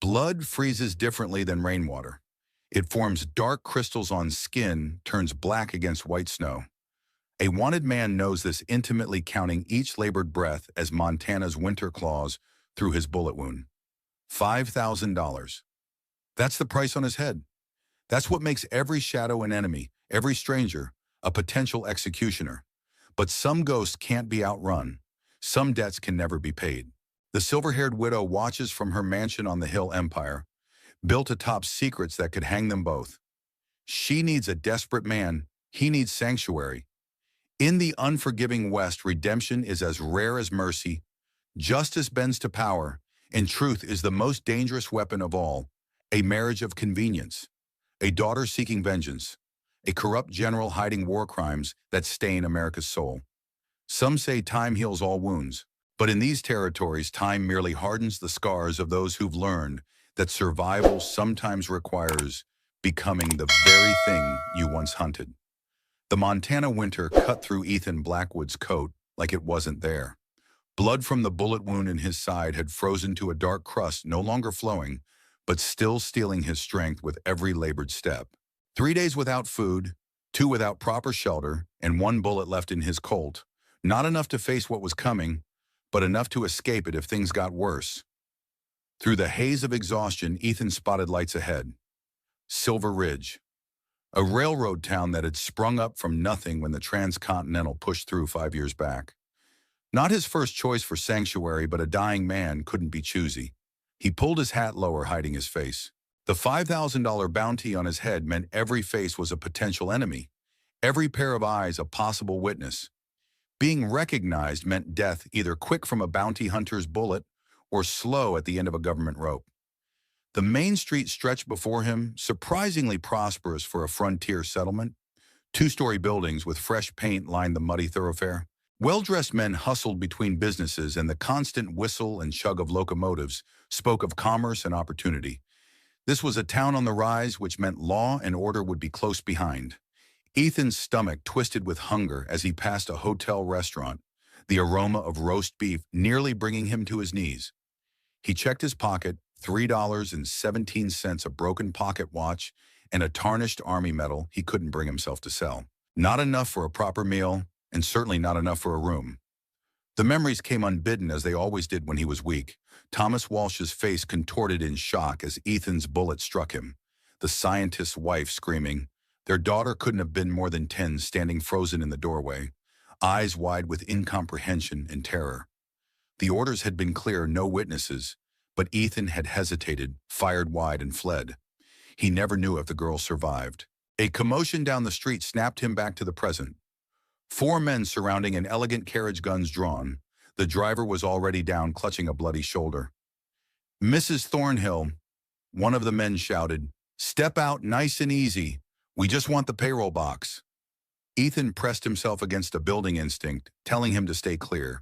Blood freezes differently than rainwater. It forms dark crystals on skin, turns black against white snow. A wanted man knows this intimately, counting each labored breath as Montana's winter claws through his bullet wound. $5,000. That's the price on his head. That's what makes every shadow an enemy, every stranger a potential executioner. But some ghosts can't be outrun. Some debts can never be paid. The silver-haired widow watches from her mansion on the hill empire, built atop secrets that could hang them both. She needs a desperate man. He needs sanctuary. In the unforgiving West, redemption is as rare as mercy. Justice bends to power, and truth is the most dangerous weapon of all. A marriage of convenience. A daughter seeking vengeance. A corrupt general hiding war crimes that stain America's soul. Some say time heals all wounds, but in these territories, time merely hardens the scars of those who've learned that survival sometimes requires becoming the very thing you once hunted. The Montana winter cut through Ethan Blackwood's coat like it wasn't there. Blood from the bullet wound in his side had frozen to a dark crust, no longer flowing, but still stealing his strength with every labored step. 3 days without food, 2 without proper shelter, and 1 bullet left in his Colt. Not enough to face what was coming, but enough to escape it if things got worse. Through the haze of exhaustion, Ethan spotted lights ahead. Silver Ridge, a railroad town that had sprung up from nothing when the Transcontinental pushed through 5 years back. Not his first choice for sanctuary, but a dying man couldn't be choosy. He pulled his hat lower, hiding his face. The $5,000 bounty on his head meant every face was a potential enemy, every pair of eyes a possible witness. Being recognized meant death, either quick from a bounty hunter's bullet or slow at the end of a government rope. The main street stretched before him, surprisingly prosperous for a frontier settlement. 2-story buildings with fresh paint lined the muddy thoroughfare. Well-dressed men hustled between businesses, and the constant whistle and chug of locomotives spoke of commerce and opportunity. This was a town on the rise, which meant law and order would be close behind. Ethan's stomach twisted with hunger as he passed a hotel restaurant, the aroma of roast beef nearly bringing him to his knees. He checked his pocket, $3.17, a broken pocket watch, and a tarnished army medal he couldn't bring himself to sell. Not enough for a proper meal, and certainly not enough for a room. The memories came unbidden, as they always did when he was weak. Thomas Walsh's face contorted in shock as Ethan's bullet struck him. The scientist's wife screaming. Their daughter couldn't have been more than 10, standing frozen in the doorway, eyes wide with incomprehension and terror. The orders had been clear, no witnesses, but Ethan had hesitated, fired wide, and fled. He never knew if the girl survived. A commotion down the street snapped him back to the present. 4 men surrounding an elegant carriage, guns drawn. The driver was already down, clutching a bloody shoulder. "Mrs. Thornhill," one of the men shouted, "step out nice and easy. We just want the payroll box." Ethan pressed himself against a building instinct, telling him to stay clear.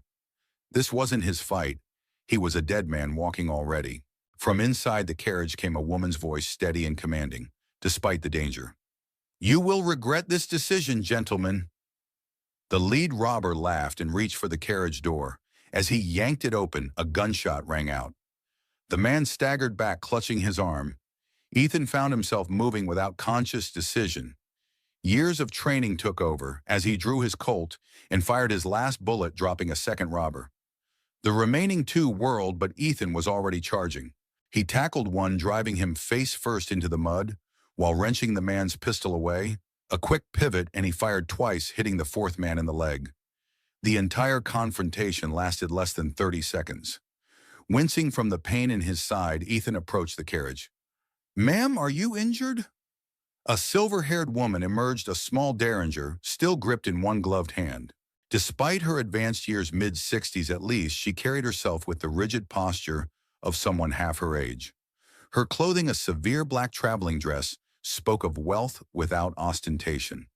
This wasn't his fight. He was a dead man walking already. From inside the carriage came a woman's voice, steady and commanding, despite the danger. "You will regret this decision, gentlemen." The lead robber laughed and reached for the carriage door. As he yanked it open, a gunshot rang out. The man staggered back, clutching his arm. Ethan found himself moving without conscious decision. Years of training took over as he drew his Colt and fired his last bullet, dropping a second robber. The remaining 2 whirled, but Ethan was already charging. He tackled one, driving him face first into the mud, while wrenching the man's pistol away. A quick pivot, and he fired twice, hitting the 4th man in the leg. The entire confrontation lasted less than 30 seconds. Wincing from the pain in his side, Ethan approached the carriage. "Ma'am, are you injured?" A silver-haired woman emerged, a small derringer, still gripped in one gloved hand. Despite her advanced years, mid-60s at least, she carried herself with the rigid posture of someone half her age. Her clothing, a severe black traveling dress, spoke of wealth without ostentation.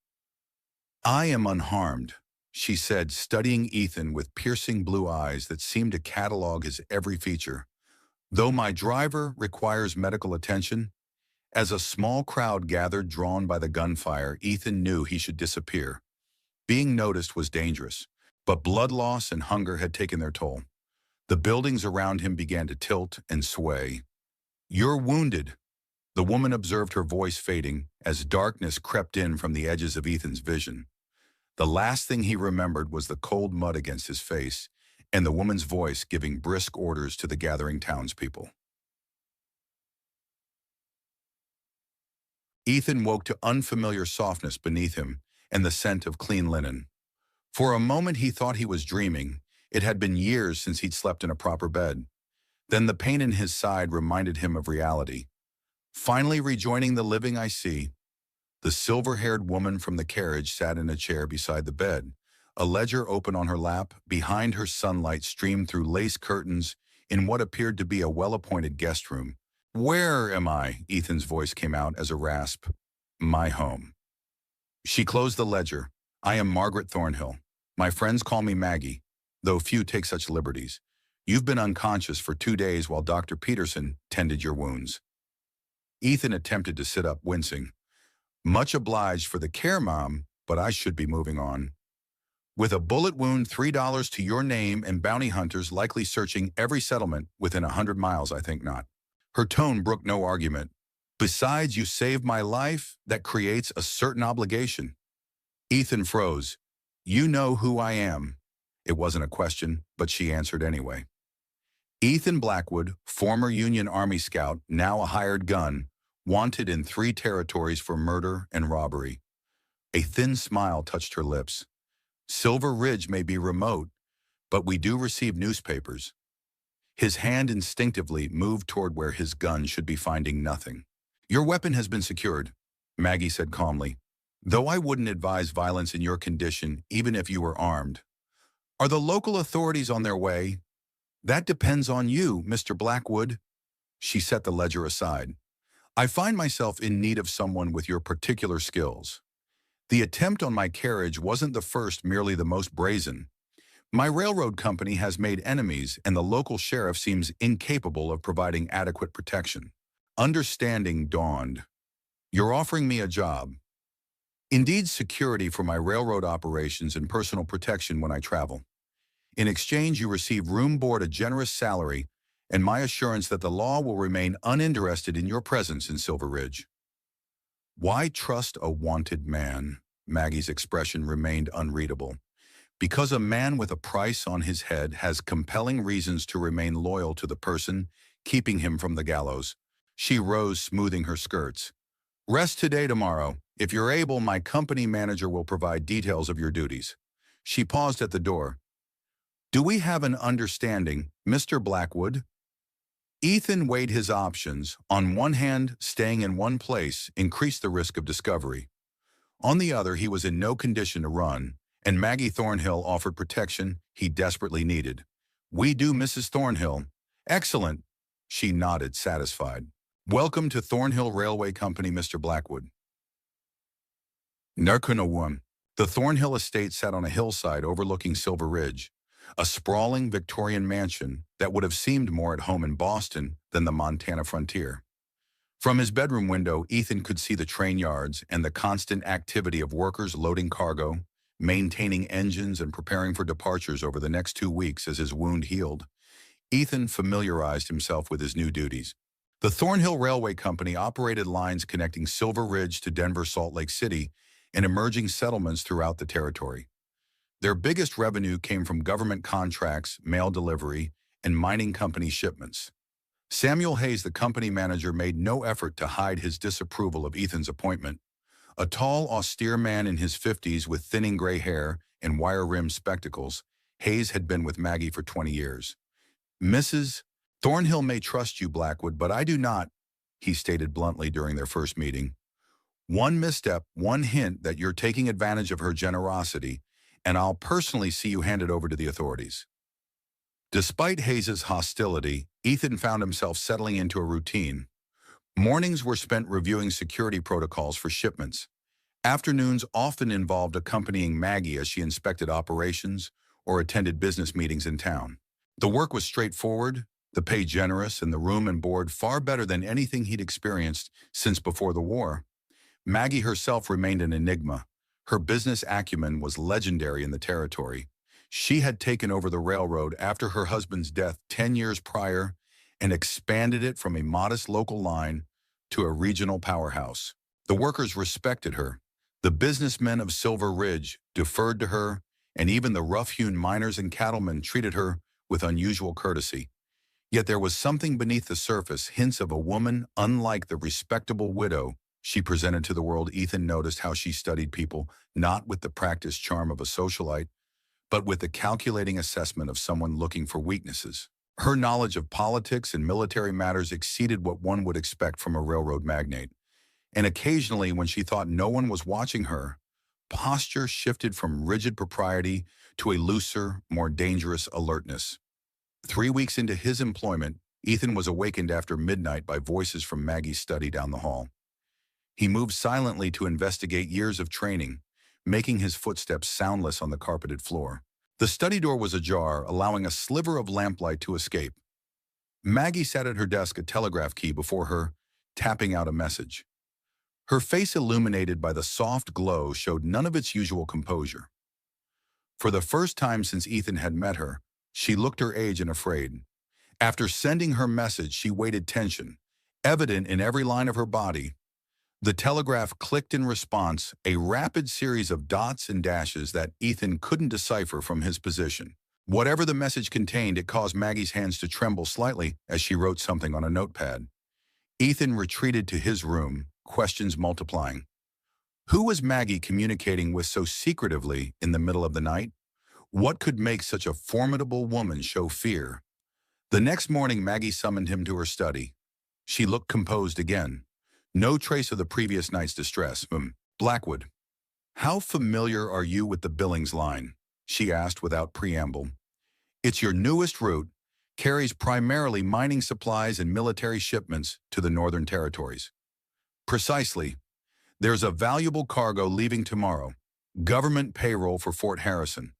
"I am unharmed," she said, studying Ethan with piercing blue eyes that seemed to catalog his every feature. "Though my driver requires medical attention." As a small crowd gathered, drawn by the gunfire, Ethan knew he should disappear. Being noticed was dangerous, but blood loss and hunger had taken their toll. The buildings around him began to tilt and sway. "You're wounded." The woman observed her voice fading as darkness crept in from the edges of Ethan's vision. The last thing he remembered was the cold mud against his face and the woman's voice giving brisk orders to the gathering townspeople. Ethan woke to unfamiliar softness beneath him and the scent of clean linen. For a moment he thought he was dreaming. It had been years since he'd slept in a proper bed. Then the pain in his side reminded him of reality. Finally rejoining the living I see. The silver-haired woman from the carriage sat in a chair beside the bed, a ledger open on her lap. Behind her, sunlight streamed through lace curtains in what appeared to be a well-appointed guest room. "Where am I?" Ethan's voice came out as a rasp. "My home." She closed the ledger. "I am Margaret Thornhill. My friends call me Maggie, though few take such liberties. You've been unconscious for 2 days while Dr. Peterson tended your wounds." Ethan attempted to sit up, wincing. "Much obliged for the care, Mom, but I should be moving on." "With a bullet wound, $3 to your name, and bounty hunters likely searching every settlement within 100 miles, I think not." Her tone brooked no argument. "Besides, you saved my life. That creates a certain obligation." Ethan froze. "You know who I am." It wasn't a question, but she answered anyway. Ethan Blackwood, former Union Army scout, now a hired gun, wanted in 3 territories for murder and robbery. A thin smile touched her lips. "Silver Ridge may be remote, but we do receive newspapers." His hand instinctively moved toward where his gun should be, finding nothing. "Your weapon has been secured," Maggie said calmly, "though I wouldn't advise violence in your condition even if you were armed." "Are the local authorities on their way?" "That depends on you, Mr. Blackwood." She set the ledger aside. "I find myself in need of someone with your particular skills. The attempt on my carriage wasn't the first, merely the most brazen. My railroad company has made enemies, and the local sheriff seems incapable of providing adequate protection." Understanding dawned. "You're offering me a job." "Indeed, security for my railroad operations and personal protection when I travel. In exchange, you receive room, board, a generous salary, and my assurance that the law will remain uninterested in your presence in Silver Ridge." Why trust a wanted man? Maggie's expression remained unreadable. Because a man with a price on his head has compelling reasons to remain loyal to the person keeping him from the gallows. She rose, smoothing her skirts. "Rest today, tomorrow. If you're able, my company manager will provide details of your duties." She paused at the door. "Do we have an understanding, Mr. Blackwood?" Ethan weighed his options. On one hand, staying in one place increased the risk of discovery. On the other, he was in no condition to run, and Maggie Thornhill offered protection he desperately needed. "We do, Mrs. Thornhill." "Excellent." She nodded, satisfied. "Welcome to Thornhill Railway Company, Mr. Blackwood." Narkunawum. The Thornhill estate sat on a hillside overlooking Silver Ridge, a sprawling Victorian mansion that would have seemed more at home in Boston than the Montana frontier. From his bedroom window, Ethan could see the train yards and the constant activity of workers loading cargo, maintaining engines, and preparing for departures over the next 2 weeks as his wound healed. Ethan familiarized himself with his new duties. The Thornhill Railway Company operated lines connecting Silver Ridge to Denver, Salt Lake City, and emerging settlements throughout the territory. Their biggest revenue came from government contracts, mail delivery, and mining company shipments. Samuel Hayes, the company manager, made no effort to hide his disapproval of Ethan's appointment. A tall, austere man in his 50s with thinning gray hair and wire-rimmed spectacles, Hayes had been with Maggie for 20 years. "Mrs. Thornhill may trust you, Blackwood, but I do not," he stated bluntly during their first meeting. "One misstep, one hint that you're taking advantage of her generosity, and I'll personally see you handed over to the authorities." Despite Hayes's hostility, Ethan found himself settling into a routine. Mornings were spent reviewing security protocols for shipments. Afternoons often involved accompanying Maggie as she inspected operations or attended business meetings in town. The work was straightforward, the pay generous, and the room and board far better than anything he'd experienced since before the war. Maggie herself remained an enigma. Her business acumen was legendary in the territory. She had taken over the railroad after her husband's death 10 years prior and expanded it from a modest local line to a regional powerhouse. The workers respected her. The businessmen of Silver Ridge deferred to her, and even the rough-hewn miners and cattlemen treated her with unusual courtesy. Yet there was something beneath the surface, hints of a woman unlike the respectable widow she presented to the world. Ethan noticed how she studied people, not with the practiced charm of a socialite, but with the calculating assessment of someone looking for weaknesses. Her knowledge of politics and military matters exceeded what one would expect from a railroad magnate. And occasionally, when she thought no one was watching her, posture shifted from rigid propriety to a looser, more dangerous alertness. 3 weeks into his employment, Ethan was awakened after midnight by voices from Maggie's study down the hall. He moved silently to investigate years of training, making his footsteps soundless on the carpeted floor. The study door was ajar, allowing a sliver of lamplight to escape. Maggie sat at her desk, a telegraph key before her, tapping out a message. Her face, illuminated by the soft glow, showed none of its usual composure. For the first time since Ethan had met her, she looked her age and afraid. After sending her message, she waited, tension evident in every line of her body. The telegraph clicked in response, a rapid series of dots and dashes that Ethan couldn't decipher from his position. Whatever the message contained, it caused Maggie's hands to tremble slightly as she wrote something on a notepad. Ethan retreated to his room, questions multiplying. Who was Maggie communicating with so secretively in the middle of the night? What could make such a formidable woman show fear? The next morning, Maggie summoned him to her study. She looked composed again. No trace of the previous night's distress. Blackwood. How familiar are you with the Billings line? She asked without preamble. It's your newest route, carries primarily mining supplies and military shipments to the Northern Territories. Precisely. There's a valuable cargo leaving tomorrow. Government payroll for Fort Harrison.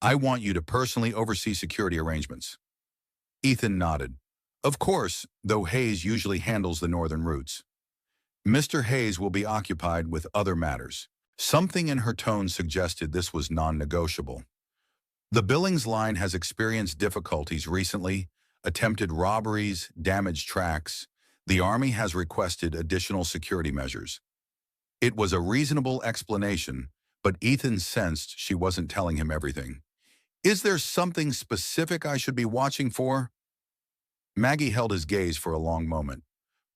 I want you to personally oversee security arrangements. Ethan nodded. Of course, though Hayes usually handles the northern routes. Mr. Hayes will be occupied with other matters. Something in her tone suggested this was non-negotiable. The Billings line has experienced difficulties recently, attempted robberies, damaged tracks. The Army has requested additional security measures. It was a reasonable explanation, but Ethan sensed she wasn't telling him everything. Is there something specific I should be watching for? Maggie held his gaze for a long moment.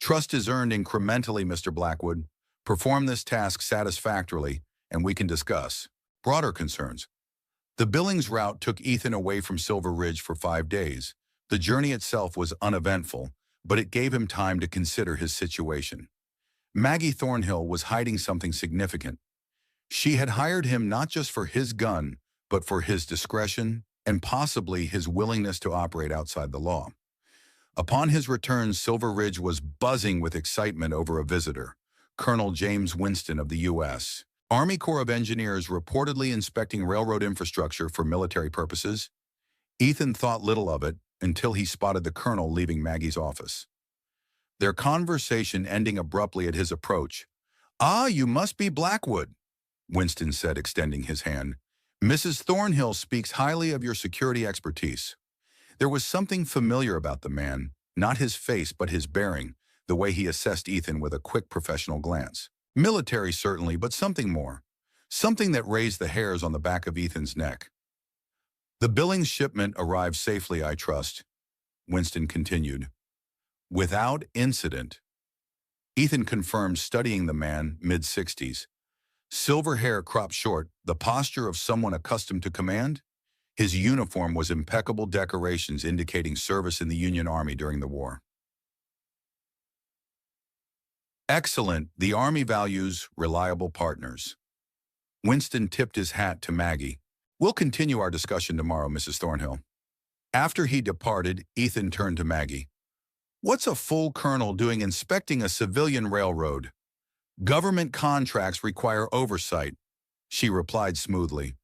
Trust is earned incrementally, Mr. Blackwood. Perform this task satisfactorily, and we can discuss broader concerns. The Billings route took Ethan away from Silver Ridge for 5 days. The journey itself was uneventful, but it gave him time to consider his situation. Maggie Thornhill was hiding something significant. She had hired him not just for his gun, but for his discretion and possibly his willingness to operate outside the law. Upon his return, Silver Ridge was buzzing with excitement over a visitor, Colonel James Winston of the U.S. Army Corps of Engineers, reportedly inspecting railroad infrastructure for military purposes. Ethan thought little of it until he spotted the colonel leaving Maggie's office. Their conversation ending abruptly at his approach. "Ah, you must be Blackwood," Winston said, extending his hand. "Mrs. Thornhill speaks highly of your security expertise." There was something familiar about the man, not his face but his bearing, the way he assessed Ethan with a quick professional glance. Military certainly, but something more. Something that raised the hairs on the back of Ethan's neck. "The Billings shipment arrived safely, I trust," Winston continued. "Without incident." Ethan confirmed, studying the man, mid-60s. Silver hair cropped short, the posture of someone accustomed to command. His uniform was impeccable, decorations indicating service in the Union Army during the war. "Excellent. The Army values reliable partners." Winston tipped his hat to Maggie. "We'll continue our discussion tomorrow, Mrs. Thornhill." After he departed, Ethan turned to Maggie. "What's a full colonel doing inspecting a civilian railroad?" "Government contracts require oversight," she replied smoothly.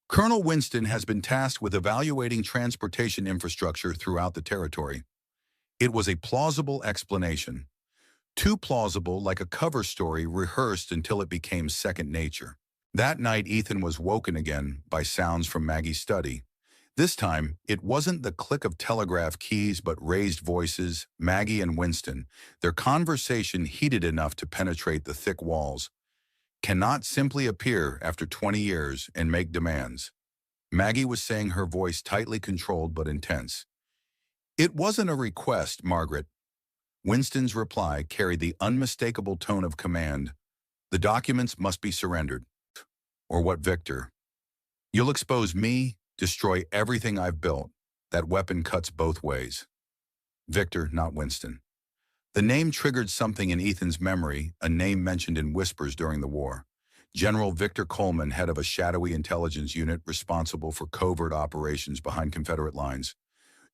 "Colonel Winston has been tasked with evaluating transportation infrastructure throughout the territory." It was a plausible explanation. Too plausible, like a cover story rehearsed until it became second nature. That night, Ethan was woken again by sounds from Maggie's study. This time, it wasn't the click of telegraph keys but raised voices, Maggie and Winston, their conversation heated enough to penetrate the thick walls. Cannot simply appear after 20 years and make demands. Maggie was saying, her voice tightly controlled but intense. It wasn't a request, Margaret. Winston's reply carried the unmistakable tone of command. The documents must be surrendered. Or what, Victor? You'll expose me, destroy everything I've built. That weapon cuts both ways. Victor, not Winston. The name triggered something in Ethan's memory, a name mentioned in whispers during the war. General Victor Coleman, head of a shadowy intelligence unit responsible for covert operations behind Confederate lines.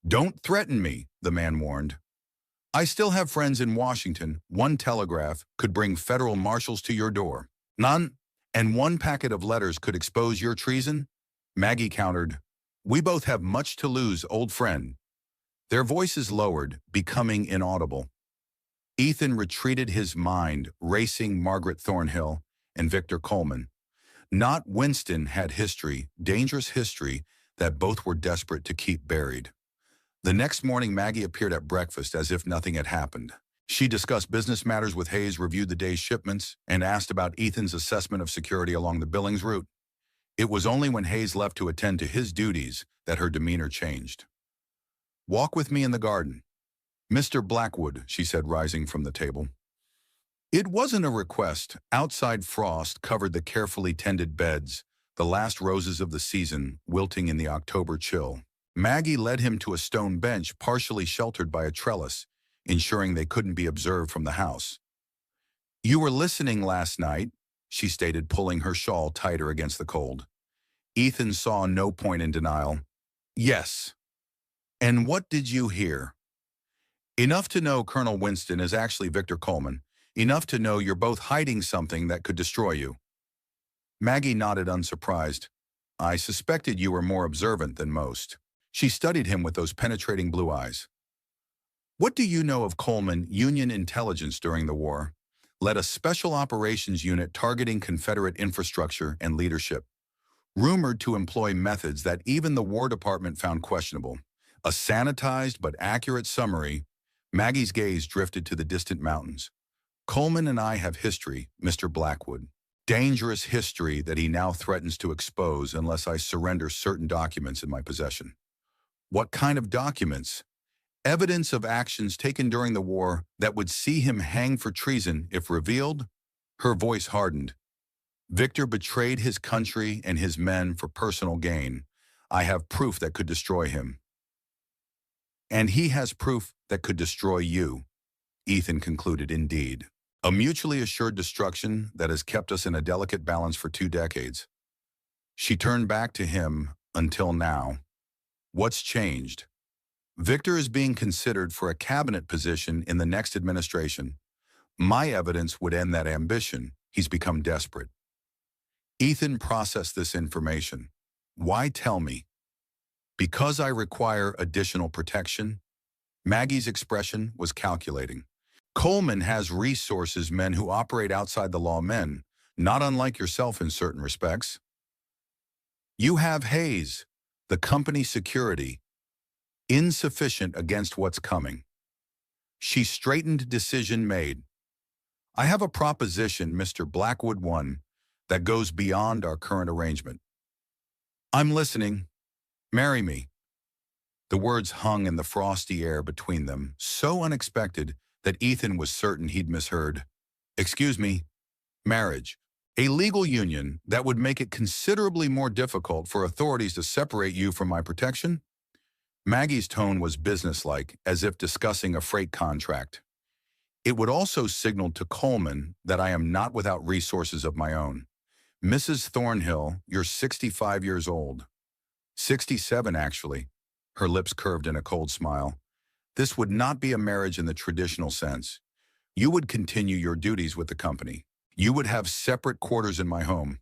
Don't threaten me, the man warned. I still have friends in Washington. One telegraph could bring federal marshals to your door. None. And one packet of letters could expose your treason? Maggie countered. We both have much to lose, old friend. Their voices lowered, becoming inaudible. Ethan retreated, his mind racing Margaret Thornhill and Victor Coleman. Not Winston had history, dangerous history, that both were desperate to keep buried. The next morning, Maggie appeared at breakfast as if nothing had happened. She discussed business matters with Hayes, reviewed the day's shipments, and asked about Ethan's assessment of security along the Billings route. It was only when Hayes left to attend to his duties that her demeanor changed. Walk with me in the garden. Mr. Blackwood, she said, rising from the table. It wasn't a request. Outside frost covered the carefully tended beds, the last roses of the season wilting in the October chill. Maggie led him to a stone bench partially sheltered by a trellis, ensuring they couldn't be observed from the house. You were listening last night, she stated, pulling her shawl tighter against the cold. Ethan saw no point in denial. Yes. And what did you hear? Enough to know Colonel Winston is actually Victor Coleman. Enough to know you're both hiding something that could destroy you. Maggie nodded, unsurprised. I suspected you were more observant than most. She studied him with those penetrating blue eyes. What do you know of Coleman? Union intelligence during the war led a special operations unit targeting Confederate infrastructure and leadership, rumored to employ methods that even the War Department found questionable. A sanitized but accurate summary. Maggie's gaze drifted to the distant mountains. Coleman and I have history, Mr. Blackwood. Dangerous history that he now threatens to expose unless I surrender certain documents in my possession. What kind of documents? Evidence of actions taken during the war that would see him hanged for treason if revealed? Her voice hardened. Victor betrayed his country and his men for personal gain. I have proof that could destroy him. And he has proof that could destroy you, Ethan concluded. Indeed. A mutually assured destruction that has kept us in a delicate balance for 2 decades. She turned back to him. Until now. What's changed? Victor is being considered for a cabinet position in the next administration. My evidence would end that ambition. He's become desperate. Ethan processed this information. Why tell me? Because I require additional protection? Maggie's expression was calculating. Coleman has resources, men who operate outside the law, men, not unlike yourself in certain respects. You have Hayes, the company security, insufficient against what's coming. She straightened. Decision made. I have a proposition, Mr. Blackwood, one that goes beyond our current arrangement. I'm listening. Marry me. The words hung in the frosty air between them, so unexpected that Ethan was certain he'd misheard. Excuse me, marriage. A legal union that would make it considerably more difficult for authorities to separate you from my protection? Maggie's tone was businesslike, as if discussing a freight contract. It would also signal to Coleman that I am not without resources of my own. Mrs. Thornhill, you're 65 years old. 67, actually. Her lips curved in a cold smile. This would not be a marriage in the traditional sense. You would continue your duties with the company. You would have separate quarters in my home.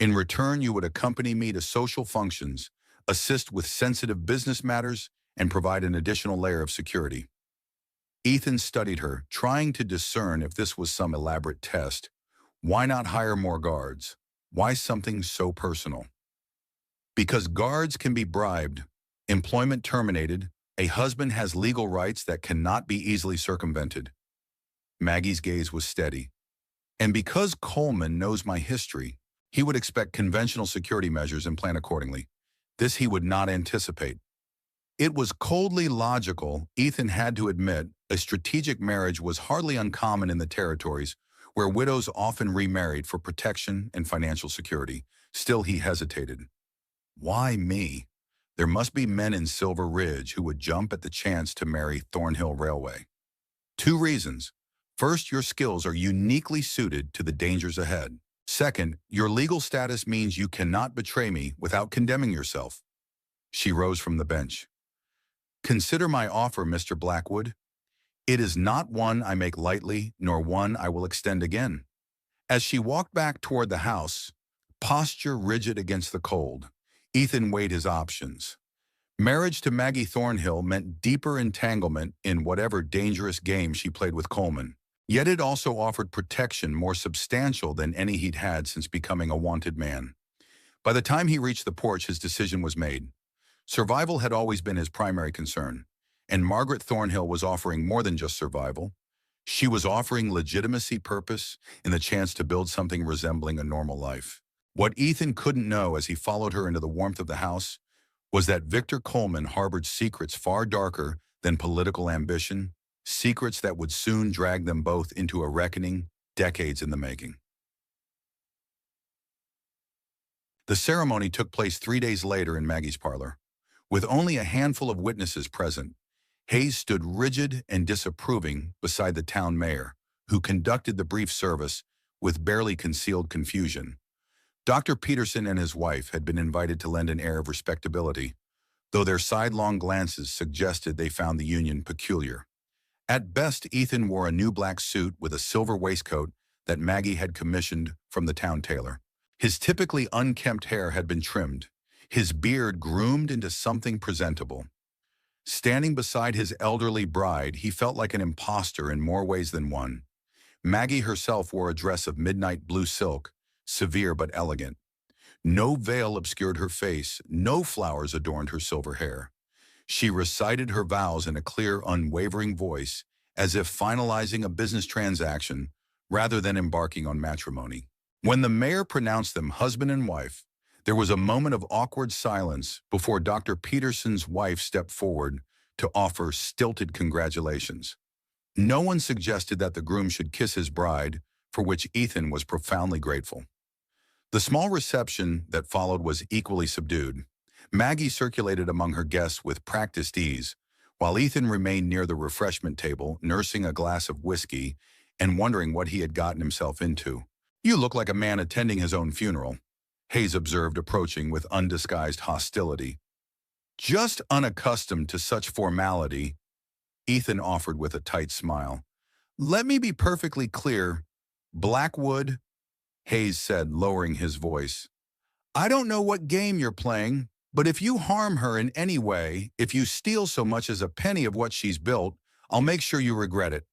In return, you would accompany me to social functions, assist with sensitive business matters, and provide an additional layer of security. Ethan studied her, trying to discern if this was some elaborate test. Why not hire more guards? Why something so personal? Because guards can be bribed, Employment terminated. A husband has legal rights that cannot be easily circumvented. Maggie's gaze was steady. And because Coleman knows my history, he would expect conventional security measures and plan accordingly. This he would not anticipate. It was coldly logical. Ethan had to admit a strategic marriage was hardly uncommon in the territories where widows often remarried for protection and financial security. Still, he hesitated. Why me? There must be men in Silver Ridge who would jump at the chance to marry Thornhill Railway. 2 reasons. First, your skills are uniquely suited to the dangers ahead. Second, your legal status means you cannot betray me without condemning yourself. She rose from the bench. Consider my offer, Mr. Blackwood. It is not one I make lightly, nor one I will extend again. As she walked back toward the house, posture rigid against the cold, Ethan weighed his options. Marriage to Maggie Thornhill meant deeper entanglement in whatever dangerous game she played with Coleman. Yet it also offered protection more substantial than any he'd had since becoming a wanted man. By the time he reached the porch, his decision was made. Survival had always been his primary concern, and Margaret Thornhill was offering more than just survival. She was offering legitimacy, purpose, and the chance to build something resembling a normal life. What Ethan couldn't know as he followed her into the warmth of the house was that Victor Coleman harbored secrets far darker than political ambition, secrets that would soon drag them both into a reckoning decades in the making. The ceremony took place 3 days later in Maggie's parlor. With only a handful of witnesses present, Hayes stood rigid and disapproving beside the town mayor, who conducted the brief service with barely concealed confusion. Dr. Peterson and his wife had been invited to lend an air of respectability, though their sidelong glances suggested they found the union peculiar. At best, Ethan wore a new black suit with a silver waistcoat that Maggie had commissioned from the town tailor. His typically unkempt hair had been trimmed, his beard groomed into something presentable. Standing beside his elderly bride, he felt like an imposter in more ways than one. Maggie herself wore a dress of midnight blue silk, severe but elegant. No veil obscured her face, no flowers adorned her silver hair. She recited her vows in a clear, unwavering voice, as if finalizing a business transaction rather than embarking on matrimony. When the mayor pronounced them husband and wife, there was a moment of awkward silence before Dr. Peterson's wife stepped forward to offer stilted congratulations. No one suggested that the groom should kiss his bride, for which Ethan was profoundly grateful. The small reception that followed was equally subdued. Maggie circulated among her guests with practiced ease, while Ethan remained near the refreshment table, nursing a glass of whiskey and wondering what he had gotten himself into. "You look like a man attending his own funeral," Hayes observed, approaching with undisguised hostility. "Just unaccustomed to such formality," Ethan offered with a tight smile. "Let me be perfectly clear. Blackwood," Hayes said, lowering his voice, "I don't know what game you're playing, but if you harm her in any way, if you steal so much as a penny of what she's built, I'll make sure you regret it."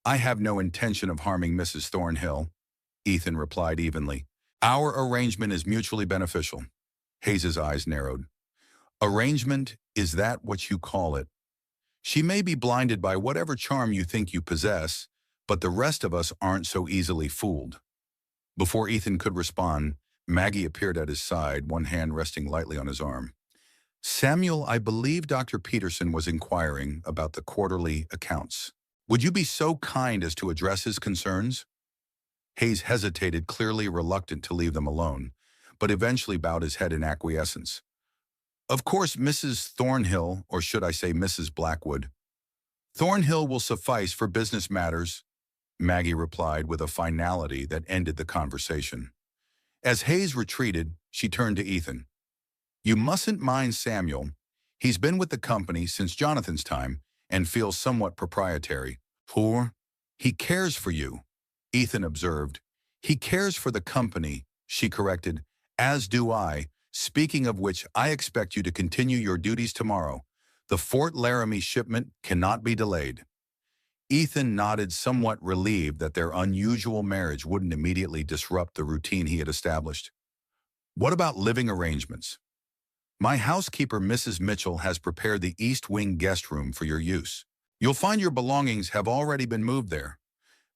"I have no intention of harming Mrs. Thornhill," Ethan replied evenly. "Our arrangement is mutually beneficial." Hayes's eyes narrowed. "Arrangement, is that what you call it? She may be blinded by whatever charm you think you possess, but the rest of us aren't so easily fooled." Before Ethan could respond, Maggie appeared at his side, one hand resting lightly on his arm. "Samuel, I believe Dr. Peterson was inquiring about the quarterly accounts. Would you be so kind as to address his concerns?" Hayes hesitated, clearly reluctant to leave them alone, but eventually bowed his head in acquiescence. "Of course, Mrs. Thornhill, or should I say Mrs. Blackwood." "Thornhill will suffice for business matters," Maggie replied with a finality that ended the conversation. As Hayes retreated, she turned to Ethan. "You mustn't mind Samuel. He's been with the company since Jonathan's time and feels somewhat proprietary. Poor. He cares for you," Ethan observed. "He cares for the company," she corrected. "As do I, speaking of which I expect you to continue your duties tomorrow. The Fort Laramie shipment cannot be delayed." Ethan nodded, somewhat relieved that their unusual marriage wouldn't immediately disrupt the routine he had established. "What about living arrangements?" My housekeeper, Mrs. Mitchell, has prepared the East Wing guest room for your use. You'll find your belongings have already been moved there.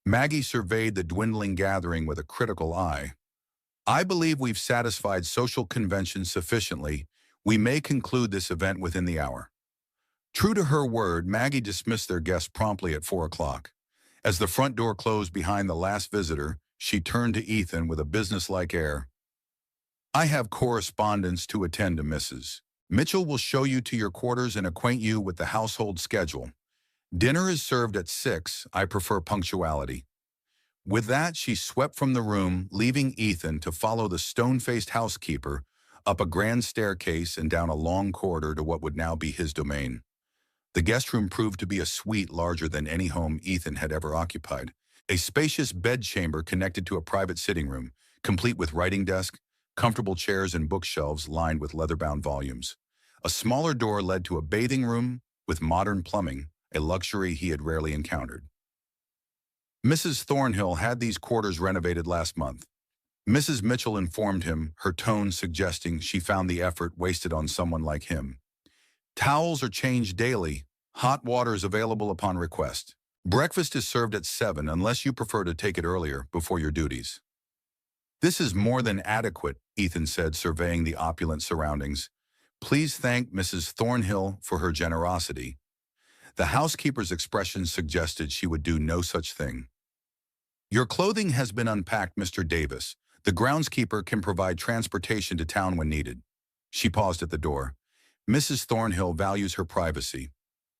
Maggie surveyed the dwindling gathering with a critical eye. I believe we've satisfied social conventions sufficiently. We may conclude this event within the hour. True to her word, Maggie dismissed their guests promptly at 4 o'clock. As the front door closed behind the last visitor, she turned to Ethan with a businesslike air. I have correspondence to attend to, Mrs. Mitchell will show you to your quarters and acquaint you with the household schedule. Dinner is served at 6. I prefer punctuality. With that, she swept from the room, leaving Ethan to follow the stone-faced housekeeper up a grand staircase and down a long corridor to what would now be his domain. The guest room proved to be a suite larger than any home Ethan had ever occupied. A spacious bedchamber connected to a private sitting room, complete with writing desk, comfortable chairs and bookshelves lined with leather-bound volumes. A smaller door led to a bathing room with modern plumbing, a luxury he had rarely encountered. Mrs. Thornhill had these quarters renovated last month. Mrs. Mitchell informed him, her tone suggesting she found the effort wasted on someone like him. Towels are changed daily. Hot water is available upon request. Breakfast is served at 7 unless you prefer to take it earlier before your duties. This is more than adequate, Ethan said, surveying the opulent surroundings. Please thank Mrs. Thornhill for her generosity. The housekeeper's expression suggested she would do no such thing. Your clothing has been unpacked, Mr. Davis. The groundskeeper can provide transportation to town when needed. She paused at the door. Mrs. Thornhill values her privacy.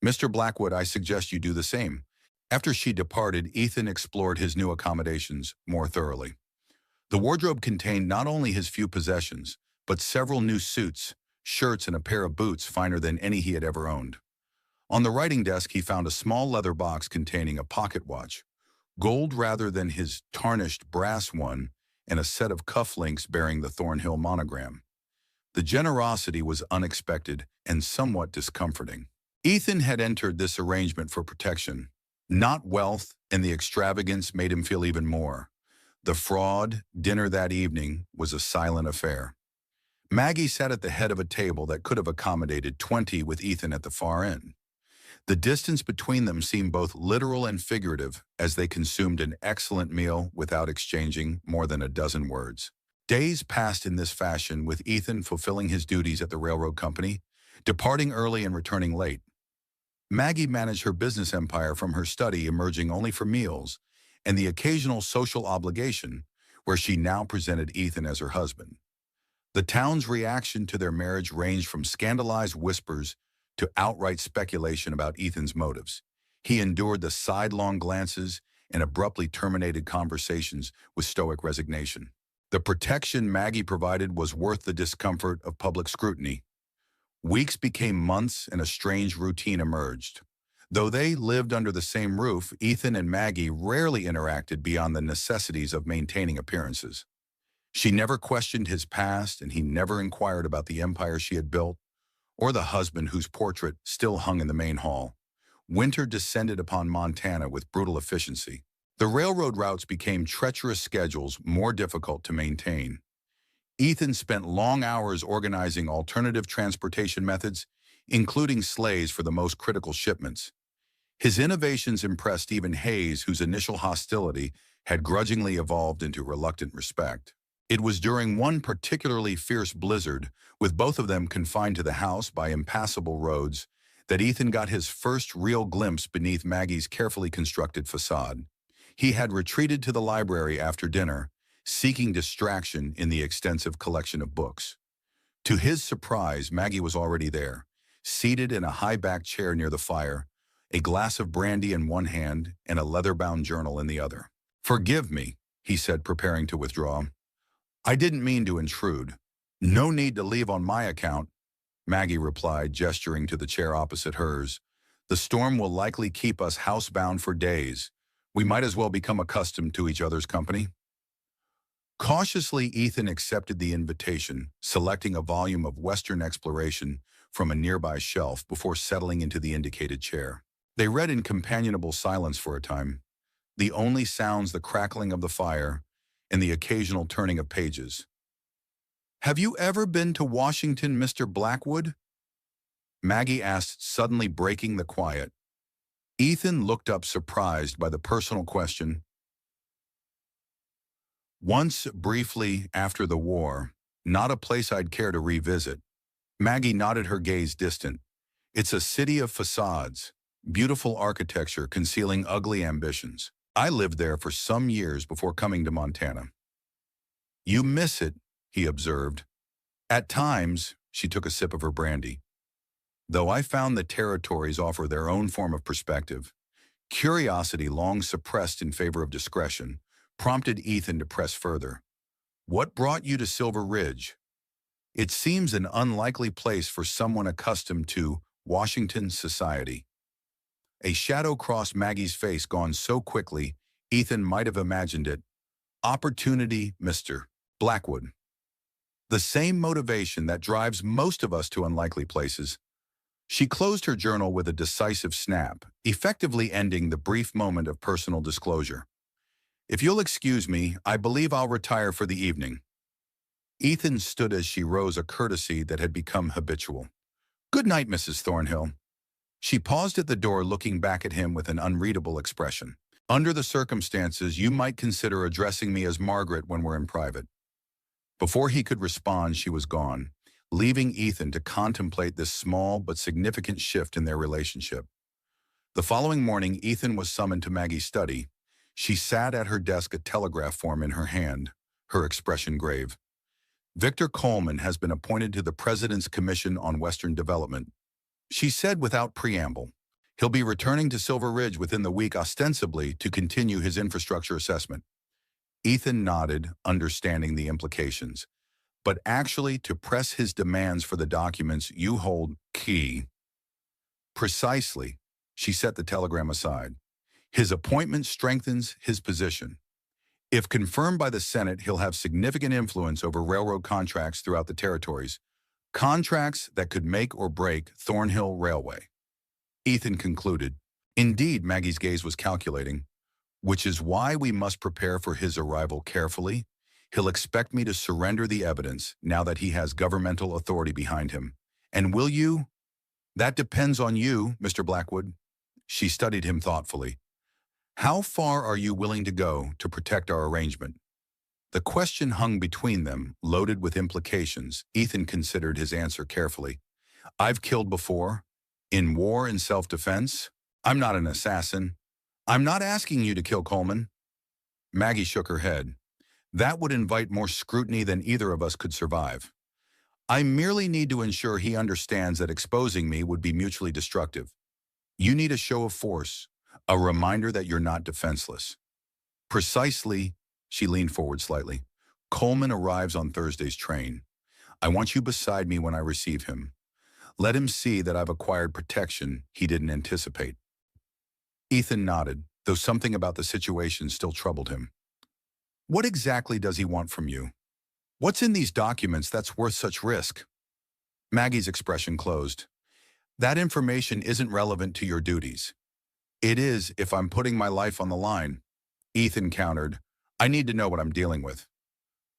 Mr. Blackwood, I suggest you do the same. After she departed, Ethan explored his new accommodations more thoroughly. The wardrobe contained not only his few possessions, but several new suits, shirts, and a pair of boots finer than any he had ever owned. On the writing desk, he found a small leather box containing a pocket watch, gold rather than his tarnished brass one, and a set of cufflinks bearing the Thornhill monogram. The generosity was unexpected and somewhat discomforting. Ethan had entered this arrangement for protection. Not wealth, and the extravagance made him feel even more. The fraud dinner that evening was a silent affair. Maggie sat at the head of a table that could have accommodated 20 with Ethan at the far end. The distance between them seemed both literal and figurative as they consumed an excellent meal without exchanging more than a dozen words. Days passed in this fashion, with Ethan fulfilling his duties at the railroad company, departing early and returning late. Maggie managed her business empire from her study, emerging only for meals and the occasional social obligation, where she now presented Ethan as her husband. The town's reaction to their marriage ranged from scandalized whispers to outright speculation about Ethan's motives. He endured the sidelong glances and abruptly terminated conversations with stoic resignation. The protection Maggie provided was worth the discomfort of public scrutiny. Weeks became months and a strange routine emerged. Though they lived under the same roof, Ethan and Maggie rarely interacted beyond the necessities of maintaining appearances. She never questioned his past, and he never inquired about the empire she had built, or the husband whose portrait still hung in the main hall. Winter descended upon Montana with brutal efficiency. The railroad routes became treacherous schedules more difficult to maintain. Ethan spent long hours organizing alternative transportation methods, including sleighs for the most critical shipments. His innovations impressed even Hayes, whose initial hostility had grudgingly evolved into reluctant respect. It was during one particularly fierce blizzard, with both of them confined to the house by impassable roads, that Ethan got his first real glimpse beneath Maggie's carefully constructed facade. He had retreated to the library after dinner, seeking distraction in the extensive collection of books. To his surprise, Maggie was already there, seated in a high-backed chair near the fire, a glass of brandy in one hand and a leather-bound journal in the other. "Forgive me," he said, preparing to withdraw. "I didn't mean to intrude." "No need to leave on my account," Maggie replied, gesturing to the chair opposite hers. "The storm will likely keep us housebound for days. We might as well become accustomed to each other's company." Cautiously, Ethan accepted the invitation, selecting a volume of Western exploration from a nearby shelf before settling into the indicated chair. They read in companionable silence for a time, the only sounds the crackling of the fire and the occasional turning of pages. "Have you ever been to Washington, Mr. Blackwood?" Maggie asked, suddenly breaking the quiet. Ethan looked up, surprised by the personal question. "Once, briefly, after the war. Not a place I'd care to revisit." Maggie nodded, her gaze distant. "It's a city of facades, beautiful architecture concealing ugly ambitions. I lived there for some years before coming to Montana." "You miss it," he observed. "At times," she took a sip of her brandy. "Though I found the territories offer their own form of perspective." Curiosity, long suppressed in favor of discretion, prompted Ethan to press further. "What brought you to Silver Ridge? It seems an unlikely place for someone accustomed to Washington society." A shadow crossed Maggie's face, gone so quickly, Ethan might have imagined it. "Opportunity, Mr. Blackwood. The same motivation that drives most of us to unlikely places." She closed her journal with a decisive snap, effectively ending the brief moment of personal disclosure. "If you'll excuse me, I believe I'll retire for the evening." Ethan stood as she rose, a courtesy that had become habitual. "Good night, Mrs. Thornhill." She paused at the door, looking back at him with an unreadable expression. "Under the circumstances, you might consider addressing me as Margaret when we're in private." Before he could respond, she was gone, leaving Ethan to contemplate this small but significant shift in their relationship. The following morning, Ethan was summoned to Maggie's study. She sat at her desk, a telegraph form in her hand, her expression grave. "Victor Coleman has been appointed to the President's Commission on Western Development," she said without preamble. "He'll be returning to Silver Ridge within the week, ostensibly to continue his infrastructure assessment." Ethan nodded, understanding the implications. "But actually to press his demands for the documents you hold key." "Precisely." She set the telegram aside. "His appointment strengthens his position. If confirmed by the Senate, he'll have significant influence over railroad contracts throughout the territories, contracts that could make or break Thornhill Railway." Ethan concluded. Indeed, Maggie's gaze was calculating. "Which is why we must prepare for his arrival carefully. He'll expect me to surrender the evidence now that he has governmental authority behind him. And will you?" "That depends on you, Mr. Blackwood." She studied him thoughtfully. "How far are you willing to go to protect our arrangement?" The question hung between them, loaded with implications. Ethan considered his answer carefully. "I've killed before. In war and self-defense. I'm not an assassin." "I'm not asking you to kill Coleman." Maggie shook her head. "That would invite more scrutiny than either of us could survive. I merely need to ensure he understands that exposing me would be mutually destructive. You need a show of force, a reminder that you're not defenseless." "Precisely." She leaned forward slightly. "Coleman arrives on Thursday's train. I want you beside me when I receive him. Let him see that I've acquired protection he didn't anticipate." Ethan nodded, though something about the situation still troubled him. "What exactly does he want from you? What's in these documents that's worth such risk?" Maggie's expression closed. "That information isn't relevant to your duties." "It is if I'm putting my life on the line." Ethan countered. "I need to know what I'm dealing with."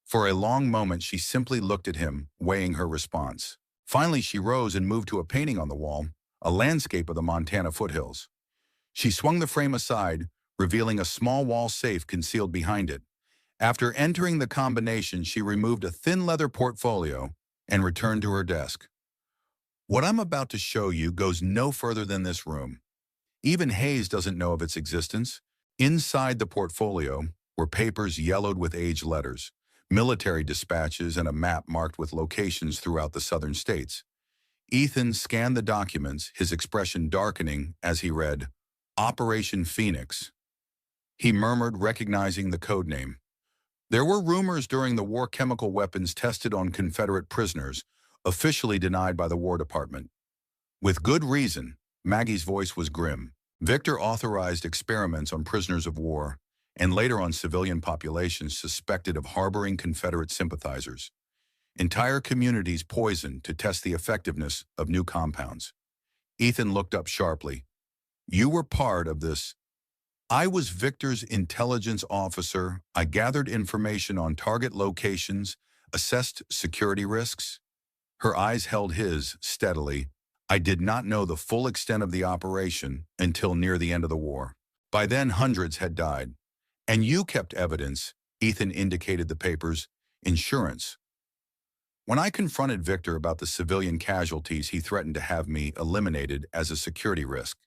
For a long moment, she simply looked at him, weighing her response. Finally, she rose and moved to a painting on the wall, a landscape of the Montana foothills. She swung the frame aside, revealing a small wall safe concealed behind it. After entering the combination, she removed a thin leather portfolio and returned to her desk. "What I'm about to show you goes no further than this room. Even Hayes doesn't know of its existence." Inside the portfolio were papers yellowed with age letters, military dispatches, and a map marked with locations throughout the southern states. Ethan scanned the documents, his expression darkening as he read, "Operation Phoenix." He murmured, recognizing the code name. "There were rumors during the war chemical weapons tested on Confederate prisoners, officially denied by the War Department." "With good reason." Maggie's voice was grim. "Victor authorized experiments on prisoners of war, and later on civilian populations suspected of harboring Confederate sympathizers. Entire communities poisoned to test the effectiveness of new compounds." Ethan looked up sharply. "You were part of this." "I was Victor's intelligence officer. I gathered information on target locations, assessed security risks. Her eyes held his steadily. I did not know the full extent of the operation until near the end of the war. By then, hundreds had died. And you kept evidence, Ethan indicated the papers, insurance. When I confronted Victor about the civilian casualties, he threatened to have me eliminated as a security risk.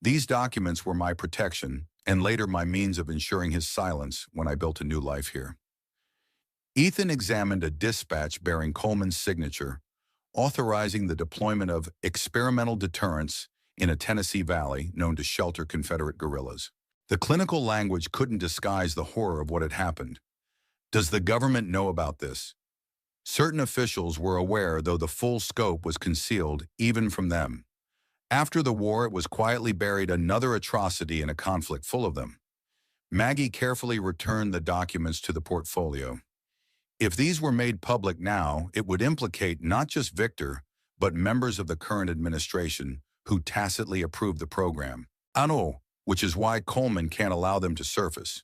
These documents were my protection, and later my means of ensuring his silence when I built a new life here. Ethan examined a dispatch bearing Coleman's signature, authorizing the deployment of experimental deterrents in a Tennessee valley known to shelter Confederate guerrillas. The clinical language couldn't disguise the horror of what had happened. Does the government know about this? Certain officials were aware, though the full scope was concealed even from them. After the war, it was quietly buried, another atrocity in a conflict full of them. Maggie carefully returned the documents to the portfolio. If these were made public now, it would implicate not just Victor, but members of the current administration who tacitly approved the program. Outlaw, which is why Coleman can't allow them to surface.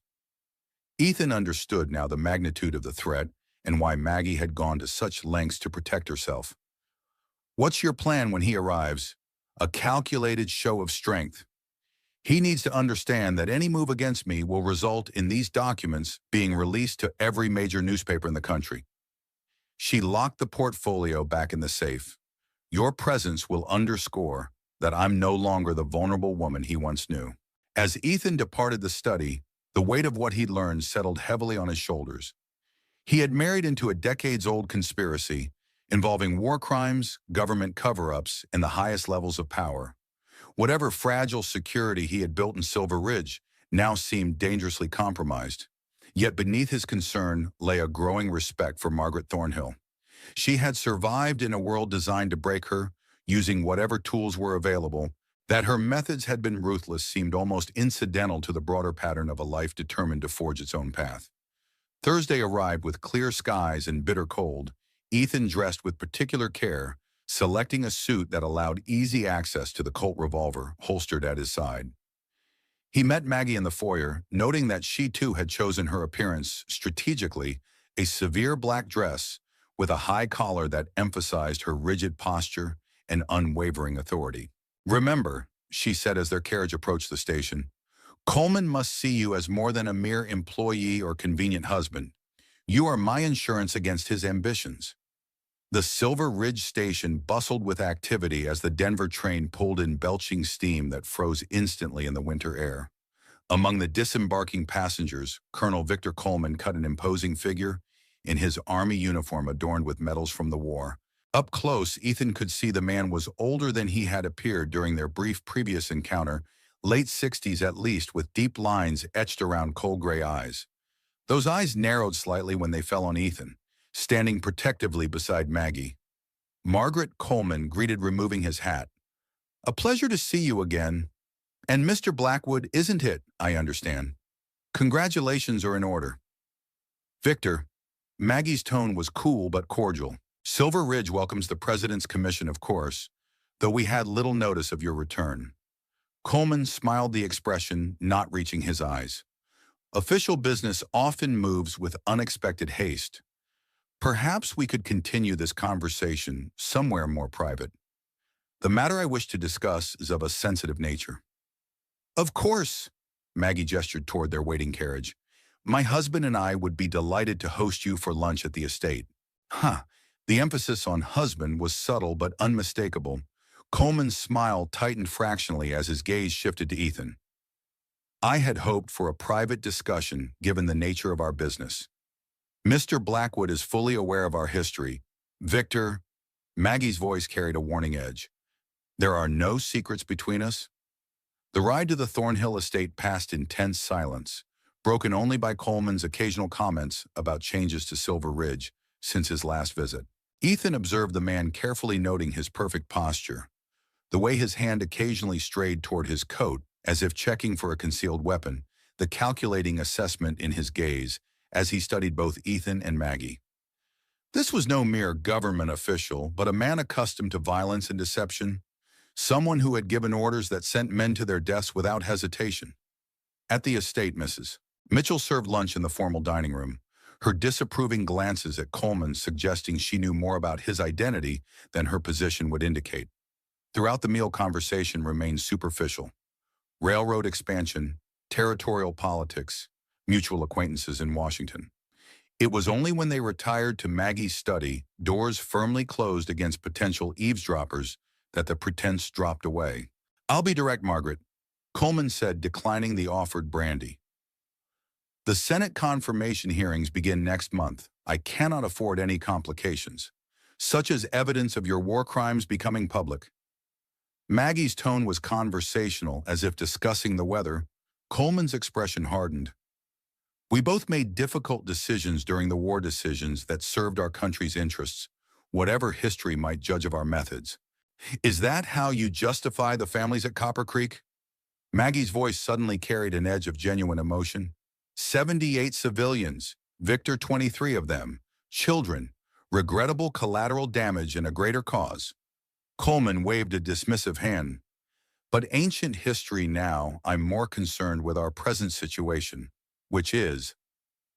Ethan understood now the magnitude of the threat and why Maggie had gone to such lengths to protect herself. What's your plan when he arrives? A calculated show of strength. He needs to understand that any move against me will result in these documents being released to every major newspaper in the country. She locked the portfolio back in the safe. Your presence will underscore that I'm no longer the vulnerable woman he once knew. As Ethan departed the study, the weight of what he'd learned settled heavily on his shoulders. He had married into a decades-old conspiracy involving war crimes, government cover-ups, and the highest levels of power. Whatever fragile security he had built in Silver Ridge now seemed dangerously compromised. Yet beneath his concern lay a growing respect for Margaret Thornhill. She had survived in a world designed to break her, using whatever tools were available. That her methods had been ruthless seemed almost incidental to the broader pattern of a life determined to forge its own path. Thursday arrived with clear skies and bitter cold. Ethan dressed with particular care, selecting a suit that allowed easy access to the Colt revolver holstered at his side. He met Maggie in the foyer, noting that she too had chosen her appearance strategically, a severe black dress with a high collar that emphasized her rigid posture and unwavering authority. Remember, she said as their carriage approached the station, Coleman must see you as more than a mere employee or convenient husband. You are my insurance against his ambitions. The Silver Ridge station bustled with activity as the Denver train pulled in, belching steam that froze instantly in the winter air. Among the disembarking passengers, Colonel Victor Coleman cut an imposing figure in his Army uniform adorned with medals from the war. Up close, Ethan could see the man was older than he had appeared during their brief previous encounter, late 60s at least, with deep lines etched around cold gray eyes. Those eyes narrowed slightly when they fell on Ethan, standing protectively beside Maggie. Margaret Coleman greeted, removing his hat. A pleasure to see you again. And Mr. Blackwood, isn't it, I understand? Congratulations are in order. Victor, Maggie's tone was cool but cordial. Silver Ridge welcomes the President's Commission, of course, though we had little notice of your return. Coleman smiled, the expression not reaching his eyes. Official business often moves with unexpected haste. Perhaps we could continue this conversation somewhere more private. The matter I wish to discuss is of a sensitive nature. Of course, Maggie gestured toward their waiting carriage. My husband and I would be delighted to host you for lunch at the estate. The emphasis on husband was subtle but unmistakable. Coleman's smile tightened fractionally as his gaze shifted to Ethan. I had hoped for a private discussion given the nature of our business. Mr. Blackwood is fully aware of our history. Victor, Maggie's voice carried a warning edge. There are no secrets between us. The ride to the Thornhill estate passed in tense silence, broken only by Coleman's occasional comments about changes to Silver Ridge since his last visit. Ethan observed the man carefully, noting his perfect posture, the way his hand occasionally strayed toward his coat as if checking for a concealed weapon, the calculating assessment in his gaze as he studied both Ethan and Maggie. This was no mere government official, but a man accustomed to violence and deception, someone who had given orders that sent men to their deaths without hesitation. At the estate, Mrs. Mitchell served lunch in the formal dining room, her disapproving glances at Coleman suggesting she knew more about his identity than her position would indicate. Throughout the meal, conversation remained superficial. Railroad expansion, territorial politics, mutual acquaintances in Washington. It was only when they retired to Maggie's study, doors firmly closed against potential eavesdroppers, that the pretense dropped away. "I'll be direct, Margaret," Coleman said, declining the offered brandy. "The Senate confirmation hearings begin next month. I cannot afford any complications, such as evidence of your war crimes becoming public." Maggie's tone was conversational, as if discussing the weather. Coleman's expression hardened. "We both made difficult decisions during the war, decisions that served our country's interests, whatever history might judge of our methods. Is that how you justify the families at Copper Creek?" Maggie's voice suddenly carried an edge of genuine emotion. 78 civilians, Victor 23 of them, children, regrettable collateral damage and a greater cause. Coleman waved a dismissive hand. "But ancient history now, I'm more concerned with our present situation, which is,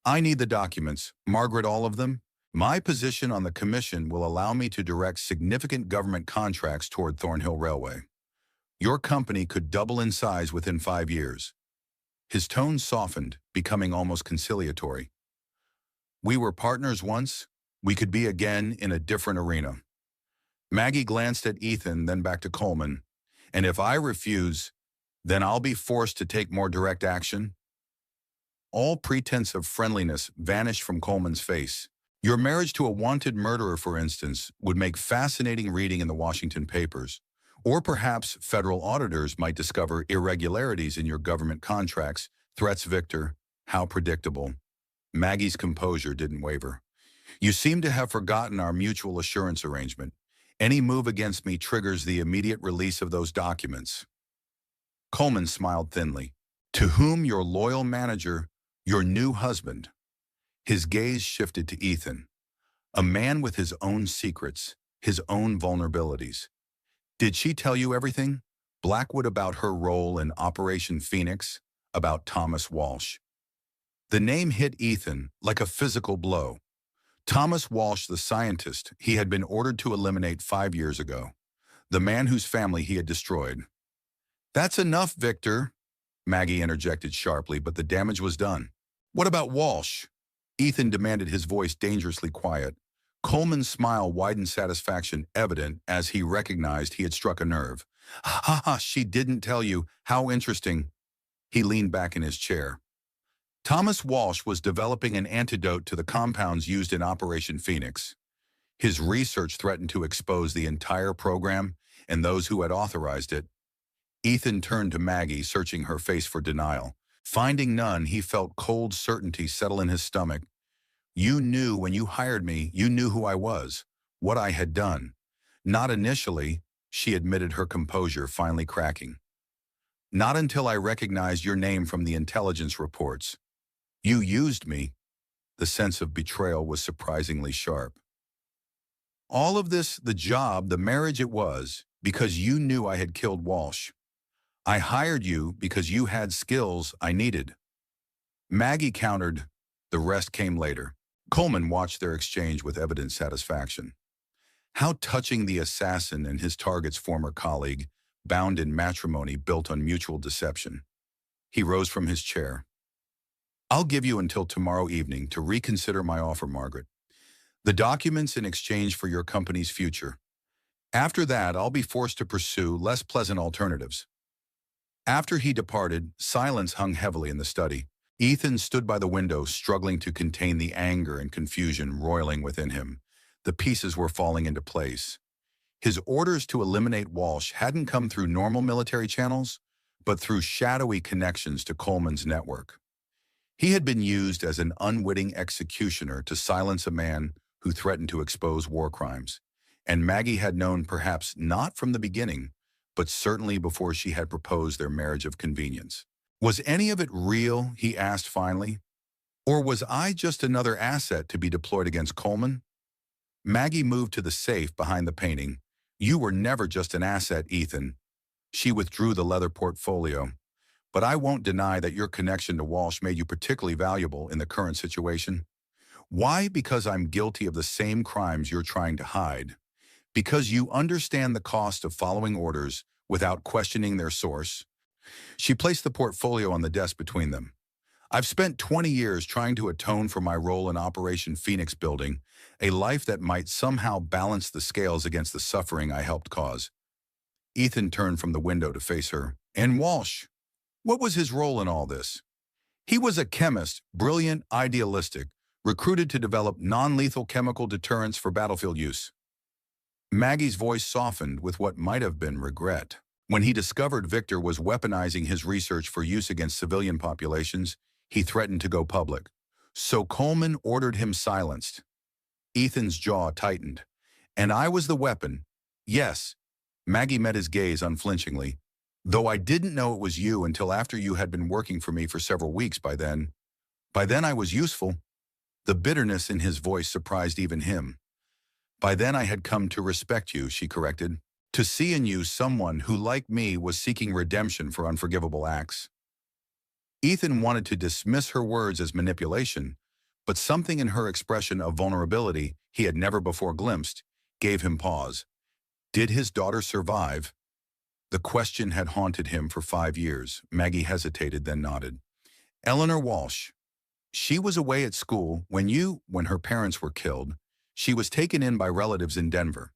I need the documents, Margaret, all of them. My position on the commission will allow me to direct significant government contracts toward Thornhill Railway. Your company could double in size within 5 years. His tone softened, becoming almost conciliatory. "We were partners once. We could be again in a different arena." Maggie glanced at Ethan, then back to Coleman. "And if I refuse, then I'll be forced to take more direct action?" All pretense of friendliness vanished from Coleman's face. "Your marriage to a wanted murderer, for instance, would make fascinating reading in the Washington papers. Or perhaps federal auditors might discover irregularities in your government contracts. Threats, Victor. How predictable." Maggie's composure didn't waver. "You seem to have forgotten our mutual assurance arrangement. Any move against me triggers the immediate release of those documents." Coleman smiled thinly. "To whom your loyal manager, your new husband." His gaze shifted to Ethan. A man with his own secrets, his own vulnerabilities. "Did she tell you everything, Blackwood, about her role in Operation Phoenix, about Thomas Walsh?" The name hit Ethan like a physical blow. Thomas Walsh, the scientist he had been ordered to eliminate 5 years ago. The man whose family he had destroyed. "That's enough, Victor," Maggie interjected sharply, but the damage was done. "What about Walsh?" Ethan demanded, his voice dangerously quiet. Coleman's smile widened, satisfaction evident as he recognized he had struck a nerve. "Ha ha, she didn't tell you. How interesting." He leaned back in his chair. "Thomas Walsh was developing an antidote to the compounds used in Operation Phoenix. His research threatened to expose the entire program and those who had authorized it." Ethan turned to Maggie, searching her face for denial. Finding none, he felt cold certainty settle in his stomach. "You knew when you hired me, you knew who I was, what I had done." "Not initially," she admitted, her composure finally cracking. "Not until I recognized your name from the intelligence reports. You used me." The sense of betrayal was surprisingly sharp. "All of this, the job, the marriage, it was because you knew I had killed Walsh. I hired you because you had skills I needed." Maggie countered. The rest came later. Coleman watched their exchange with evident satisfaction. How touching the assassin and his target's former colleague, bound in matrimony built on mutual deception. He rose from his chair. "I'll give you until tomorrow evening to reconsider my offer, Margaret. The documents in exchange for your company's future. After that, I'll be forced to pursue less pleasant alternatives." After he departed, silence hung heavily in the study. Ethan stood by the window, struggling to contain the anger and confusion roiling within him. The pieces were falling into place. His orders to eliminate Walsh hadn't come through normal military channels, but through shadowy connections to Coleman's network. He had been used as an unwitting executioner to silence a man who threatened to expose war crimes. And Maggie had known, perhaps not from the beginning, but certainly before she had proposed their marriage of convenience. "Was any of it real?" he asked finally. "Or was I just another asset to be deployed against Coleman?" Maggie moved to the safe behind the painting. "You were never just an asset, Ethan." She withdrew the leather portfolio. "But I won't deny that your connection to Walsh made you particularly valuable in the current situation. Why? Because I'm guilty of the same crimes you're trying to hide. Because you understand the cost of following orders without questioning their source. She placed the portfolio on the desk between them. I've spent 20 years trying to atone for my role in Operation Phoenix building, a life that might somehow balance the scales against the suffering I helped cause. Ethan turned from the window to face her. And Walsh, what was his role in all this? He was a chemist, brilliant, idealistic, recruited to develop non-lethal chemical deterrents for battlefield use. Maggie's voice softened with what might have been regret. When he discovered Victor was weaponizing his research for use against civilian populations, he threatened to go public. So Coleman ordered him silenced. Ethan's jaw tightened. And I was the weapon. Yes. Maggie met his gaze unflinchingly. Though I didn't know it was you until after you had been working for me for several weeks by then. By then I was useful. The bitterness in his voice surprised even him. By then I had come to respect you, she corrected. To see in you someone who, like me, was seeking redemption for unforgivable acts. Ethan wanted to dismiss her words as manipulation, but something in her expression of vulnerability he had never before glimpsed gave him pause. Did his daughter survive? The question had haunted him for 5 years. Maggie hesitated, then nodded. Eleanor Walsh. She was away at school when her parents were killed. She was taken in by relatives in Denver.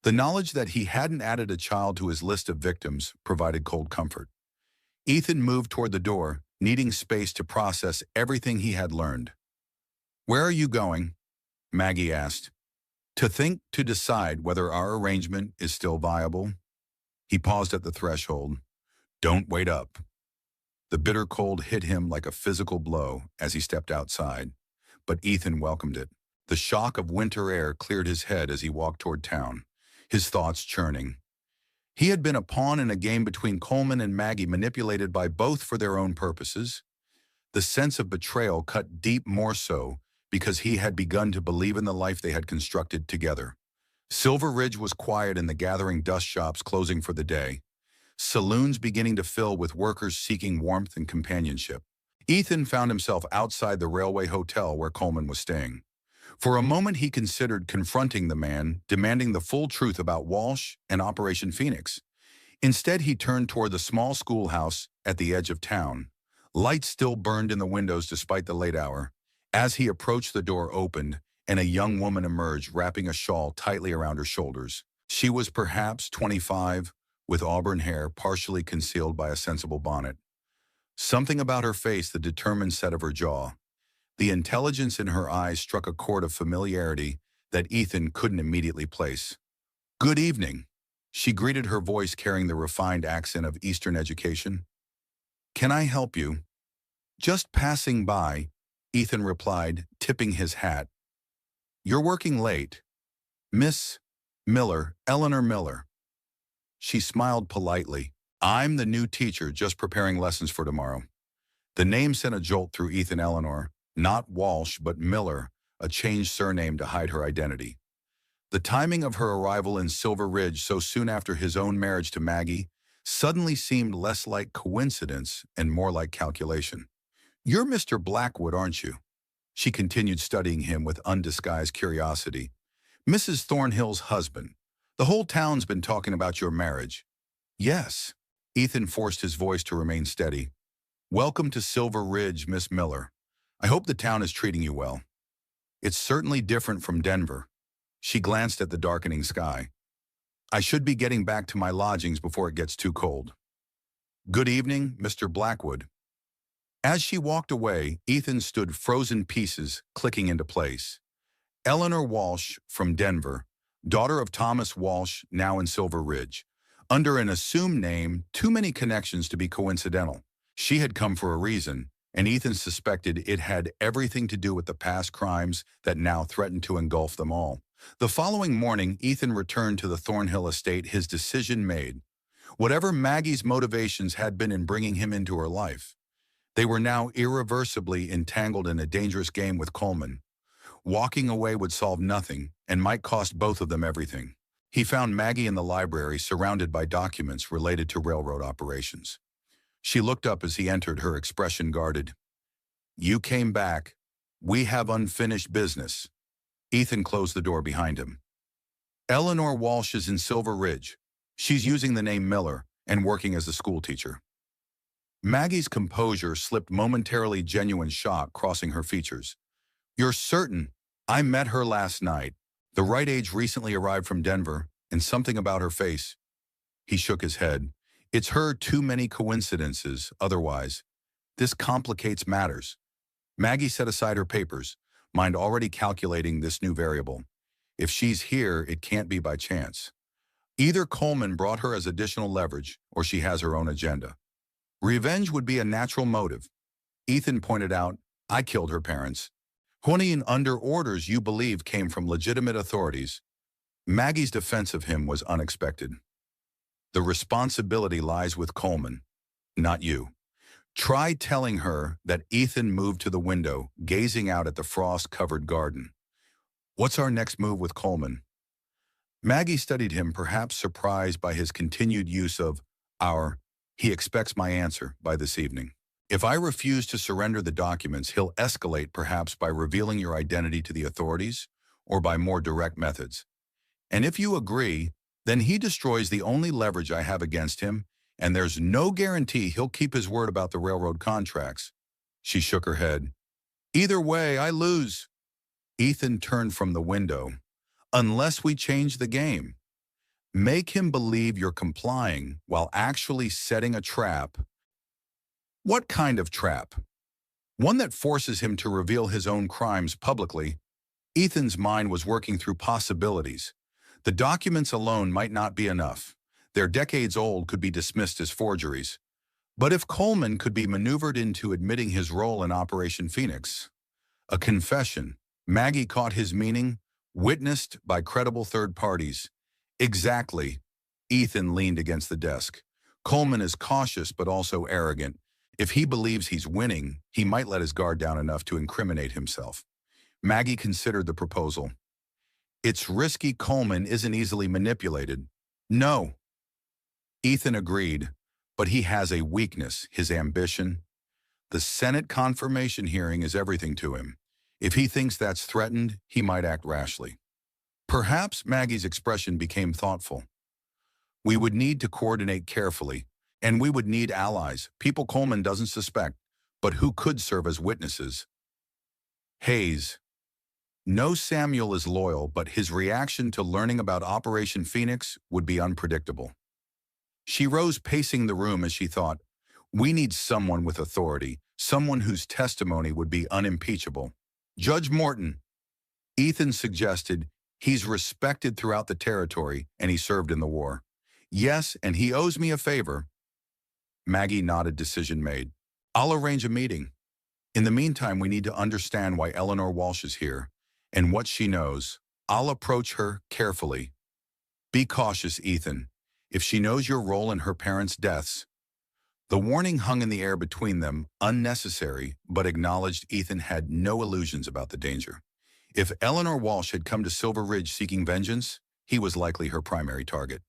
The knowledge that he hadn't added a child to his list of victims provided cold comfort. Ethan moved toward the door, needing space to process everything he had learned. Where are you going? Maggie asked. To decide whether our arrangement is still viable. He paused at the threshold. Don't wait up. The bitter cold hit him like a physical blow as he stepped outside, but Ethan welcomed it. The shock of winter air cleared his head as he walked toward town, his thoughts churning. He had been a pawn in a game between Coleman and Maggie, manipulated by both for their own purposes. The sense of betrayal cut deep, more so because he had begun to believe in the life they had constructed together. Silver Ridge was quiet in the gathering dust, shops closing for the day, saloons beginning to fill with workers seeking warmth and companionship. Ethan found himself outside the railway hotel where Coleman was staying. For a moment he considered confronting the man, demanding the full truth about Walsh and Operation Phoenix. Instead, he turned toward the small schoolhouse at the edge of town. Lights still burned in the windows despite the late hour. As he approached, the door opened, and a young woman emerged, wrapping a shawl tightly around her shoulders. She was perhaps 25, with auburn hair partially concealed by a sensible bonnet. Something about her face, the determined set of her jaw, the intelligence in her eyes struck a chord of familiarity that Ethan couldn't immediately place. Good evening, she greeted, her voice carrying the refined accent of Eastern education. Can I help you? Just passing by, Ethan replied, tipping his hat. You're working late. Miss Miller, Eleanor Miller. She smiled politely. I'm the new teacher, just preparing lessons for tomorrow. The name sent a jolt through Ethan. Eleanor, not Walsh, but Miller, a changed surname to hide her identity. The timing of her arrival in Silver Ridge so soon after his own marriage to Maggie suddenly seemed less like coincidence and more like calculation. You're Mr. Blackwood, aren't you? She continued, studying him with undisguised curiosity. Mrs. Thornhill's husband. The whole town's been talking about your marriage. Yes. Ethan forced his voice to remain steady. Welcome to Silver Ridge, Miss Miller. I hope the town is treating you well. It's certainly different from Denver. She glanced at the darkening sky. I should be getting back to my lodgings before it gets too cold. Good evening, Mr. Blackwood. As she walked away, Ethan stood frozen pieces clicking into place. Eleanor Walsh from Denver, daughter of Thomas Walsh, now in Silver Ridge. Under an assumed name, too many connections to be coincidental. She had come for a reason, and Ethan suspected it had everything to do with the past crimes that now threatened to engulf them all. The following morning, Ethan returned to the Thornhill estate, his decision made. Whatever Maggie's motivations had been in bringing him into her life, they were now irreversibly entangled in a dangerous game with Coleman. Walking away would solve nothing and might cost both of them everything. He found Maggie in the library, surrounded by documents related to railroad operations. She looked up as he entered, her expression guarded. You came back. We have unfinished business. Ethan closed the door behind him. Eleanor Walsh is in Silver Ridge. She's using the name Miller and working as a schoolteacher. Maggie's composure slipped momentarily, genuine shock crossing her features. You're certain? I met her last night. The right age recently arrived from Denver, and something about her face. He shook his head. It's her, too many coincidences, otherwise. This complicates matters. Maggie set aside her papers, mind already calculating this new variable. If she's here, it can't be by chance. Either Coleman brought her as additional leverage, or she has her own agenda. Revenge would be a natural motive. Ethan pointed out, I killed her parents. Hunting under orders you believe came from legitimate authorities. Maggie's defense of him was unexpected. The responsibility lies with Coleman, not you. Try telling her that Ethan moved to the window, gazing out at the frost-covered garden. What's our next move with Coleman? Maggie studied him, perhaps surprised by his continued use of our. He expects my answer by this evening. If I refuse to surrender the documents, he'll escalate, perhaps by revealing your identity to the authorities or by more direct methods. And if you agree, then he destroys the only leverage I have against him, and there's no guarantee he'll keep his word about the railroad contracts. She shook her head. Either way, I lose. Ethan turned from the window. Unless we change the game. Make him believe you're complying while actually setting a trap. What kind of trap? One that forces him to reveal his own crimes publicly. Ethan's mind was working through possibilities. The documents alone might not be enough. They're decades old, could be dismissed as forgeries. But if Coleman could be maneuvered into admitting his role in Operation Phoenix, a confession, Maggie caught his meaning, witnessed by credible third parties. Exactly. Ethan leaned against the desk. Coleman is cautious but also arrogant. If he believes he's winning, he might let his guard down enough to incriminate himself. Maggie considered the proposal. It's risky. Coleman isn't easily manipulated. No. Ethan agreed, but he has a weakness, his ambition. The Senate confirmation hearing is everything to him. If he thinks that's threatened, he might act rashly. Perhaps Maggie's expression became thoughtful. We would need to coordinate carefully, and we would need allies, people Coleman doesn't suspect, but who could serve as witnesses. Hayes. No, Samuel is loyal, but his reaction to learning about Operation Phoenix would be unpredictable. She rose, pacing the room as she thought, we need someone with authority, someone whose testimony would be unimpeachable. Judge Morton. Ethan suggested, he's respected throughout the territory and he served in the war. Yes, and he owes me a favor. Maggie nodded, decision made. I'll arrange a meeting. In the meantime, we need to understand why Eleanor Walsh is here and what she knows. I'll approach her carefully. Be cautious, Ethan. If she knows your role in her parents' deaths. The warning hung in the air between them, unnecessary, but acknowledged. Ethan had no illusions about the danger. If Eleanor Walsh had come to Silver Ridge seeking vengeance, he was likely her primary target.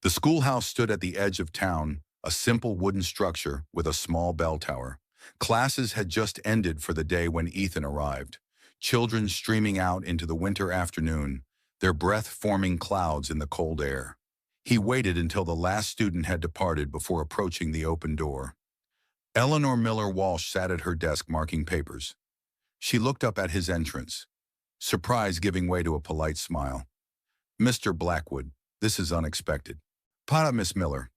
The schoolhouse stood at the edge of town, a simple wooden structure with a small bell tower. Classes had just ended for the day when Ethan arrived. Children streaming out into the winter afternoon, their breath forming clouds in the cold air. He waited until the last student had departed before approaching the open door. Eleanor Miller Walsh sat at her desk marking papers. She looked up at his entrance, surprise giving way to a polite smile. Mr. Blackwood, this is unexpected. Pada, Miss Miller.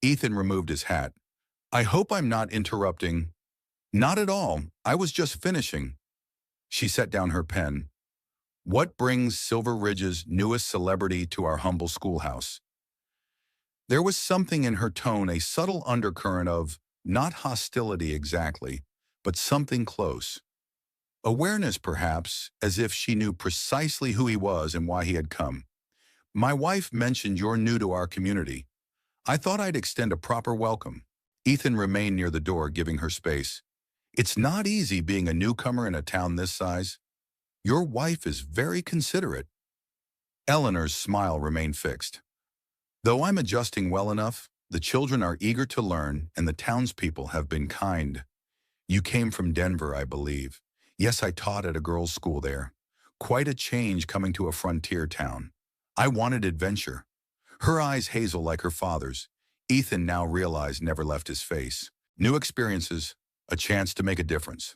Ethan removed his hat. I hope I'm not interrupting. Not at all. I was just finishing. She set down her pen. What brings Silver Ridge's newest celebrity to our humble schoolhouse? There was something in her tone, a subtle undercurrent of, not hostility exactly, but something close. Awareness, perhaps, as if she knew precisely who he was and why he had come. My wife mentioned you're new to our community. I thought I'd extend a proper welcome. Ethan remained near the door, giving her space. It's not easy being a newcomer in a town this size. Your wife is very considerate. Eleanor's smile remained fixed. Though I'm adjusting well enough, the children are eager to learn and the townspeople have been kind. You came from Denver, I believe. Yes, I taught at a girls' school there. Quite a change coming to a frontier town. I wanted adventure. Her eyes hazel like her father's. Ethan now realized never left his face. New experiences, a chance to make a difference.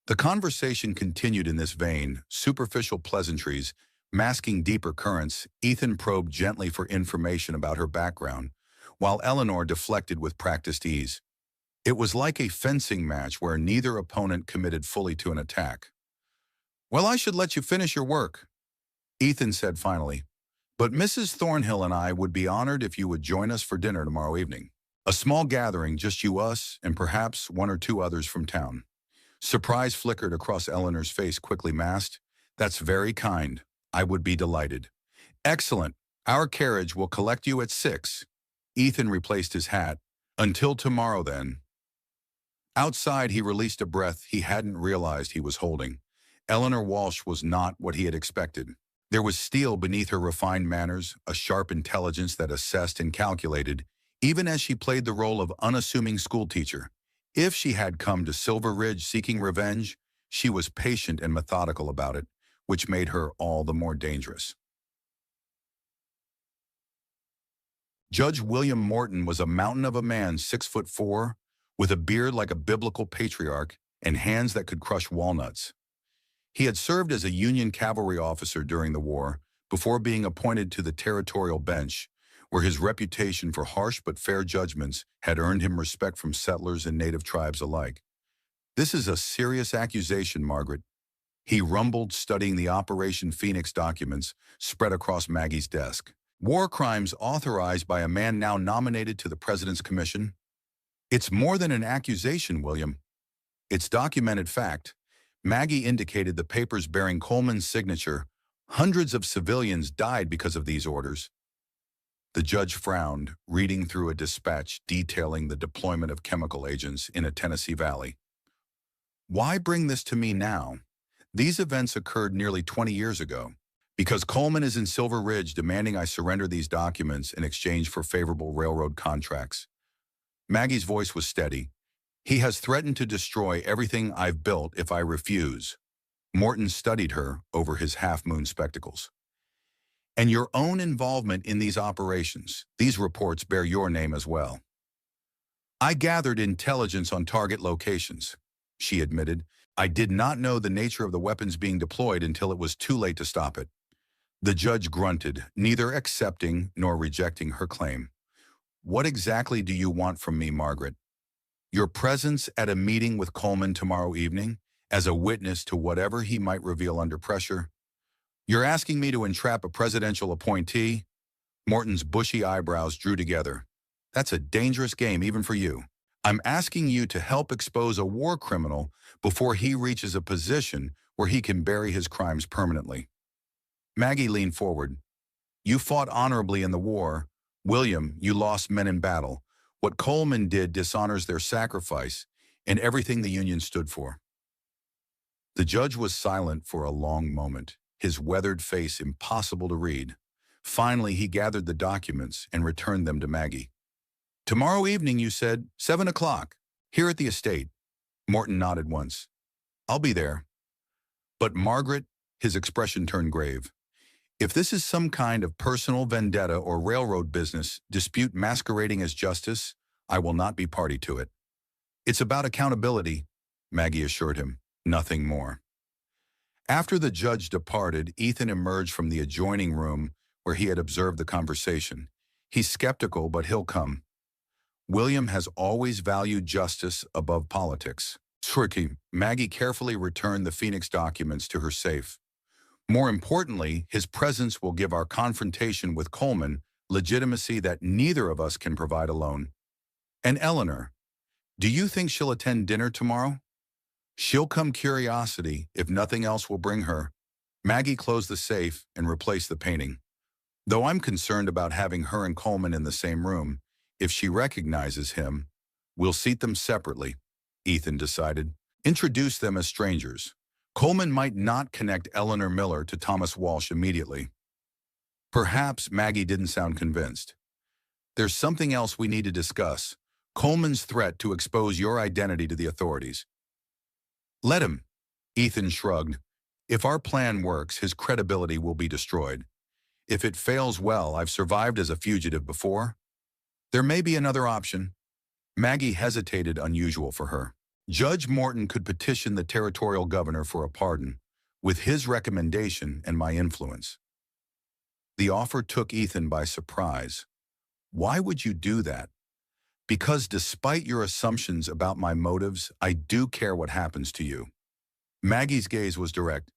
The conversation continued in this vein, superficial pleasantries, masking deeper currents. Ethan probed gently for information about her background, while Eleanor deflected with practiced ease. It was like a fencing match where neither opponent committed fully to an attack. "Well, I should let you finish your work," Ethan said finally. "But Mrs. Thornhill and I would be honored if you would join us for dinner tomorrow evening. A small gathering, just you, us, and perhaps one or two others from town." Surprise flickered across Eleanor's face, quickly masked. "That's very kind. I would be delighted." "Excellent. Our carriage will collect you at 6. Ethan replaced his hat. "Until tomorrow, then." Outside, he released a breath he hadn't realized he was holding. Eleanor Walsh was not what he had expected. There was steel beneath her refined manners, a sharp intelligence that assessed and calculated, even as she played the role of unassuming schoolteacher. If she had come to Silver Ridge seeking revenge, she was patient and methodical about it, which made her all the more dangerous. Judge William Morton was a mountain of a man, 6'4", with a beard like a biblical patriarch and hands that could crush walnuts. He had served as a Union cavalry officer during the war before being appointed to the territorial bench, where his reputation for harsh but fair judgments had earned him respect from settlers and native tribes alike. "This is a serious accusation, Margaret," he rumbled, studying the Operation Phoenix documents spread across Maggie's desk. "War crimes authorized by a man now nominated to the President's Commission?" "It's more than an accusation, William. It's documented fact." Maggie indicated the papers bearing Coleman's signature. "Hundreds of civilians died because of these orders." The judge frowned, reading through a dispatch detailing the deployment of chemical agents in a Tennessee valley. "Why bring this to me now? These events occurred nearly 20 years ago. Because Coleman is in Silver Ridge demanding I surrender these documents in exchange for favorable railroad contracts." Maggie's voice was steady. "He has threatened to destroy everything I've built if I refuse." Morton studied her over his half-moon spectacles. "And your own involvement in these operations, these reports bear your name as well." "I gathered intelligence on target locations," she admitted. "I did not know the nature of the weapons being deployed until it was too late to stop it." The judge grunted, neither accepting nor rejecting her claim. "What exactly do you want from me, Margaret?" "Your presence at a meeting with Coleman tomorrow evening, as a witness to whatever he might reveal under pressure." "You're asking me to entrap a presidential appointee?" Morton's bushy eyebrows drew together. "That's a dangerous game even for you. I'm asking you to help expose a war criminal before he reaches a position where he can bury his crimes permanently." Maggie leaned forward. "You fought honorably in the war. William, you lost men in battle. What Coleman did dishonors their sacrifice and everything the Union stood for." The judge was silent for a long moment, his weathered face impossible to read. Finally, he gathered the documents and returned them to Maggie. "Tomorrow evening, you said, 7 o'clock, here at the estate." Morton nodded once. "I'll be there." "But Margaret," his expression turned grave, "if this is some kind of personal vendetta or railroad business dispute masquerading as justice, I will not be party to it." "It's about accountability," Maggie assured him, "nothing more." After the judge departed, Ethan emerged from the adjoining room where he had observed the conversation. He's skeptical, but he'll come. William has always valued justice above politics. Tricky, Maggie carefully returned the Phoenix documents to her safe. More importantly, his presence will give our confrontation with Coleman legitimacy that neither of us can provide alone. "And Eleanor, do you think she'll attend dinner tomorrow?" "She'll come curiosity, if nothing else will bring her." Maggie closed the safe and replaced the painting. "Though I'm concerned about having her and Coleman in the same room, if she recognizes him, we'll seat them separately," Ethan decided. "Introduce them as strangers. Coleman might not connect Eleanor Miller to Thomas Walsh immediately." Perhaps Maggie didn't sound convinced. "There's something else we need to discuss. Coleman's threat to expose your identity to the authorities. Let him, Ethan shrugged. If our plan works, his credibility will be destroyed. If it fails, well, I've survived as a fugitive before. There may be another option. Maggie hesitated, unusual for her. Judge Morton could petition the territorial governor for a pardon, with his recommendation and my influence. The offer took Ethan by surprise. Why would you do that? Because despite your assumptions about my motives, I do care what happens to you. Maggie's gaze was direct.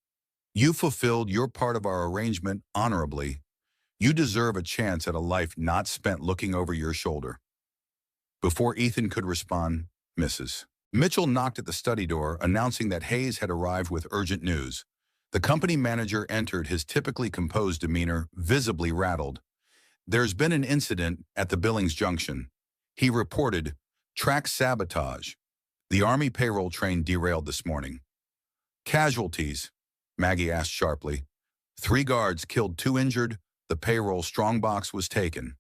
You fulfilled your part of our arrangement honorably. You deserve a chance at a life not spent looking over your shoulder. Before Ethan could respond, Mrs. Mitchell knocked at the study door, announcing that Hayes had arrived with urgent news. The company manager entered, his typically composed demeanor visibly rattled. There's been an incident at the Billings Junction. He reported, track sabotage. The Army payroll train derailed this morning. Casualties? Maggie asked sharply. 3 guards killed, 2 injured. The payroll strongbox was taken.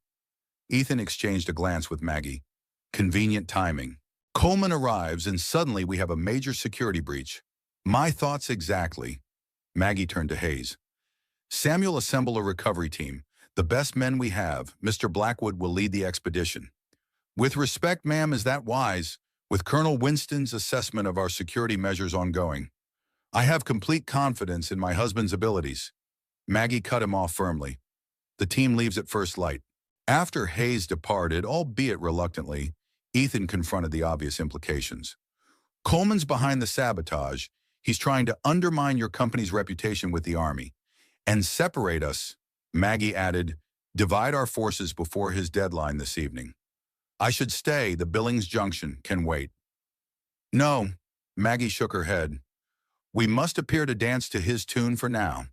Ethan exchanged a glance with Maggie. Convenient timing. Coleman arrives and suddenly we have a major security breach. My thoughts exactly. Maggie turned to Hayes. Samuel, assemble a recovery team. The best men we have. Mr. Blackwood will lead the expedition. With respect, ma'am, is that wise? With Colonel Winston's assessment of our security measures ongoing. I have complete confidence in my husband's abilities. Maggie cut him off firmly. The team leaves at first light. After Hayes departed, albeit reluctantly, Ethan confronted the obvious implications. Coleman's behind the sabotage. He's trying to undermine your company's reputation with the Army. And separate us, Maggie added, divide our forces before his deadline this evening. I should stay. The Billings Junction can wait. No, Maggie shook her head. We must appear to dance to his tune for now.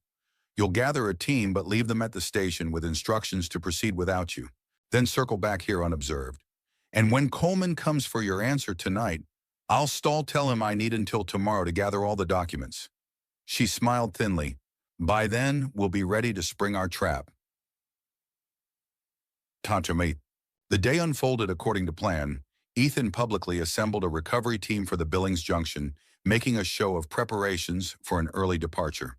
You'll gather a team but leave them at the station with instructions to proceed without you. Then circle back here unobserved. And when Coleman comes for your answer tonight, I'll tell him I need until tomorrow to gather all the documents. She smiled thinly. By then, we'll be ready to spring our trap. Tantamate. The day unfolded according to plan. Ethan publicly assembled a recovery team for the Billings Junction, making a show of preparations for an early departure.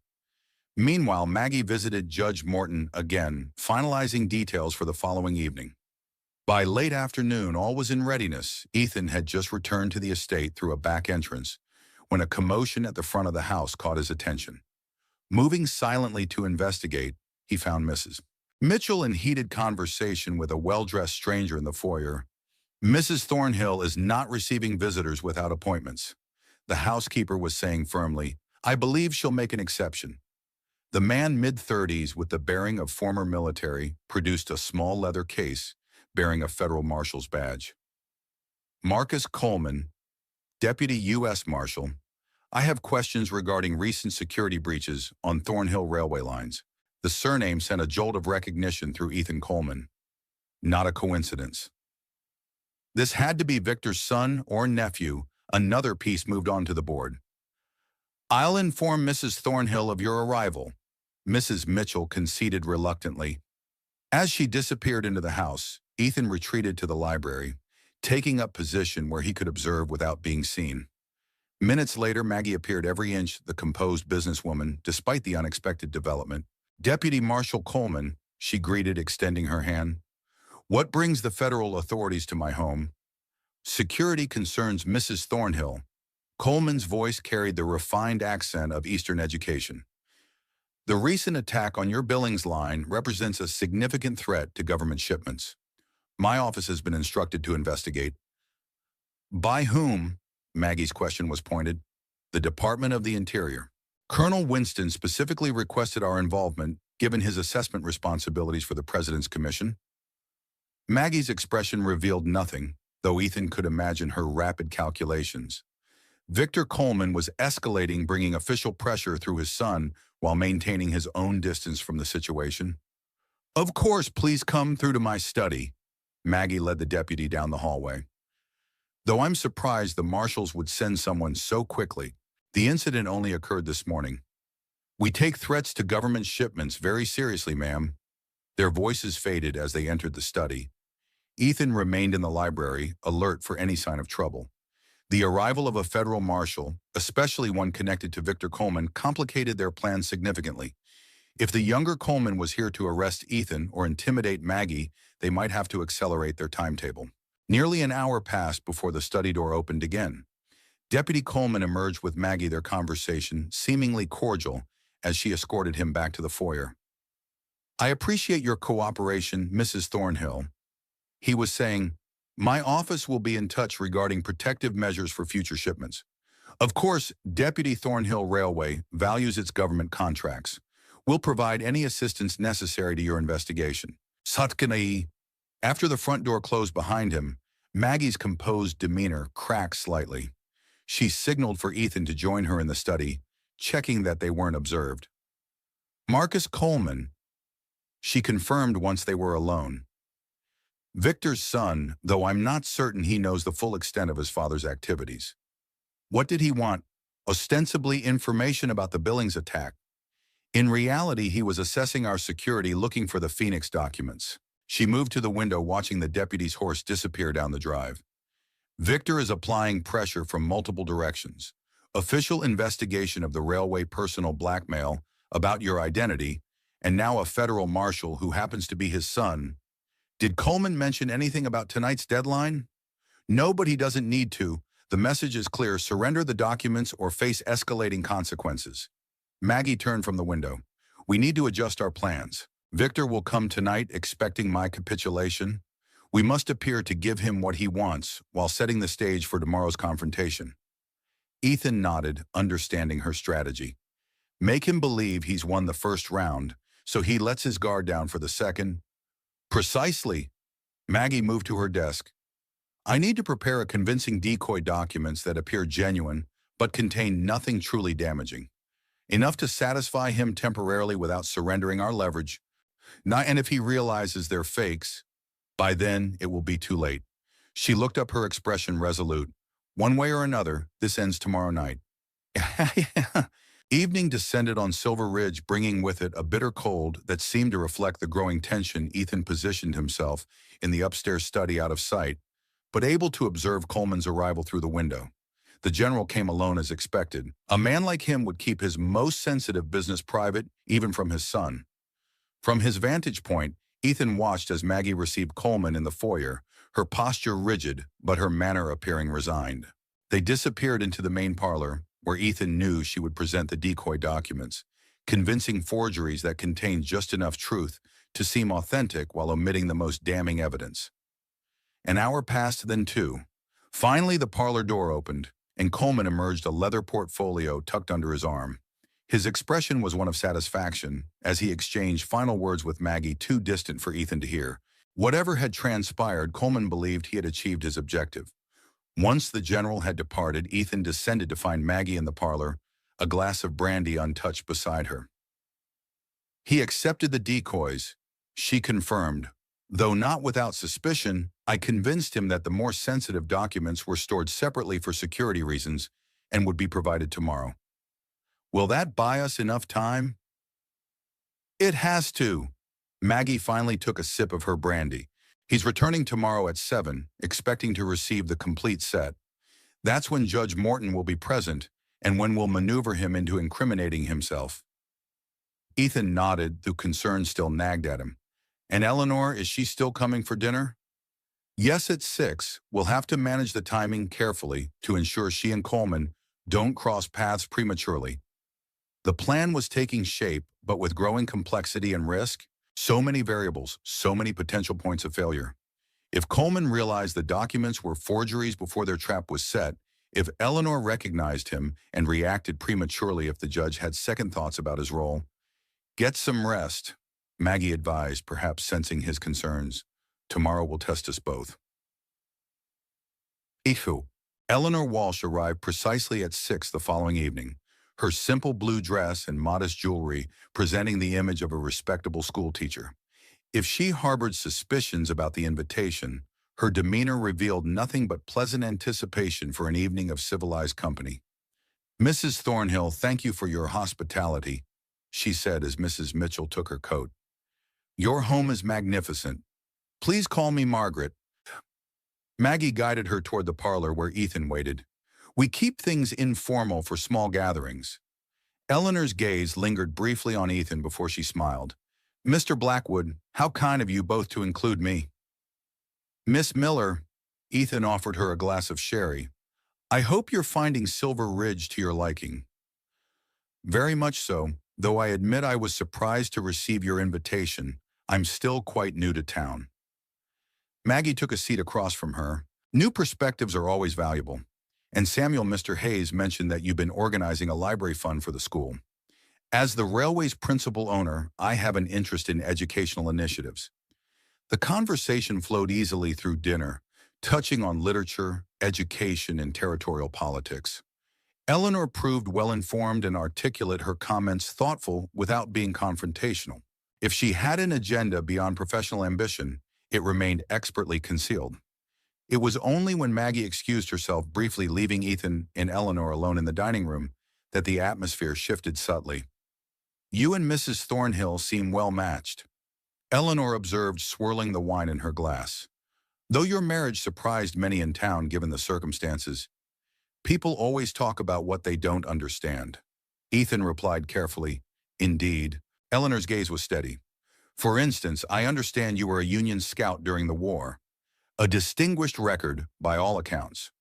Meanwhile, Maggie visited Judge Morton again, finalizing details for the following evening. By late afternoon, all was in readiness. Ethan had just returned to the estate through a back entrance when a commotion at the front of the house caught his attention. Moving silently to investigate, he found Mrs. Mitchell in heated conversation with a well-dressed stranger in the foyer. Mrs. Thornhill is not receiving visitors without appointments. The housekeeper was saying firmly, I believe she'll make an exception. The man, mid-30s, with the bearing of former military, produced a small leather case bearing a federal marshal's badge. Marcus Coleman, Deputy U.S. Marshal. I have questions regarding recent security breaches on Thornhill railway lines. The surname sent a jolt of recognition through Ethan Coleman. Not a coincidence. This had to be Victor's son or nephew. Another piece moved on to the board. I'll inform Mrs. Thornhill of your arrival, Mrs. Mitchell conceded reluctantly. As she disappeared into the house, Ethan retreated to the library, taking up position where he could observe without being seen. Minutes later, Maggie appeared every inch the composed businesswoman, despite the unexpected development. Deputy Marshal Coleman, she greeted, extending her hand. What brings the federal authorities to my home? Security concerns Mrs. Thornhill. Coleman's voice carried the refined accent of Eastern education. The recent attack on your Billings line represents a significant threat to government shipments. My office has been instructed to investigate. By whom? Maggie's question was pointed. The Department of the Interior. Colonel Winston specifically requested our involvement, given his assessment responsibilities for the President's Commission. Maggie's expression revealed nothing, though Ethan could imagine her rapid calculations. Victor Coleman was escalating, bringing official pressure through his son while maintaining his own distance from the situation. Of course, please come through to my study. Maggie led the deputy down the hallway. Though I'm surprised the marshals would send someone so quickly, the incident only occurred this morning. We take threats to government shipments very seriously, ma'am. Their voices faded as they entered the study. Ethan remained in the library, alert for any sign of trouble. The arrival of a federal marshal, especially one connected to Victor Coleman, complicated their plans significantly. If the younger Coleman was here to arrest Ethan or intimidate Maggie, they might have to accelerate their timetable. Nearly an hour passed before the study door opened again. Deputy Coleman emerged with Maggie, their conversation seemingly cordial as she escorted him back to the foyer. "I appreciate your cooperation, Mrs. Thornhill," he was saying. "My office will be in touch regarding protective measures for future shipments. Of course, Deputy Thornhill Railway values its government contracts. We'll provide any assistance necessary to your investigation." Satkanai. After the front door closed behind him, Maggie's composed demeanor cracked slightly. She signaled for Ethan to join her in the study, checking that they weren't observed. "Marcus Coleman," she confirmed once they were alone. "Victor's son, though I'm not certain he knows the full extent of his father's activities." What did he want? Ostensibly information about the Billings attack. In reality, he was assessing our security, looking for the Phoenix documents. She moved to the window, watching the deputy's horse disappear down the drive. "Victor is applying pressure from multiple directions. Official investigation of the railway personal blackmail about your identity, and now a federal marshal who happens to be his son. Did Coleman mention anything about tonight's deadline?" "No, but he doesn't need to. The message is clear: surrender the documents or face escalating consequences." Maggie turned from the window. "We need to adjust our plans. Victor will come tonight expecting my capitulation. We must appear to give him what he wants while setting the stage for tomorrow's confrontation." Ethan nodded, understanding her strategy. Make him believe he's won the first round, so he lets his guard down for the second. "Precisely." Maggie moved to her desk. "I need to prepare a convincing decoy documents that appear genuine, but contain nothing truly damaging. Enough to satisfy him temporarily without surrendering our leverage. And if he realizes they're fakes, by then it will be too late." She looked up, her expression resolute. "One way or another, this ends tomorrow night." Evening descended on Silver Ridge, bringing with it a bitter cold that seemed to reflect the growing tension. Ethan positioned himself in the upstairs study, out of sight, but able to observe Coleman's arrival through the window. The general came alone as expected. A man like him would keep his most sensitive business private, even from his son. From his vantage point, Ethan watched as Maggie received Coleman in the foyer, her posture rigid but her manner appearing resigned. They disappeared into the main parlor, where Ethan knew she would present the decoy documents, convincing forgeries that contained just enough truth to seem authentic while omitting the most damning evidence. An hour passed, then two. Finally, the parlor door opened, and Coleman emerged, a leather portfolio tucked under his arm. His expression was one of satisfaction as he exchanged final words with Maggie, too distant for Ethan to hear. Whatever had transpired, Coleman believed he had achieved his objective. Once the general had departed, Ethan descended to find Maggie in the parlor, a glass of brandy untouched beside her. He accepted the decoys, she confirmed. Though not without suspicion, I convinced him that the more sensitive documents were stored separately for security reasons and would be provided tomorrow. Will that buy us enough time? It has to. Maggie finally took a sip of her brandy. He's returning tomorrow at 7, expecting to receive the complete set. That's when Judge Morton will be present and when we'll maneuver him into incriminating himself. Ethan nodded, though concern still nagged at him. And Eleanor, is she still coming for dinner? Yes, at 6. We'll have to manage the timing carefully to ensure she and Coleman don't cross paths prematurely. The plan was taking shape, but with growing complexity and risk, so many variables, so many potential points of failure. If Coleman realized the documents were forgeries before their trap was set, if Eleanor recognized him and reacted prematurely, if the judge had second thoughts about his role. Get some rest, Maggie advised, perhaps sensing his concerns. Tomorrow will test us both. Eleanor Walsh arrived precisely at 6 the following evening, her simple blue dress and modest jewelry presenting the image of a respectable schoolteacher. If she harbored suspicions about the invitation, her demeanor revealed nothing but pleasant anticipation for an evening of civilized company. "Mrs. Thornhill, thank you for your hospitality," she said as Mrs. Mitchell took her coat. "Your home is magnificent. Please call me Margaret. Maggie guided her toward the parlor where Ethan waited. We keep things informal for small gatherings. Eleanor's gaze lingered briefly on Ethan before she smiled. Mr. Blackwood, how kind of you both to include me. Miss Miller, Ethan offered her a glass of sherry. I hope you're finding Silver Ridge to your liking. Very much so, though I admit I was surprised to receive your invitation. I'm still quite new to town. Maggie took a seat across from her. New perspectives are always valuable. And Samuel, Mr. Hayes mentioned that you've been organizing a library fund for the school. As the railway's principal owner, I have an interest in educational initiatives. The conversation flowed easily through dinner, touching on literature, education, and territorial politics. Eleanor proved well-informed and articulate, her comments thoughtful without being confrontational. If she had an agenda beyond professional ambition, it remained expertly concealed. It was only when Maggie excused herself, briefly leaving Ethan and Eleanor alone in the dining room, that the atmosphere shifted subtly. You and Mrs. Thornhill seem well matched, Eleanor observed, swirling the wine in her glass. Though your marriage surprised many in town given the circumstances, people always talk about what they don't understand. Ethan replied carefully, Indeed. Eleanor's gaze was steady. For instance, I understand you were a Union scout during the war. A distinguished record, by all accounts.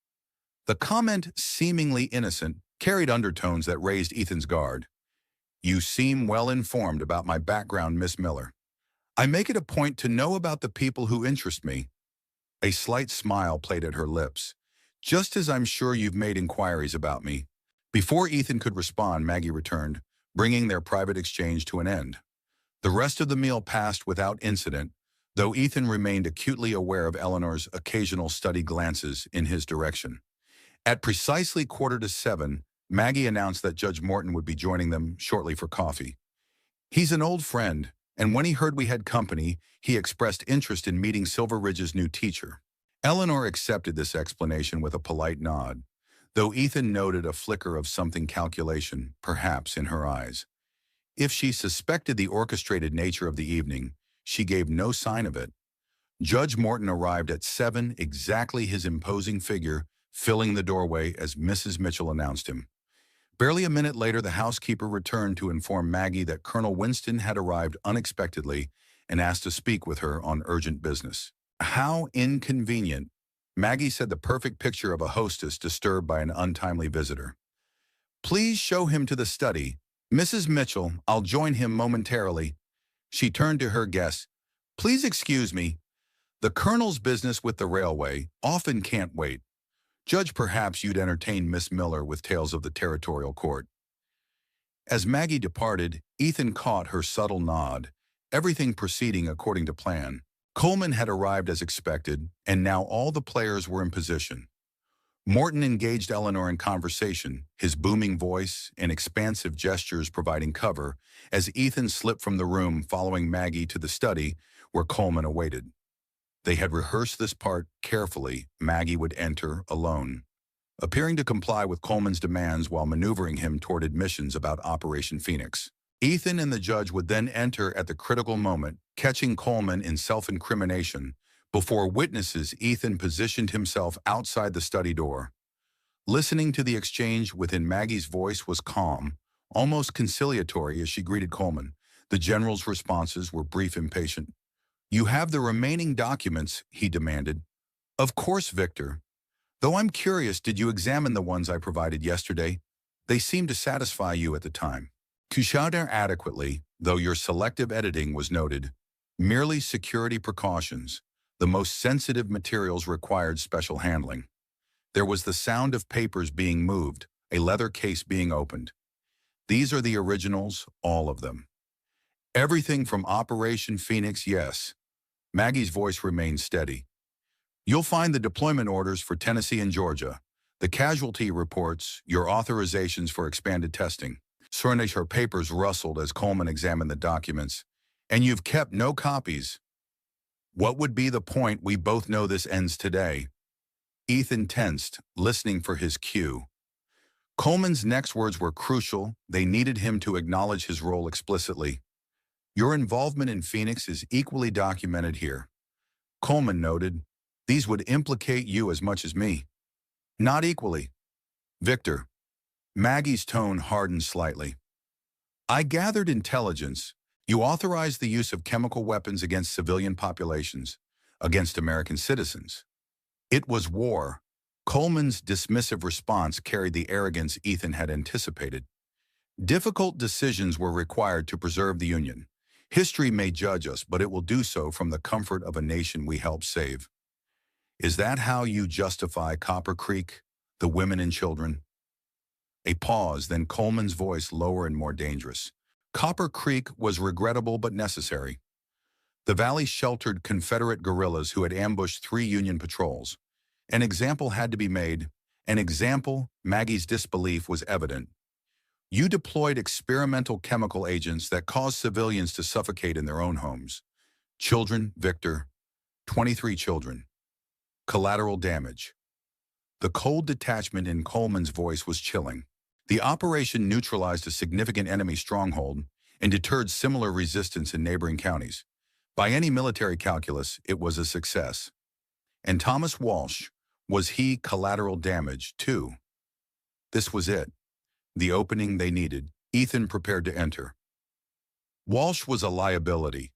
The comment, seemingly innocent, carried undertones that raised Ethan's guard. You seem well informed about my background, Miss Miller. I make it a point to know about the people who interest me. A slight smile played at her lips. Just as I'm sure you've made inquiries about me. Before Ethan could respond, Maggie returned, bringing their private exchange to an end. The rest of the meal passed without incident, though Ethan remained acutely aware of Eleanor's occasional study glances in his direction. At precisely 7:15, Maggie announced that Judge Morton would be joining them shortly for coffee. He's an old friend, and when he heard we had company, he expressed interest in meeting Silver Ridge's new teacher. Eleanor accepted this explanation with a polite nod, though Ethan noted a flicker of something calculation, perhaps, in her eyes. If she suspected the orchestrated nature of the evening, she gave no sign of it. Judge Morton arrived at 7, exactly his imposing figure, filling the doorway as Mrs. Mitchell announced him. Barely a minute later, the housekeeper returned to inform Maggie that Colonel Winston had arrived unexpectedly and asked to speak with her on urgent business. How inconvenient, Maggie said, the perfect picture of a hostess disturbed by an untimely visitor. Please show him to the study. Mrs. Mitchell, I'll join him momentarily. She turned to her guests. Please excuse me. The Colonel's business with the railway often can't wait. Judge, perhaps you'd entertain Miss Miller with tales of the territorial court. As Maggie departed, Ethan caught her subtle nod, everything proceeding according to plan. Coleman had arrived as expected, and now all the players were in position. Morton engaged Eleanor in conversation, his booming voice and expansive gestures providing cover, as Ethan slipped from the room following Maggie to the study where Coleman awaited. They had rehearsed this part carefully. Maggie would enter alone, appearing to comply with Coleman's demands while maneuvering him toward admissions about Operation Phoenix. Ethan and the judge would then enter at the critical moment, catching Coleman in self-incrimination. Before witnesses, Ethan positioned himself outside the study door. Listening to the exchange within, Maggie's voice was calm, almost conciliatory as she greeted Coleman. The general's responses were brief, impatient. You have the remaining documents, he demanded. Of course, Victor. Though I'm curious, did you examine the ones I provided yesterday? They seemed to satisfy you at the time. Couchardin adequately, though your selective editing was noted. Merely security precautions. The most sensitive materials required special handling. There was the sound of papers being moved, a leather case being opened. These are the originals, all of them. Everything from Operation Phoenix, yes. Maggie's voice remained steady. You'll find the deployment orders for Tennessee and Georgia, the casualty reports, your authorizations for expanded testing. Soon her papers rustled as Coleman examined the documents. And you've kept no copies. What would be the point? We both know this ends today. Ethan tensed, listening for his cue. Coleman's next words were crucial. They needed him to acknowledge his role explicitly. Your involvement in Phoenix is equally documented here. Coleman noted, These would implicate you as much as me. Not equally. Victor. Maggie's tone hardened slightly. I gathered intelligence. You authorized the use of chemical weapons against civilian populations, against American citizens. It was war. Coleman's dismissive response carried the arrogance Ethan had anticipated. Difficult decisions were required to preserve the Union. History may judge us, but it will do so from the comfort of a nation we helped save. Is that how you justify Copper Creek, the women and children? A pause, then Coleman's voice lower and more dangerous. Copper Creek was regrettable but necessary. The valley sheltered Confederate guerrillas who had ambushed 3 Union patrols. An example had to be made. An example. Maggie's disbelief was evident. You deployed experimental chemical agents that caused civilians to suffocate in their own homes. Children, Victor. 23 children. Collateral damage. The cold detachment in Coleman's voice was chilling. The operation neutralized a significant enemy stronghold and deterred similar resistance in neighboring counties. By any military calculus, it was a success. And Thomas Walsh, was he collateral damage, too? This was it. The opening they needed. Ethan prepared to enter. Walsh was a liability.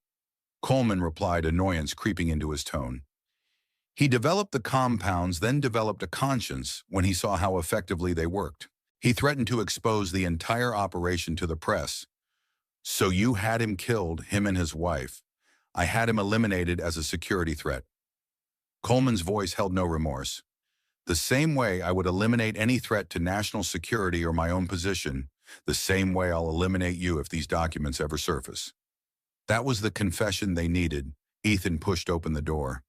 Coleman replied, annoyance creeping into his tone. He developed the compounds, then developed a conscience when he saw how effectively they worked. He threatened to expose the entire operation to the press. So you had him killed, him and his wife. I had him eliminated as a security threat. Coleman's voice held no remorse. The same way I would eliminate any threat to national security or my own position, the same way I'll eliminate you if these documents ever surface. That was the confession they needed. Ethan pushed open the door.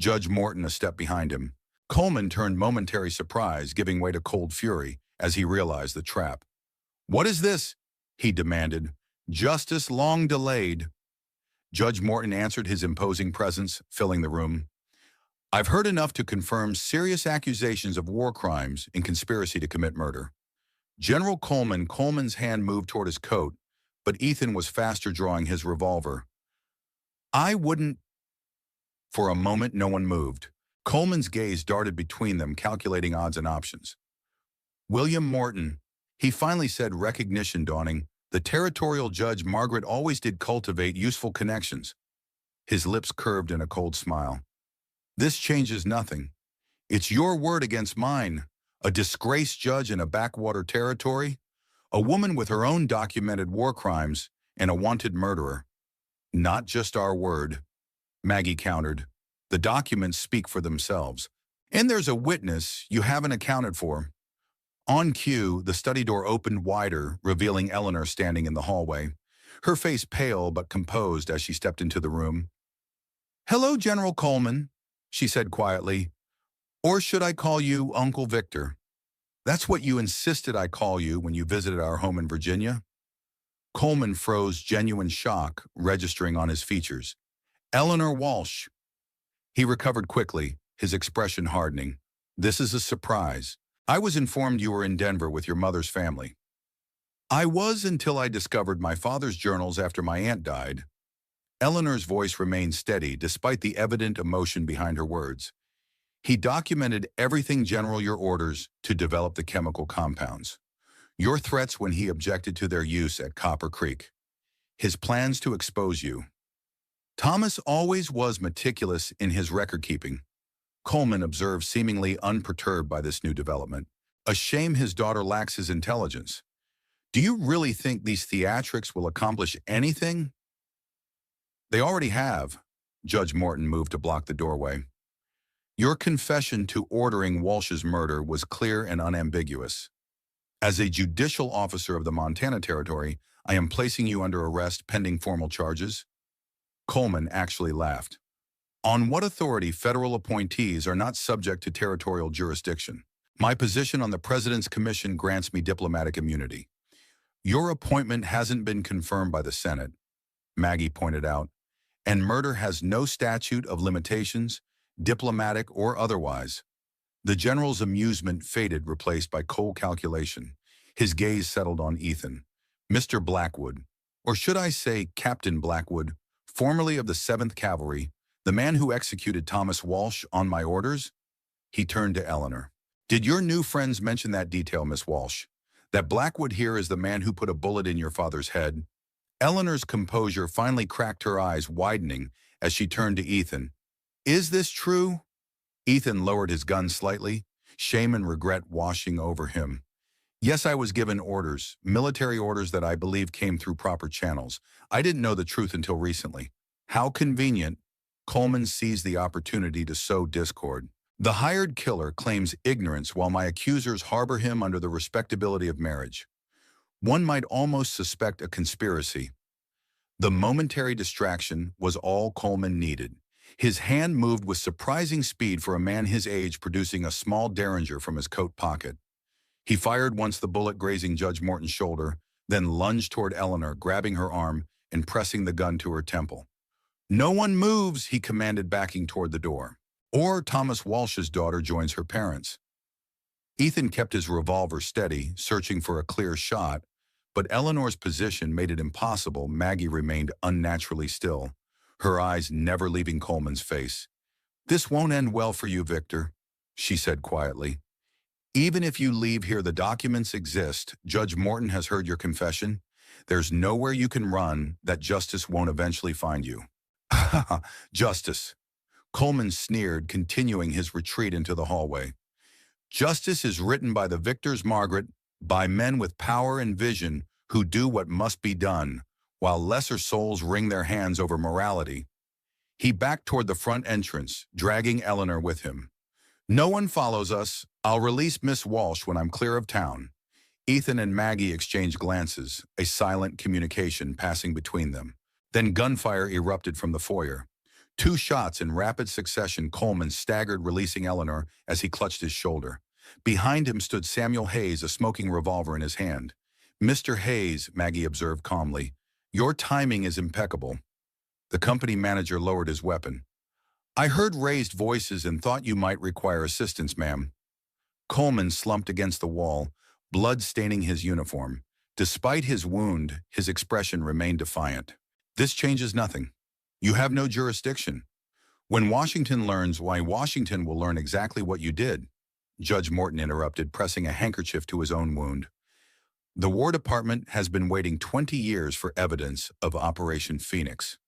Judge Morton a step behind him. Coleman turned momentary surprise, giving way to cold fury as he realized the trap. What is this? He demanded. Justice long delayed. Judge Morton answered, his imposing presence filling the room. I've heard enough to confirm serious accusations of war crimes and conspiracy to commit murder. General Coleman's hand moved toward his coat, but Ethan was faster, drawing his revolver. I wouldn't. For a moment, no one moved. Coleman's gaze darted between them, calculating odds and options. William Morton, he finally said, recognition dawning. The territorial judge Margaret always did cultivate useful connections. His lips curved in a cold smile. This changes nothing. It's your word against mine. A disgraced judge in a backwater territory, a woman with her own documented war crimes, and a wanted murderer. Not just our word, Maggie countered. The documents speak for themselves. And there's a witness you haven't accounted for. On cue, the study door opened wider, revealing Eleanor standing in the hallway, her face pale but composed as she stepped into the room. Hello, General Coleman, she said quietly. Or should I call you Uncle Victor? That's what you insisted I call you when you visited our home in Virginia. Coleman froze, genuine shock registering on his features. Eleanor Walsh. He recovered quickly, his expression hardening. This is a surprise. I was informed you were in Denver with your mother's family. I was until I discovered my father's journals after my aunt died. Eleanor's voice remained steady despite the evident emotion behind her words. He documented everything, General, your orders to develop the chemical compounds. Your threats when he objected to their use at Copper Creek. His plans to expose you. Thomas always was meticulous in his record-keeping. Coleman observed, seemingly unperturbed by this new development. A shame his daughter lacks his intelligence. Do you really think these theatrics will accomplish anything? They already have. Judge Morton moved to block the doorway. Your confession to ordering Walsh's murder was clear and unambiguous. As a judicial officer of the Montana Territory, I am placing you under arrest pending formal charges. Coleman actually laughed. On what authority federal appointees are not subject to territorial jurisdiction? My position on the President's Commission grants me diplomatic immunity. Your appointment hasn't been confirmed by the Senate, Maggie pointed out, and murder has no statute of limitations, diplomatic or otherwise. The general's amusement faded, replaced by cold calculation. His gaze settled on Ethan. Mr. Blackwood, or should I say Captain Blackwood, formerly of the 7th Cavalry, The man who executed Thomas Walsh on my orders? He turned to Eleanor. Did your new friends mention that detail, Miss Walsh? That Blackwood here is the man who put a bullet in your father's head? Eleanor's composure finally cracked, her eyes widening as she turned to Ethan. Is this true? Ethan lowered his gun slightly, shame and regret washing over him. Yes, I was given orders, military orders that I believe came through proper channels. I didn't know the truth until recently. How convenient. Coleman seized the opportunity to sow discord. The hired killer claims ignorance while my accusers harbor him under the respectability of marriage. One might almost suspect a conspiracy. The momentary distraction was all Coleman needed. His hand moved with surprising speed for a man his age, producing a small derringer from his coat pocket. He fired once, the bullet grazing Judge Morton's shoulder, then lunged toward Eleanor, grabbing her arm and pressing the gun to her temple. No one moves, he commanded, backing toward the door. Or Thomas Walsh's daughter joins her parents. Ethan kept his revolver steady, searching for a clear shot, but Eleanor's position made it impossible. Maggie remained unnaturally still, her eyes never leaving Coleman's face. This won't end well for you, Victor, she said quietly. Even if you leave here, the documents exist. Judge Morton has heard your confession. There's nowhere you can run that justice won't eventually find you. Justice. Coleman sneered, continuing his retreat into the hallway. Justice is written by the victors, Margaret, by men with power and vision who do what must be done, while lesser souls wring their hands over morality. He backed toward the front entrance, dragging Eleanor with him. No one follows us. I'll release Miss Walsh when I'm clear of town. Ethan and Maggie exchanged glances, a silent communication passing between them. Then gunfire erupted from the foyer. 2 shots in rapid succession. Coleman staggered, releasing Eleanor as he clutched his shoulder. Behind him stood Samuel Hayes, a smoking revolver in his hand. Mr. Hayes, Maggie observed calmly, your timing is impeccable. The company manager lowered his weapon. I heard raised voices and thought you might require assistance, ma'am. Coleman slumped against the wall, blood staining his uniform. Despite his wound, his expression remained defiant. This changes nothing. You have no jurisdiction. When Washington learns, why, Washington will learn exactly what you did. Judge Morton interrupted, pressing a handkerchief to his own wound. The War Department has been waiting 20 years for evidence of Operation Phoenix.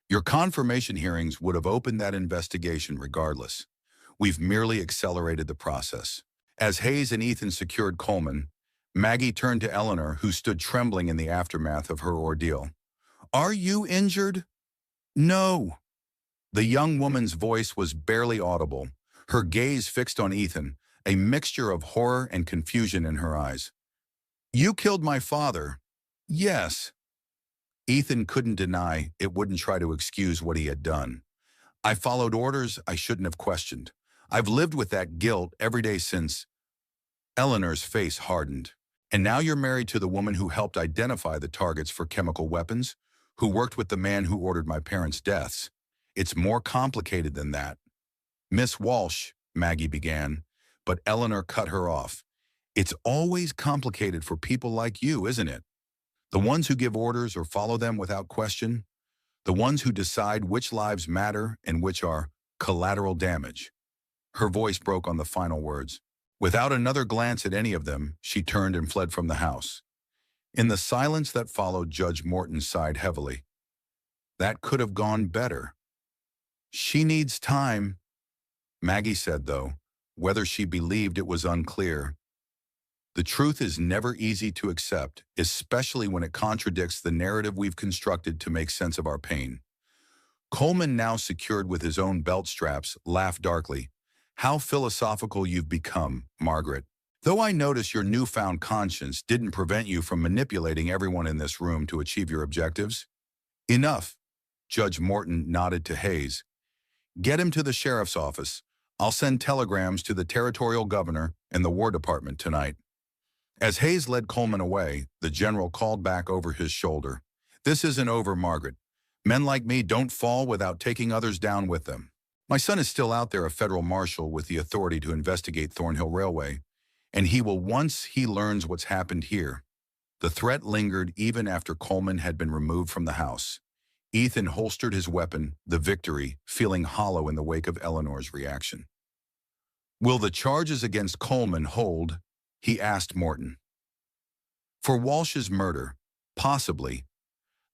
Your confirmation hearings would have opened that investigation regardless. We've merely accelerated the process. As Hayes and Ethan secured Coleman, Maggie turned to Eleanor, who stood trembling in the aftermath of her ordeal. Are you injured? No. The young woman's voice was barely audible, her gaze fixed on Ethan, a mixture of horror and confusion in her eyes. You killed my father. Yes. Ethan couldn't deny it, wouldn't try to excuse what he had done. I followed orders I shouldn't have questioned. I've lived with that guilt every day since. Eleanor's face hardened. And now you're married to the woman who helped identify the targets for chemical weapons, who worked with the man who ordered my parents' deaths. It's more complicated than that. Miss Walsh, Maggie began, but Eleanor cut her off. It's always complicated for people like you, isn't it? The ones who give orders or follow them without question. The ones who decide which lives matter and which are collateral damage. Her voice broke on the final words. Without another glance at any of them, she turned and fled from the house. In the silence that followed, Judge Morton sighed heavily. That could have gone better. She needs time, Maggie said, though. Whether she believed it was unclear. The truth is never easy to accept, especially when it contradicts the narrative we've constructed to make sense of our pain. Coleman, now secured with his own belt straps, laughed darkly. How philosophical you've become, Margaret. Though I notice your newfound conscience didn't prevent you from manipulating everyone in this room to achieve your objectives. Enough, Judge Morton nodded to Hayes. Get him to the sheriff's office. I'll send telegrams to the territorial governor and the War Department tonight. As Hayes led Coleman away, the general called back over his shoulder. This isn't over, Margaret. Men like me don't fall without taking others down with them. My son is still out there, a federal marshal with the authority to investigate Thornhill Railway, and he will once he learns what's happened here. The threat lingered even after Coleman had been removed from the house. Ethan holstered his weapon, the victory, feeling hollow in the wake of Eleanor's reaction. "Will the charges against Coleman hold?" he asked Morton. "For Walsh's murder, possibly.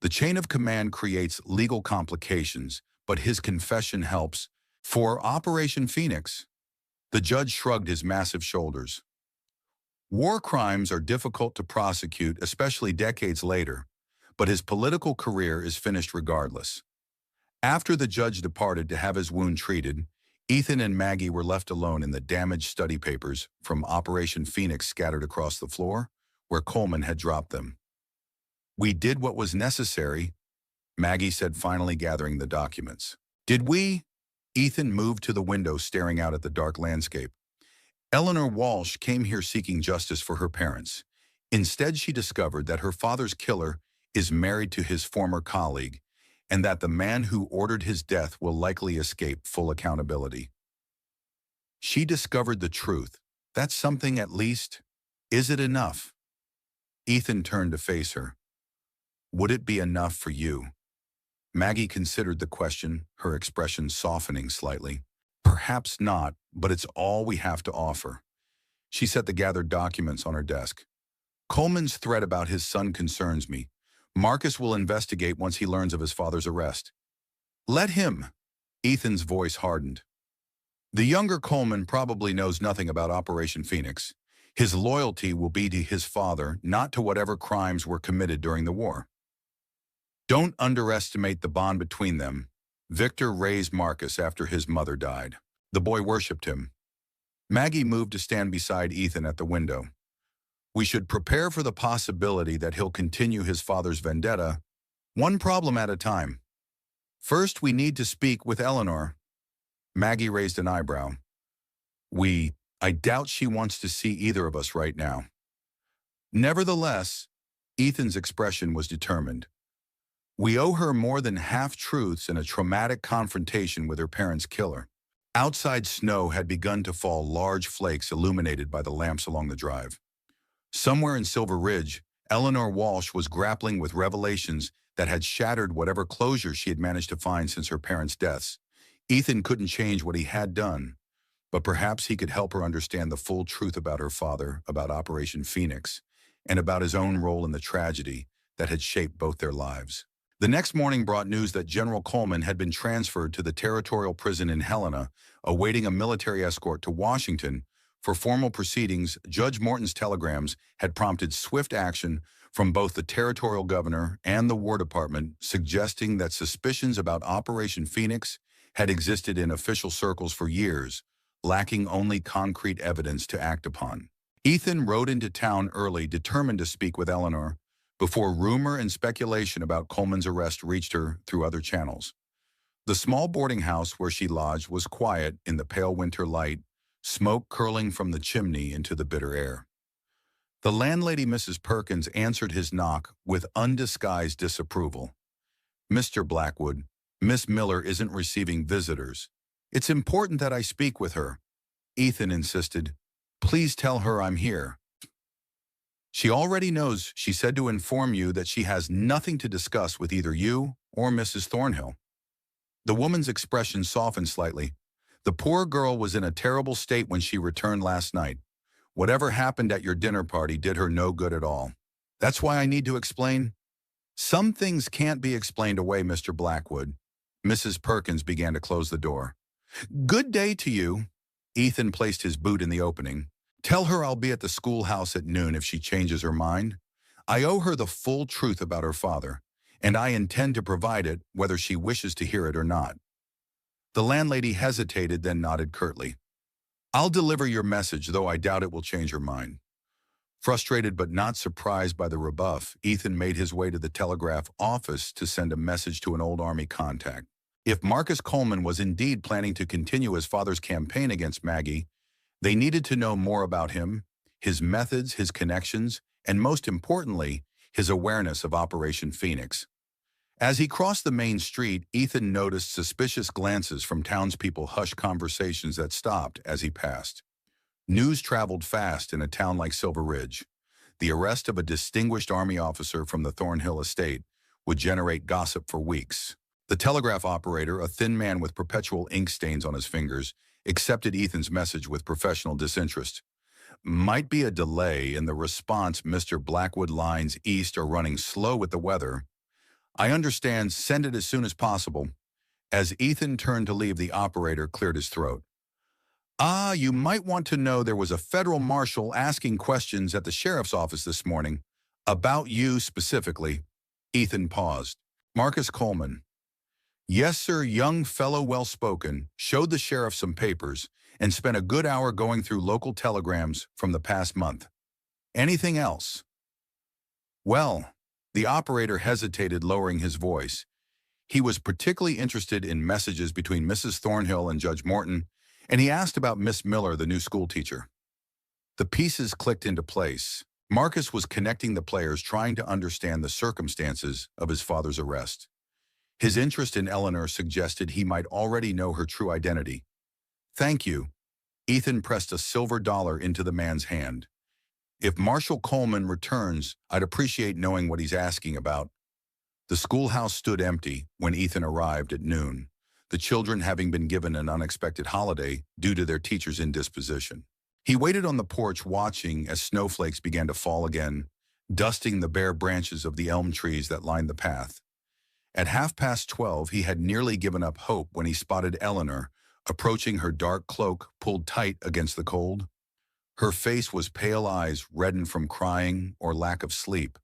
The chain of command creates legal complications, but his confession helps. For Operation Phoenix," the judge shrugged his massive shoulders. "War crimes are difficult to prosecute, especially decades later, but his political career is finished regardless." After the judge departed to have his wound treated, Ethan and Maggie were left alone in the damaged study papers from Operation Phoenix scattered across the floor, where Coleman had dropped them. "We did what was necessary," Maggie said, finally gathering the documents. "Did we?" Ethan moved to the window, staring out at the dark landscape. "Eleanor Walsh came here seeking justice for her parents. Instead, she discovered that her father's killer is married to his former colleague, and that the man who ordered his death will likely escape full accountability. She discovered the truth. That's something, at least. Is it enough?" Ethan turned to face her. "Would it be enough for you?" Maggie considered the question, her expression softening slightly. "Perhaps not, but it's all we have to offer." She set the gathered documents on her desk. "Coleman's threat about his son concerns me. Marcus will investigate once he learns of his father's arrest." "Let him." Ethan's voice hardened. "The younger Coleman probably knows nothing about Operation Phoenix. His loyalty will be to his father, not to whatever crimes were committed during the war. Don't underestimate the bond between them. Victor raised Marcus after his mother died. The boy worshipped him." Maggie moved to stand beside Ethan at the window. "We should prepare for the possibility that he'll continue his father's vendetta, one problem at a time. First, we need to speak with Eleanor." Maggie raised an eyebrow. I doubt she wants to see either of us right now." Nevertheless, Ethan's expression was determined. "We owe her more than half-truths in a traumatic confrontation with her parents' killer." Outside, snow had begun to fall, large flakes illuminated by the lamps along the drive. Somewhere in Silver Ridge, Eleanor Walsh was grappling with revelations that had shattered whatever closure she had managed to find since her parents' deaths. Ethan couldn't change what he had done, but perhaps he could help her understand the full truth about her father, about Operation Phoenix, and about his own role in the tragedy that had shaped both their lives. The next morning brought news that General Coleman had been transferred to the territorial prison in Helena, awaiting a military escort to Washington for formal proceedings. Judge Morton's telegrams had prompted swift action from both the territorial governor and the War Department, suggesting that suspicions about Operation Phoenix had existed in official circles for years, lacking only concrete evidence to act upon. Ethan rode into town early, determined to speak with Eleanor, before rumor and speculation about Coleman's arrest reached her through other channels. The small boarding house where she lodged was quiet in the pale winter light, smoke curling from the chimney into the bitter air. The landlady, Mrs. Perkins, answered his knock with undisguised disapproval. "Mr. Blackwood, Miss Miller isn't receiving visitors. It's important that I speak with her." Ethan insisted. "Please tell her I'm here." "She already knows. She said to inform you that she has nothing to discuss with either you or Mrs. Thornhill." The woman's expression softened slightly. "The poor girl was in a terrible state when she returned last night. Whatever happened at your dinner party did her no good at all. That's why I need to explain." "Some things can't be explained away, Mr. Blackwood." Mrs. Perkins began to close the door. "Good day to you." Ethan placed his boot in the opening. "Tell her I'll be at the schoolhouse at noon if she changes her mind. I owe her the full truth about her father, and I intend to provide it whether she wishes to hear it or not." The landlady hesitated, then nodded curtly. "I'll deliver your message, though I doubt it will change her mind." Frustrated but not surprised by the rebuff, Ethan made his way to the telegraph office to send a message to an old Army contact. If Marcus Coleman was indeed planning to continue his father's campaign against Maggie, they needed to know more about him, his methods, his connections, and most importantly, his awareness of Operation Phoenix. As he crossed the main street, Ethan noticed suspicious glances from townspeople, hushed conversations that stopped as he passed. News traveled fast in a town like Silver Ridge. The arrest of a distinguished Army officer from the Thornhill estate would generate gossip for weeks. The telegraph operator, a thin man with perpetual ink stains on his fingers, accepted Ethan's message with professional disinterest. Might be a delay in the response, Mr. Blackwood. Lines east are running slow with the weather. I understand, send it as soon as possible. As Ethan turned to leave, the operator cleared his throat. You might want to know there was a federal marshal asking questions at the sheriff's office this morning. About you specifically. Ethan paused. Marcus Coleman. Yes, sir, young fellow, well-spoken, showed the sheriff some papers and spent a good hour going through local telegrams from the past month. Anything else? Well, the operator hesitated, lowering his voice. He was particularly interested in messages between Mrs. Thornhill and Judge Morton, and he asked about Miss Miller, the new schoolteacher. The pieces clicked into place. Marcus was connecting the players, trying to understand the circumstances of his father's arrest. His interest in Eleanor suggested he might already know her true identity. Thank you. Ethan pressed a silver dollar into the man's hand. If Marshal Coleman returns, I'd appreciate knowing what he's asking about. The schoolhouse stood empty when Ethan arrived at noon, the children having been given an unexpected holiday due to their teacher's indisposition. He waited on the porch, watching as snowflakes began to fall again, dusting the bare branches of the elm trees that lined the path. At 12:30, he had nearly given up hope when he spotted Eleanor approaching, her dark cloak pulled tight against the cold. Her face was pale, eyes reddened from crying or lack of sleep,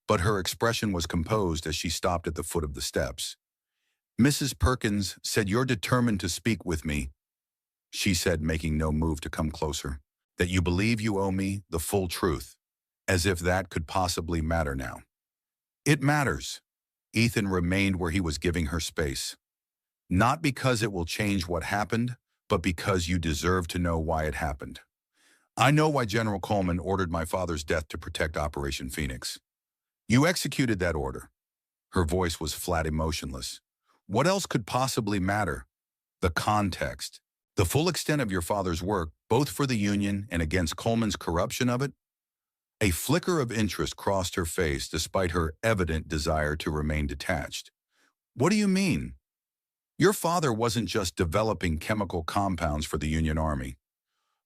but her expression was composed as she stopped at the foot of the steps. Mrs. Perkins said you're determined to speak with me, she said, making no move to come closer. That you believe you owe me the full truth, as if that could possibly matter now. It matters. Ethan remained where he was, giving her space. Not because it will change what happened, but because you deserve to know why it happened. I know why General Coleman ordered my father's death to protect Operation Phoenix. You executed that order. Her voice was flat, emotionless. What else could possibly matter? The context. The full extent of your father's work, both for the Union and against Coleman's corruption of it? A flicker of interest crossed her face despite her evident desire to remain detached. What do you mean? Your father wasn't just developing chemical compounds for the Union Army.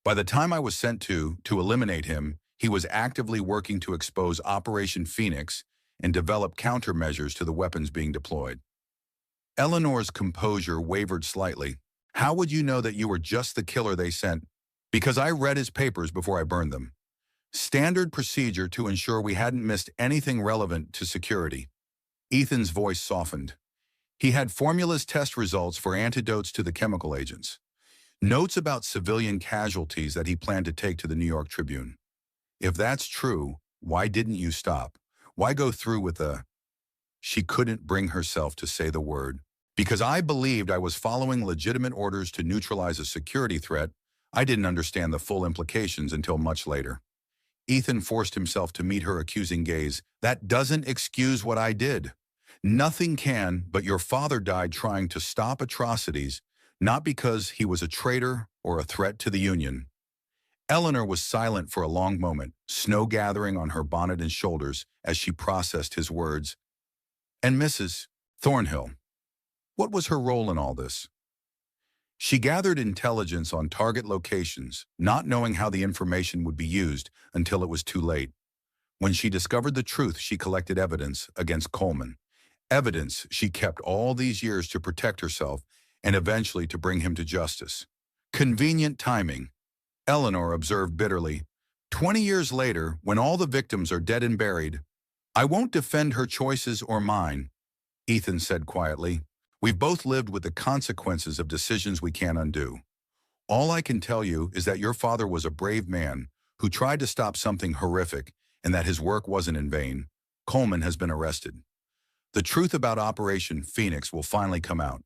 By the time I was sent to eliminate him, he was actively working to expose Operation Phoenix and develop countermeasures to the weapons being deployed. Eleanor's composure wavered slightly. How would you know that you were just the killer they sent? Because I read his papers before I burned them. Standard procedure to ensure we hadn't missed anything relevant to security. Ethan's voice softened. He had formulas, test results for antidotes to the chemical agents. Notes about civilian casualties that he planned to take to the New York Tribune. If that's true, why didn't you stop? Why go through with the... She couldn't bring herself to say the word. Because I believed I was following legitimate orders to neutralize a security threat, I didn't understand the full implications until much later. Ethan forced himself to meet her accusing gaze. That doesn't excuse what I did. Nothing can, but your father died trying to stop atrocities, not because he was a traitor or a threat to the Union. Eleanor was silent for a long moment, snow gathering on her bonnet and shoulders as she processed his words. And Mrs. Thornhill, what was her role in all this? She gathered intelligence on target locations, not knowing how the information would be used until it was too late. When she discovered the truth, she collected evidence against Coleman. Evidence she kept all these years to protect herself and eventually to bring him to justice. Convenient timing, Eleanor observed bitterly. 20 years later, when all the victims are dead and buried, I won't defend her choices or mine, Ethan said quietly. We've both lived with the consequences of decisions we can't undo. All I can tell you is that your father was a brave man who tried to stop something horrific and that his work wasn't in vain. Coleman has been arrested. The truth about Operation Phoenix will finally come out.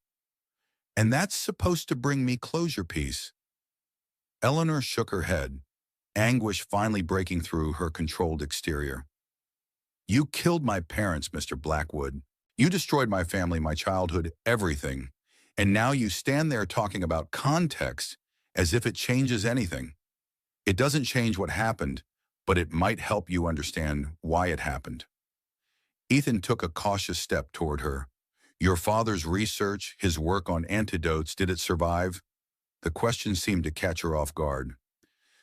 And that's supposed to bring me closure, peace. Eleanor shook her head, anguish finally breaking through her controlled exterior. You killed my parents, Mr. Blackwood. You destroyed my family, my childhood, everything. And now you stand there talking about context as if it changes anything. It doesn't change what happened, but it might help you understand why it happened. Ethan took a cautious step toward her. Your father's research, his work on antidotes, did it survive? The question seemed to catch her off guard.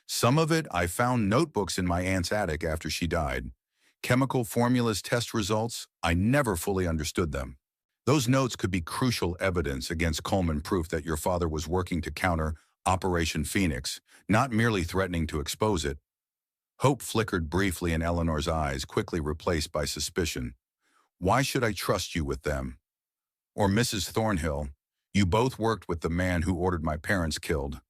Some of it, I found notebooks in my aunt's attic after she died. Chemical formulas test results, I never fully understood them. Those notes could be crucial evidence against Coleman, proof that your father was working to counter Operation Phoenix, not merely threatening to expose it. Hope flickered briefly in Eleanor's eyes, quickly replaced by suspicion. Why should I trust you with them? Or Mrs. Thornhill, you both worked with the man who ordered my parents killed.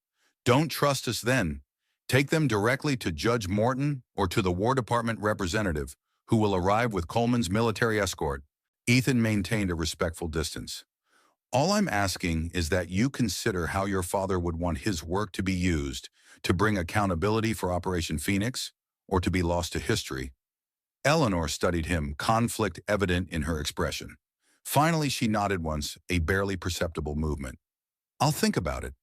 Don't trust us then. Take them directly to Judge Morton or to the War Department representative, who will arrive with Coleman's military escort. Ethan maintained a respectful distance. All I'm asking is that you consider how your father would want his work to be used, to bring accountability for Operation Phoenix, or to be lost to history. Eleanor studied him, conflict evident in her expression. Finally, she nodded once, a barely perceptible movement. I'll think about it.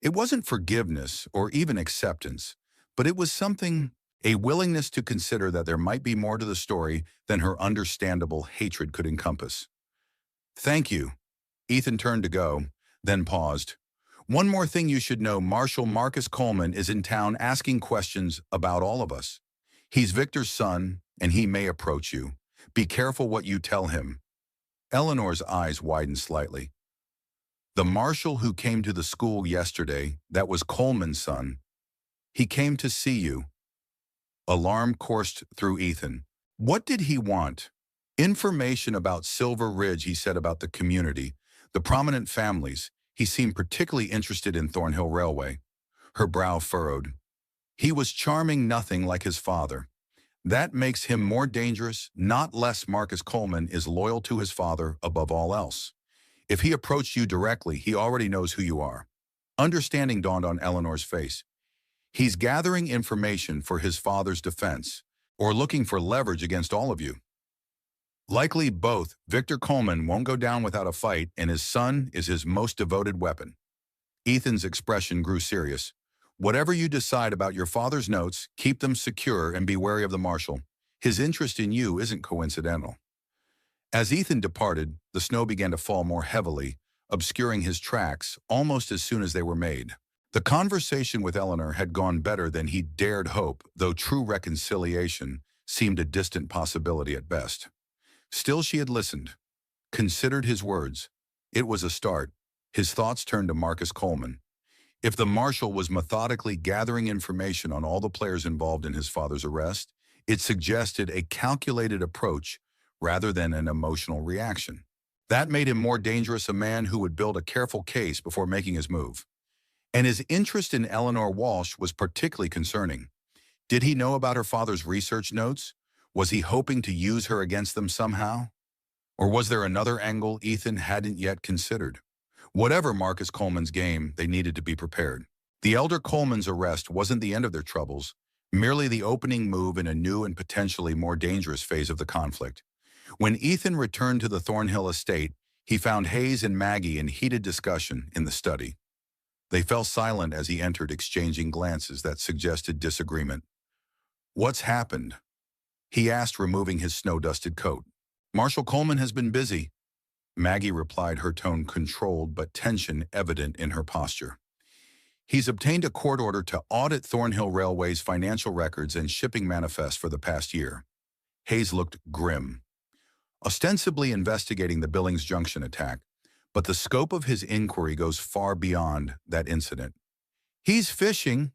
It wasn't forgiveness or even acceptance, but it was something, a willingness to consider that there might be more to the story than her understandable hatred could encompass. Thank you. Ethan turned to go, then paused. One more thing you should know, Marshal Marcus Coleman is in town asking questions about all of us. He's Victor's son, and he may approach you. Be careful what you tell him. Eleanor's eyes widened slightly. The marshal who came to the school yesterday, that was Coleman's son. He came to see you. Alarm coursed through Ethan. What did he want? Information about Silver Ridge, he said, about the community, the prominent families. He seemed particularly interested in Thornhill Railway. Her brow furrowed. He was charming, nothing like his father. That makes him more dangerous, not less. Marcus Coleman is loyal to his father above all else. If he approached you directly, he already knows who you are. Understanding dawned on Eleanor's face. He's gathering information for his father's defense, or looking for leverage against all of you. Likely both. Victor Coleman won't go down without a fight, and his son is his most devoted weapon. Ethan's expression grew serious. Whatever you decide about your father's notes, keep them secure and be wary of the marshal. His interest in you isn't coincidental. As Ethan departed, the snow began to fall more heavily, obscuring his tracks almost as soon as they were made. The conversation with Eleanor had gone better than he dared hope, though true reconciliation seemed a distant possibility at best. Still, she had listened, considered his words. It was a start. His thoughts turned to Marcus Coleman. If the marshal was methodically gathering information on all the players involved in his father's arrest, it suggested a calculated approach rather than an emotional reaction. That made him more dangerous, a man who would build a careful case before making his move. And his interest in Eleanor Walsh was particularly concerning. Did he know about her father's research notes? Was he hoping to use her against them somehow? Or was there another angle Ethan hadn't yet considered? Whatever Marcus Coleman's game, they needed to be prepared. The elder Coleman's arrest wasn't the end of their troubles, merely the opening move in a new and potentially more dangerous phase of the conflict. When Ethan returned to the Thornhill estate, he found Hayes and Maggie in heated discussion in the study. They fell silent as he entered, exchanging glances that suggested disagreement. "What's happened?" he asked, removing his snow-dusted coat. "Marshal Coleman has been busy," Maggie replied, her tone controlled but tension evident in her posture. "He's obtained a court order to audit Thornhill Railway's financial records and shipping manifest for the past year." Hayes looked grim. "Ostensibly investigating the Billings Junction attack, but the scope of his inquiry goes far beyond that incident." "He's fishing,"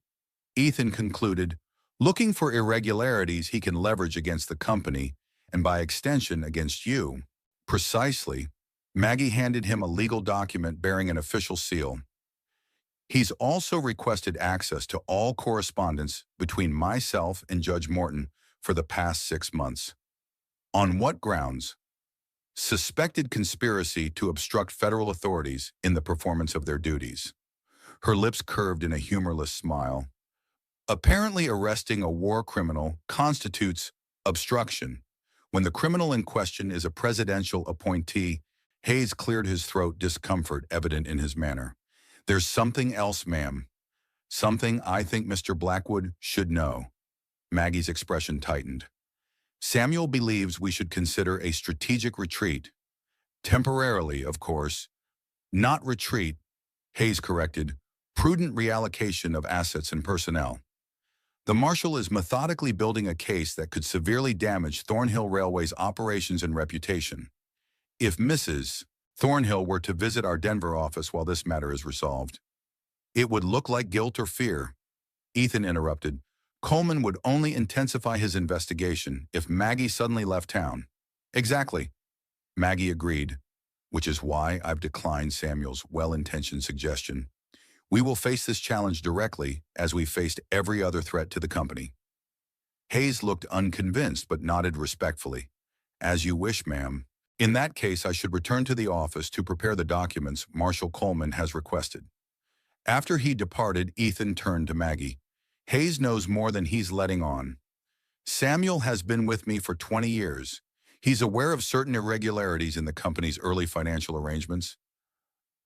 Ethan concluded, "looking for irregularities he can leverage against the company and by extension against you." "Precisely." Maggie handed him a legal document bearing an official seal. "He's also requested access to all correspondence between myself and Judge Morton for the past 6 months. On what grounds?" "Suspected conspiracy to obstruct federal authorities in the performance of their duties." Her lips curved in a humorless smile. "Apparently arresting a war criminal constitutes obstruction. When the criminal in question is a presidential appointee," Hayes cleared his throat, discomfort evident in his manner. "There's something else, ma'am. Something I think Mr. Blackwood should know." Maggie's expression tightened. Samuel believes we should consider a strategic retreat. Temporarily, of course. Not retreat, Hayes corrected. Prudent reallocation of assets and personnel. The marshal is methodically building a case that could severely damage Thornhill Railway's operations and reputation. If Mrs. Thornhill were to visit our Denver office while this matter is resolved, it would look like guilt or fear. Ethan interrupted. Coleman would only intensify his investigation if Maggie suddenly left town. Exactly. Maggie agreed, which is why I've declined Samuel's well-intentioned suggestion. We will face this challenge directly as we faced every other threat to the company. Hayes looked unconvinced but nodded respectfully. As you wish, ma'am. In that case, I should return to the office to prepare the documents Marshal Coleman has requested. After he departed, Ethan turned to Maggie. Hayes knows more than he's letting on. Samuel has been with me for 20 years. He's aware of certain irregularities in the company's early financial arrangements.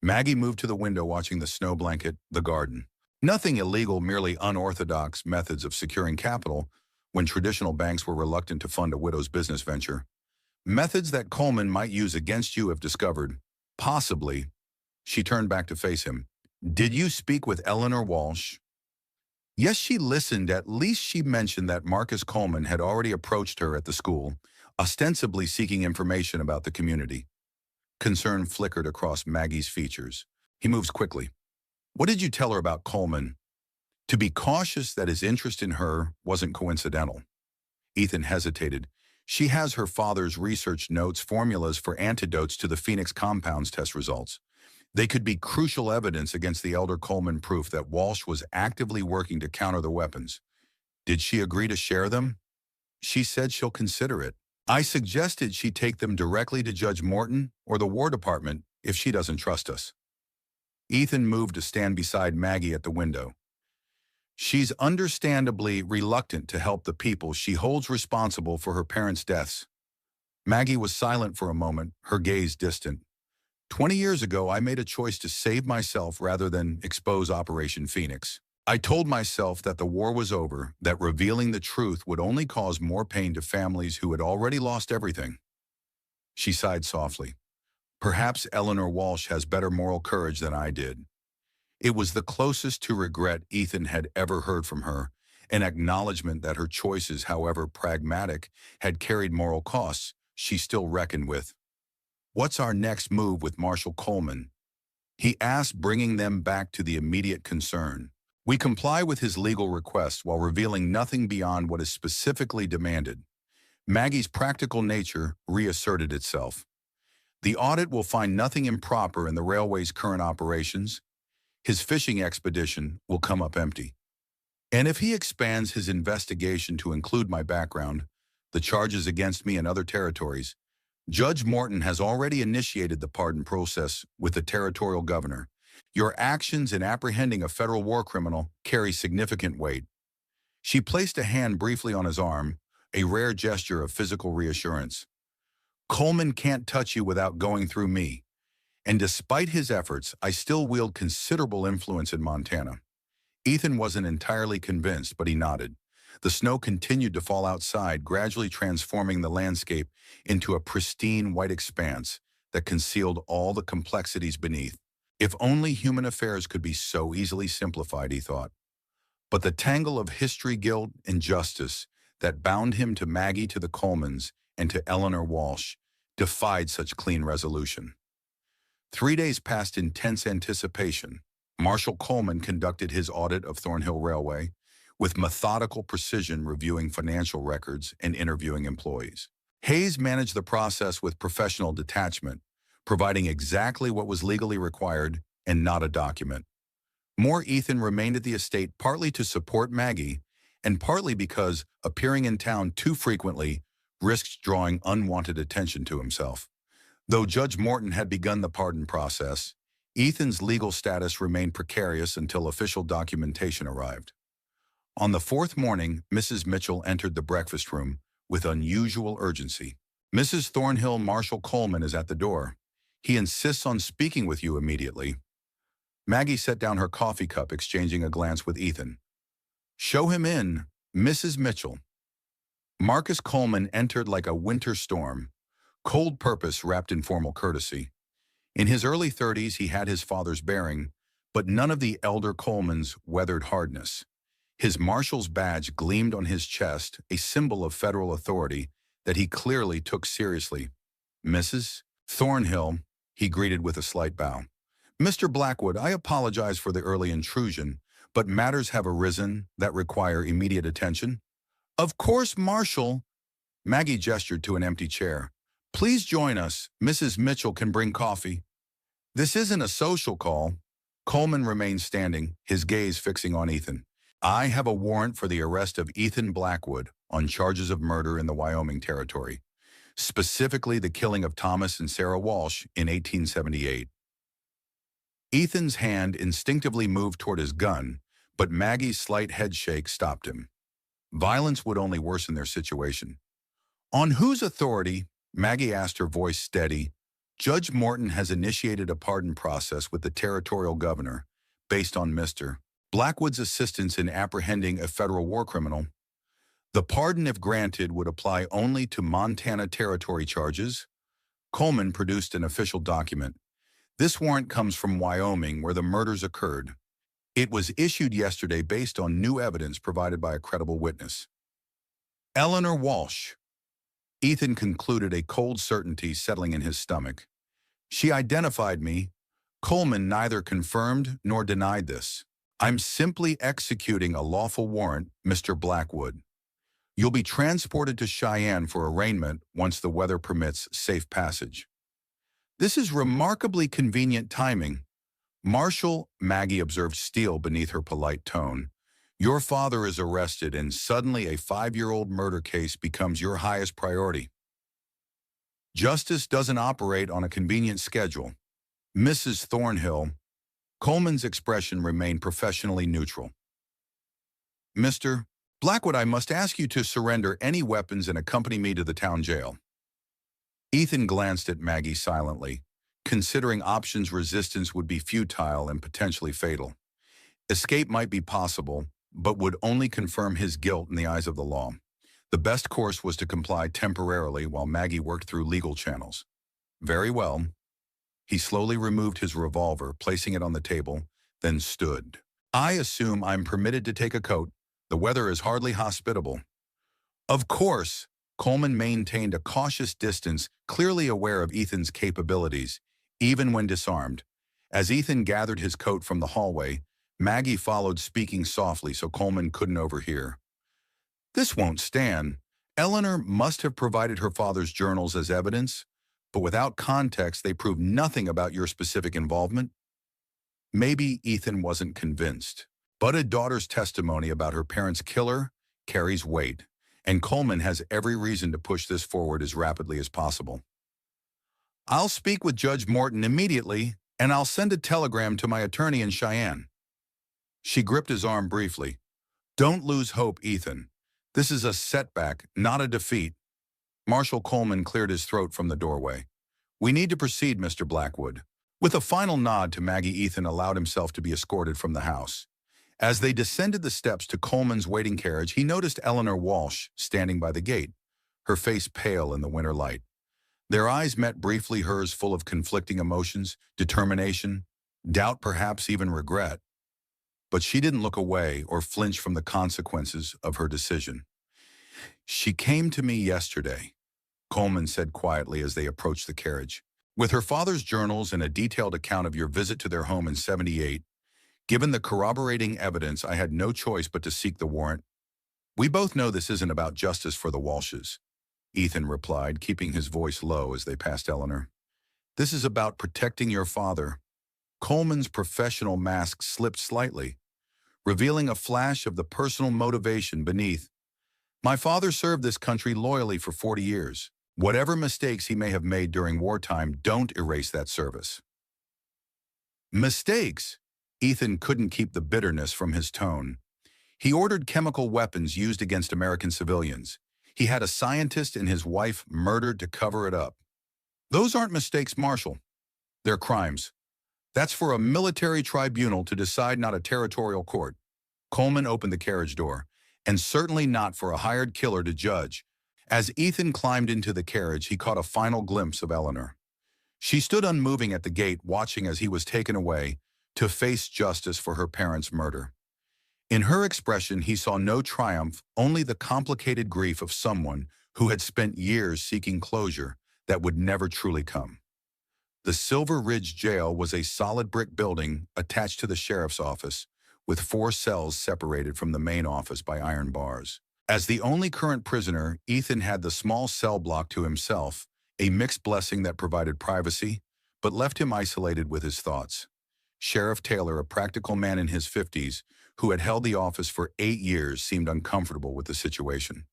Maggie moved to the window watching the snow blanket, the garden. Nothing illegal, merely unorthodox methods of securing capital when traditional banks were reluctant to fund a widow's business venture. Methods that Coleman might use against you if discovered. Possibly. She turned back to face him. Did you speak with Eleanor Walsh? Yes, she listened. At least she mentioned that Marcus Coleman had already approached her at the school, ostensibly seeking information about the community. Concern flickered across Maggie's features. He moves quickly. What did you tell her about Coleman? To be cautious that his interest in her wasn't coincidental. Ethan hesitated. She has her father's research notes, formulas for antidotes to the Phoenix compounds test results. They could be crucial evidence against the elder Coleman, proof that Walsh was actively working to counter the weapons. Did she agree to share them? She said she'll consider it. I suggested she take them directly to Judge Morton or the War Department if she doesn't trust us. Ethan moved to stand beside Maggie at the window. She's understandably reluctant to help the people she holds responsible for her parents' deaths. Maggie was silent for a moment, her gaze distant. 20 years ago, I made a choice to save myself rather than expose Operation Phoenix. I told myself that the war was over, that revealing the truth would only cause more pain to families who had already lost everything. She sighed softly. Perhaps Eleanor Walsh has better moral courage than I did. It was the closest to regret Ethan had ever heard from her, an acknowledgement that her choices, however pragmatic, had carried moral costs she still reckoned with. What's our next move with Marshal Coleman? He asked, bringing them back to the immediate concern. We comply with his legal request while revealing nothing beyond what is specifically demanded. Maggie's practical nature reasserted itself. The audit will find nothing improper in the railway's current operations. His fishing expedition will come up empty. And if he expands his investigation to include my background, the charges against me in other territories, Judge Morton has already initiated the pardon process with the territorial governor. Your actions in apprehending a federal war criminal carry significant weight. She placed a hand briefly on his arm, a rare gesture of physical reassurance. Coleman can't touch you without going through me. And despite his efforts, I still wield considerable influence in Montana. Ethan wasn't entirely convinced, but he nodded. The snow continued to fall outside, gradually transforming the landscape into a pristine white expanse that concealed all the complexities beneath. If only human affairs could be so easily simplified, he thought. But the tangle of history, guilt, and justice that bound him to Maggie, to the Colemans, and to Eleanor Walsh defied such clean resolution. 3 days passed in tense anticipation. Marshal Coleman conducted his audit of Thornhill Railway, with methodical precision reviewing financial records and interviewing employees. Hayes managed the process with professional detachment, providing exactly what was legally required and not a document. Ethan remained at the estate partly to support Maggie and partly because appearing in town too frequently risked drawing unwanted attention to himself. Though Judge Morton had begun the pardon process, Ethan's legal status remained precarious until official documentation arrived. On the fourth morning, Mrs. Mitchell entered the breakfast room with unusual urgency. Mrs. Thornhill, Marshal Coleman is at the door. He insists on speaking with you immediately. Maggie set down her coffee cup, exchanging a glance with Ethan. Show him in, Mrs. Mitchell. Marcus Coleman entered like a winter storm, cold purpose wrapped in formal courtesy. In his early 30s, he had his father's bearing, but none of the elder Coleman's weathered hardness. His marshal's badge gleamed on his chest, a symbol of federal authority that he clearly took seriously. "Mrs. Thornhill," he greeted with a slight bow. "Mr. Blackwood, I apologize for the early intrusion, but matters have arisen that require immediate attention." "Of course, Marshal." Maggie gestured to an empty chair. "Please join us. Mrs. Mitchell can bring coffee." "This isn't a social call." Coleman remained standing, his gaze fixing on Ethan. "I have a warrant for the arrest of Ethan Blackwood on charges of murder in the Wyoming Territory, specifically the killing of Thomas and Sarah Walsh in 1878. Ethan's hand instinctively moved toward his gun, but Maggie's slight headshake stopped him. Violence would only worsen their situation. "On whose authority?" Maggie asked, her voice steady. "Judge Morton has initiated a pardon process with the territorial governor based on Mr. Blackwood's assistance in apprehending a federal war criminal. The pardon, if granted, would apply only to Montana Territory charges." Coleman produced an official document. "This warrant comes from Wyoming, where the murders occurred. It was issued yesterday based on new evidence provided by a credible witness. Eleanor Walsh." Ethan concluded, a cold certainty settling in his stomach. "She identified me." Coleman neither confirmed nor denied this. "I'm simply executing a lawful warrant, Mr. Blackwood. You'll be transported to Cheyenne for arraignment once the weather permits safe passage." "This is remarkably convenient timing." "Marshal," Maggie observed steel beneath her polite tone, "your father is arrested and suddenly a 5-year-old murder case becomes your highest priority. Justice doesn't operate on a convenient schedule." "Mrs. Thornhill." Coleman's expression remained professionally neutral. "Mr. Blackwood, I must ask you to surrender any weapons and accompany me to the town jail." Ethan glanced at Maggie silently. Considering options, resistance would be futile and potentially fatal. Escape might be possible, but would only confirm his guilt in the eyes of the law. The best course was to comply temporarily while Maggie worked through legal channels. "Very well." He slowly removed his revolver, placing it on the table, then stood. "I assume I'm permitted to take a coat. The weather is hardly hospitable." "Of course." Coleman maintained a cautious distance, clearly aware of Ethan's capabilities, even when disarmed. As Ethan gathered his coat from the hallway, Maggie followed, speaking softly so Coleman couldn't overhear. "This won't stand. Eleanor must have provided her father's journals as evidence, but without context they prove nothing about your specific involvement." Maybe Ethan wasn't convinced, but a daughter's testimony about her parents' killer carries weight, and Coleman has every reason to push this forward as rapidly as possible. "I'll speak with Judge Morton immediately, and I'll send a telegram to my attorney in Cheyenne." She gripped his arm briefly. "Don't lose hope, Ethan. This is a setback, not a defeat." Marshal Coleman cleared his throat from the doorway. "We need to proceed, Mr. Blackwood." With a final nod to Maggie, Ethan allowed himself to be escorted from the house. As they descended the steps to Coleman's waiting carriage, he noticed Eleanor Walsh standing by the gate, her face pale in the winter light. Their eyes met briefly, hers full of conflicting emotions, determination, doubt, perhaps even regret. But she didn't look away or flinch from the consequences of her decision. "She came to me yesterday," Coleman said quietly as they approached the carriage, "with her father's journals and a detailed account of your visit to their home in '78. Given the corroborating evidence, I had no choice but to seek the warrant." "We both know this isn't about justice for the Walshes," Ethan replied, keeping his voice low as they passed Eleanor. "This is about protecting your father." Coleman's professional mask slipped slightly, revealing a flash of the personal motivation beneath. "My father served this country loyally for 40 years. Whatever mistakes he may have made during wartime, don't erase that service." "Mistakes?" Ethan couldn't keep the bitterness from his tone. "He ordered chemical weapons used against American civilians. He had a scientist and his wife murdered to cover it up. Those aren't mistakes, Marshal. They're crimes. That's for a military tribunal to decide, not a territorial court." Coleman opened the carriage door. "And certainly not for a hired killer to judge." As Ethan climbed into the carriage, he caught a final glimpse of Eleanor. She stood unmoving at the gate, watching as he was taken away to face justice for her parents' murder. In her expression, he saw no triumph, only the complicated grief of someone who had spent years seeking closure that would never truly come. The Silver Ridge Jail was a solid brick building attached to the sheriff's office, with 4 cells separated from the main office by iron bars. As the only current prisoner, Ethan had the small cell block to himself, a mixed blessing that provided privacy, but left him isolated with his thoughts. Sheriff Taylor, a practical man in his 50s, who had held the office for 8 years, seemed uncomfortable with the situation.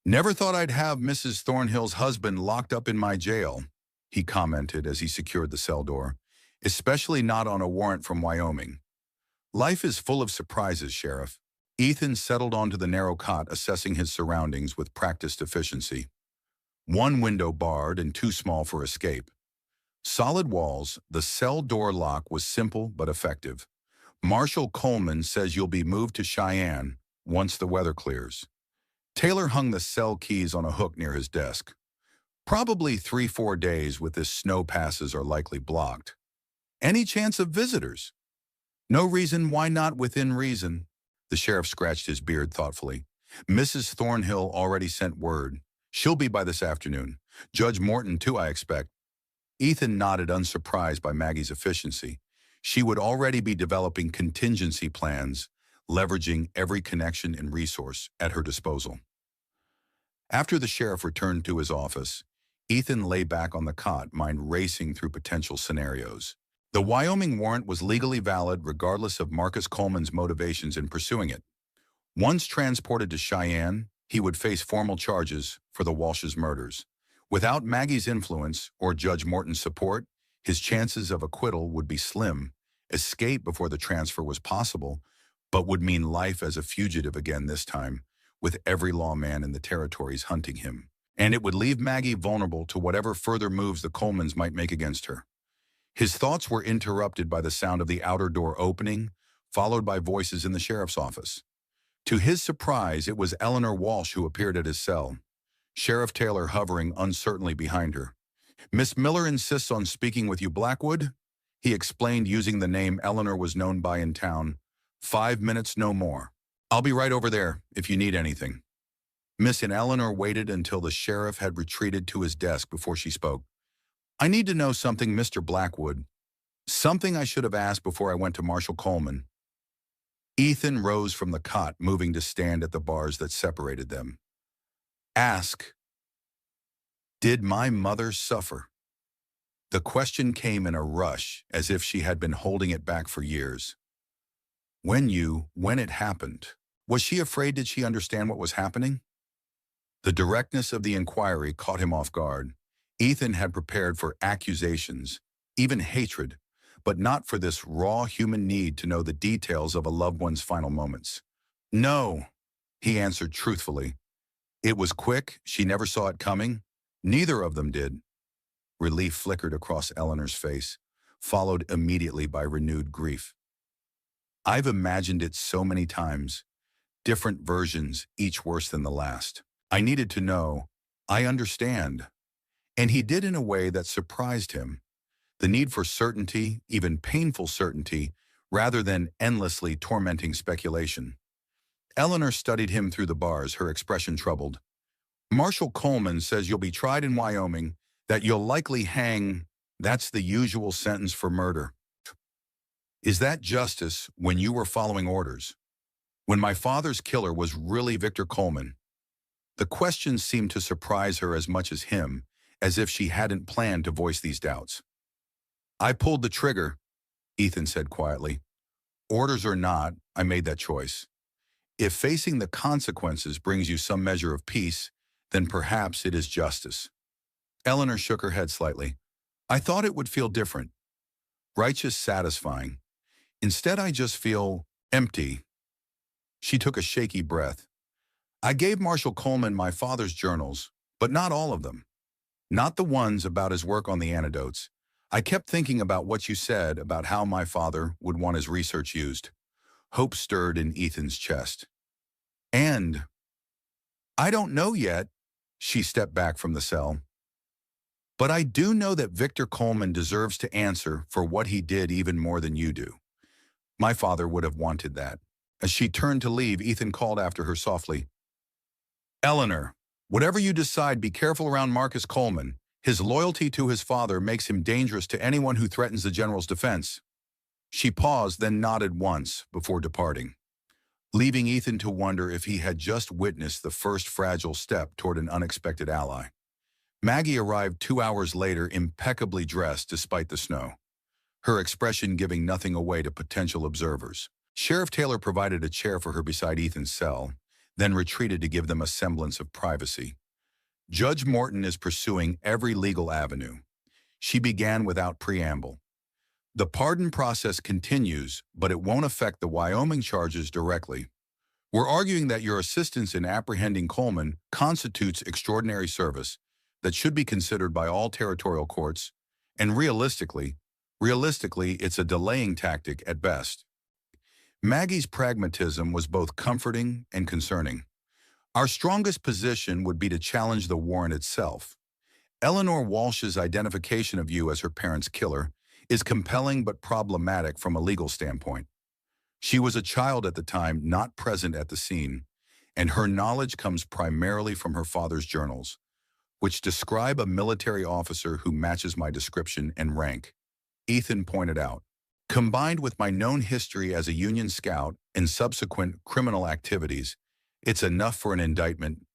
"Never thought I'd have Mrs. Thornhill's husband locked up in my jail," he commented as he secured the cell door, "especially not on a warrant from Wyoming." "Life is full of surprises, Sheriff." Ethan settled onto the narrow cot, assessing his surroundings with practiced efficiency. 1 window barred and too small for escape. Solid walls, the cell door lock was simple but effective. "Marshal Coleman says you'll be moved to Cheyenne once the weather clears." Taylor hung the cell keys on a hook near his desk. "Probably 3-4 days with this snow passes are likely blocked." "Any chance of visitors?" "No reason why not within reason." The sheriff scratched his beard thoughtfully. "Mrs. Thornhill already sent word. She'll be by this afternoon. Judge Morton, too, I expect." Ethan nodded, unsurprised by Maggie's efficiency. She would already be developing contingency plans, leveraging every connection and resource at her disposal. After the sheriff returned to his office, Ethan lay back on the cot, mind racing through potential scenarios. The Wyoming warrant was legally valid regardless of Marcus Coleman's motivations in pursuing it. Once transported to Cheyenne, he would face formal charges for the Walsh's murders. Without Maggie's influence or Judge Morton's support, his chances of acquittal would be slim. Escape before the transfer was possible, but would mean life as a fugitive again this time, with every lawman in the territories hunting him. And it would leave Maggie vulnerable to whatever further moves the Colemans might make against her. His thoughts were interrupted by the sound of the outer door opening, followed by voices in the sheriff's office. To his surprise, it was Eleanor Walsh who appeared at his cell, Sheriff Taylor hovering uncertainly behind her. "Miss Miller insists on speaking with you, Blackwood," he explained, using the name Eleanor was known by in town. 5 minutes, no more. "I'll be right over there if you need anything." Miss and Eleanor waited until the sheriff had retreated to his desk before she spoke. "I need to know something, Mr. Blackwood. Something I should have asked before I went to Marshal Coleman." Ethan rose from the cot, moving to stand at the bars that separated them. "Ask, did my mother suffer?" The question came in a rush, as if she had been holding it back for years. When it happened, was she afraid? Did she understand what was happening?" The directness of the inquiry caught him off guard. Ethan had prepared for accusations, even hatred, but not for this raw human need to know the details of a loved one's final moments. "No," he answered truthfully. "It was quick. She never saw it coming. Neither of them did." Relief flickered across Eleanor's face, followed immediately by renewed grief. "I've imagined it so many times. Different versions, each worse than the last. I needed to know. I understand." And he did in a way that surprised him. The need for certainty, even painful certainty, rather than endlessly tormenting speculation. Eleanor studied him through the bars, her expression troubled. "Marshal Coleman says you'll be tried in Wyoming, that you'll likely hang. That's the usual sentence for murder. Is that justice when you were following orders? When my father's killer was really Victor Coleman?" The question seemed to surprise her as much as him, as if she hadn't planned to voice these doubts. "I pulled the trigger," Ethan said quietly. "Orders or not, I made that choice. If facing the consequences brings you some measure of peace, then perhaps it is justice." Eleanor shook her head slightly. "I thought it would feel different. Righteous, satisfying. Instead, I just feel empty." She took a shaky breath. "I gave Marshal Coleman my father's journals, but not all of them. Not the ones about his work on the antidotes. I kept thinking about what you said about how my father would want his research used." Hope stirred in Ethan's chest. "And I don't know yet," She stepped back from the cell. But I do know that Victor Coleman deserves to answer for what he did even more than you do. My father would have wanted that. As she turned to leave, Ethan called after her softly. Eleanor, whatever you decide, be careful around Marcus Coleman. His loyalty to his father makes him dangerous to anyone who threatens the general's defense. She paused, then nodded once before departing, leaving Ethan to wonder if he had just witnessed the first fragile step toward an unexpected ally. Maggie arrived 2 hours later, impeccably dressed despite the snow, her expression giving nothing away to potential observers. Sheriff Taylor provided a chair for her beside Ethan's cell, then retreated to give them a semblance of privacy. Judge Morton is pursuing every legal avenue. She began without preamble. The pardon process continues, but it won't affect the Wyoming charges directly. We're arguing that your assistance in apprehending Coleman constitutes extraordinary service that should be considered by all territorial courts, and realistically, it's a delaying tactic at best. Maggie's pragmatism was both comforting and concerning. Our strongest position would be to challenge the warrant itself. Eleanor Walsh's identification of you as her parents' killer is compelling but problematic from a legal standpoint. She was a child at the time, not present at the scene, and her knowledge comes primarily from her father's journals, which describe a military officer who matches my description and rank, Ethan pointed out. Combined with my known history as a Union scout and subsequent criminal activities, it's enough for an indictment.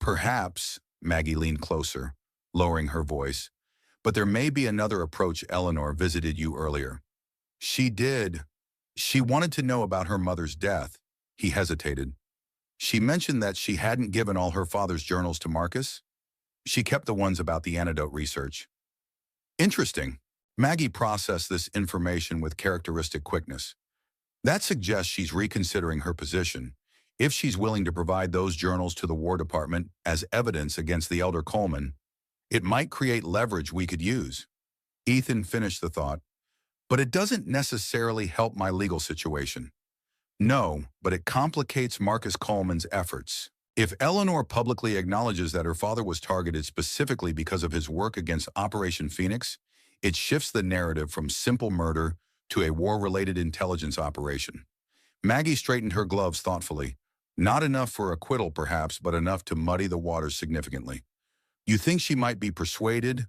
Perhaps, Maggie leaned closer, lowering her voice, but there may be another approach. Eleanor visited you earlier. She did. She wanted to know about her mother's death. He hesitated. She mentioned that she hadn't given all her father's journals to Marcus. She kept the ones about the antidote research. Interesting. Maggie processed this information with characteristic quickness. That suggests she's reconsidering her position. If she's willing to provide those journals to the War Department as evidence against the elder Coleman, it might create leverage we could use. Ethan finished the thought. But it doesn't necessarily help my legal situation. No, but it complicates Marcus Coleman's efforts. If Eleanor publicly acknowledges that her father was targeted specifically because of his work against Operation Phoenix, it shifts the narrative from simple murder to a war-related intelligence operation. Maggie straightened her gloves thoughtfully. Not enough for acquittal, perhaps, but enough to muddy the waters significantly. You think she might be persuaded?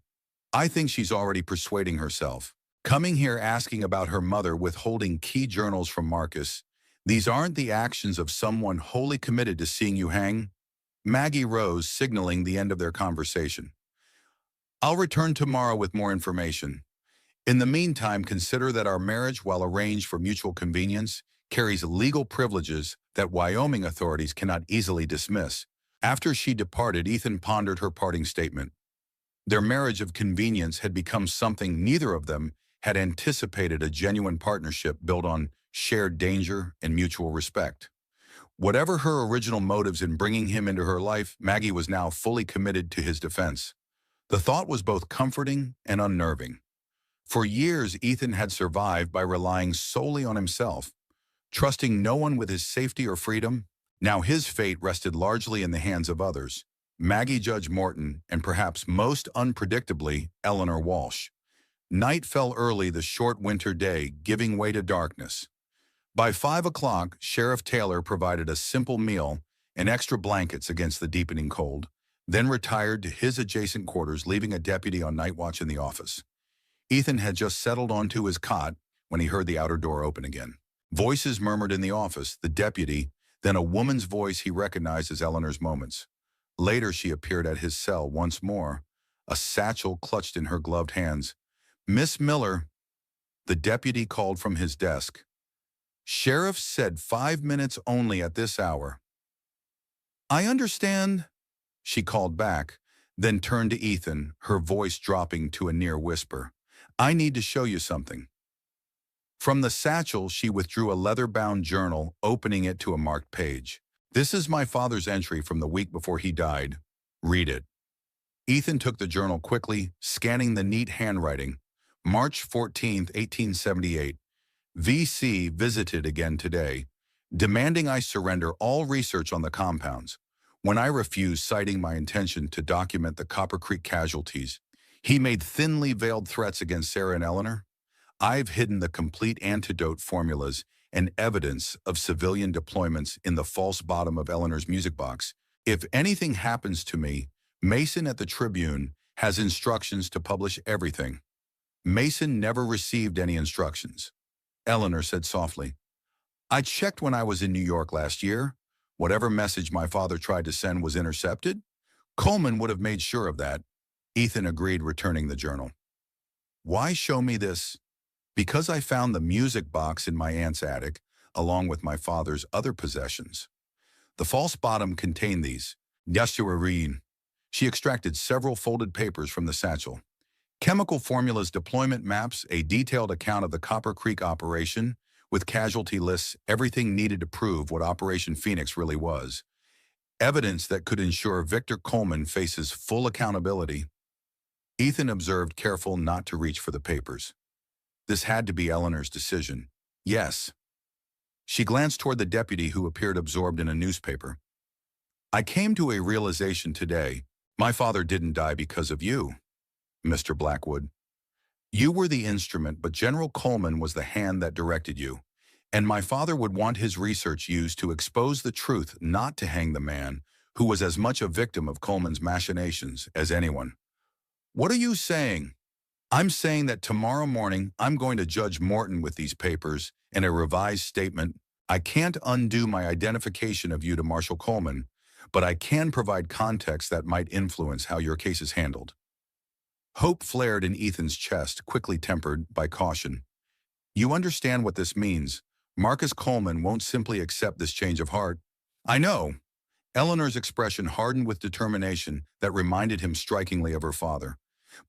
I think she's already persuading herself. Coming here asking about her mother, withholding key journals from Marcus, these aren't the actions of someone wholly committed to seeing you hang. Maggie rose, signaling the end of their conversation. I'll return tomorrow with more information. In the meantime, consider that our marriage, while arranged for mutual convenience, carries legal privileges that Wyoming authorities cannot easily dismiss. After she departed, Ethan pondered her parting statement. Their marriage of convenience had become something neither of them had anticipated, a genuine partnership built on shared danger and mutual respect. Whatever her original motives in bringing him into her life, Maggie was now fully committed to his defense. The thought was both comforting and unnerving. For years, Ethan had survived by relying solely on himself, trusting no one with his safety or freedom. Now his fate rested largely in the hands of others. Maggie, Judge Morton, and perhaps most unpredictably, Eleanor Walsh. Night fell early the short winter day, giving way to darkness. By 5 o'clock, Sheriff Taylor provided a simple meal and extra blankets against the deepening cold, then retired to his adjacent quarters, leaving a deputy on night watch in the office. Ethan had just settled onto his cot when he heard the outer door open again. Voices murmured in the office, the deputy, then a woman's voice he recognized as Eleanor's moments. Later, she appeared at his cell once more, a satchel clutched in her gloved hands. Miss Miller, the deputy called from his desk. Sheriff said 5 minutes only at this hour. I understand, she called back, then turned to Ethan, her voice dropping to a near whisper. I need to show you something. From the satchel, she withdrew a leather-bound journal, opening it to a marked page. This is my father's entry from the week before he died. Read it. Ethan took the journal quickly, scanning the neat handwriting. March 14, 1878. VC visited again today, demanding I surrender all research on the compounds. When I refused, citing my intention to document the Copper Creek casualties, he made thinly veiled threats against Sarah and Eleanor. I've hidden the complete antidote formulas and evidence of civilian deployments in the false bottom of Eleanor's music box. If anything happens to me, Mason at the Tribune has instructions to publish everything. Mason never received any instructions. Eleanor said softly, I checked when I was in New York last year. Whatever message my father tried to send was intercepted. Coleman would have made sure of that. Ethan agreed, returning the journal. Why show me this? Because I found the music box in my aunt's attic, along with my father's other possessions. The false bottom contained these. Destitute. She extracted several folded papers from the satchel. Chemical formulas, deployment maps, a detailed account of the Copper Creek operation, with casualty lists, everything needed to prove what Operation Phoenix really was. Evidence that could ensure Victor Coleman faces full accountability. Ethan observed, careful not to reach for the papers. This had to be Eleanor's decision. Yes. She glanced toward the deputy, who appeared absorbed in a newspaper. I came to a realization today. My father didn't die because of you, Mr. Blackwood. You were the instrument, but General Coleman was the hand that directed you. And my father would want his research used to expose the truth, not to hang the man who was as much a victim of Coleman's machinations as anyone. What are you saying? I'm saying that tomorrow morning I'm going to Judge Morton with these papers and a revised statement. I can't undo my identification of you to Marshal Coleman, but I can provide context that might influence how your case is handled. Hope flared in Ethan's chest, quickly tempered by caution. You understand what this means. Marcus Coleman won't simply accept this change of heart. I know. Eleanor's expression hardened with determination that reminded him strikingly of her father.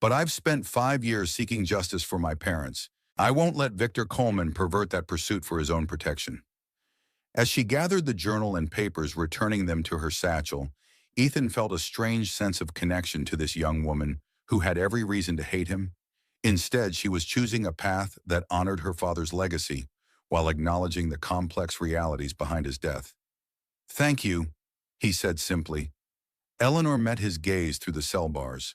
But I've spent 5 years seeking justice for my parents. I won't let Victor Coleman pervert that pursuit for his own protection. As she gathered the journal and papers, returning them to her satchel, Ethan felt a strange sense of connection to this young woman who had every reason to hate him. Instead, she was choosing a path that honored her father's legacy while acknowledging the complex realities behind his death. Thank you, he said simply. Eleanor met his gaze through the cell bars.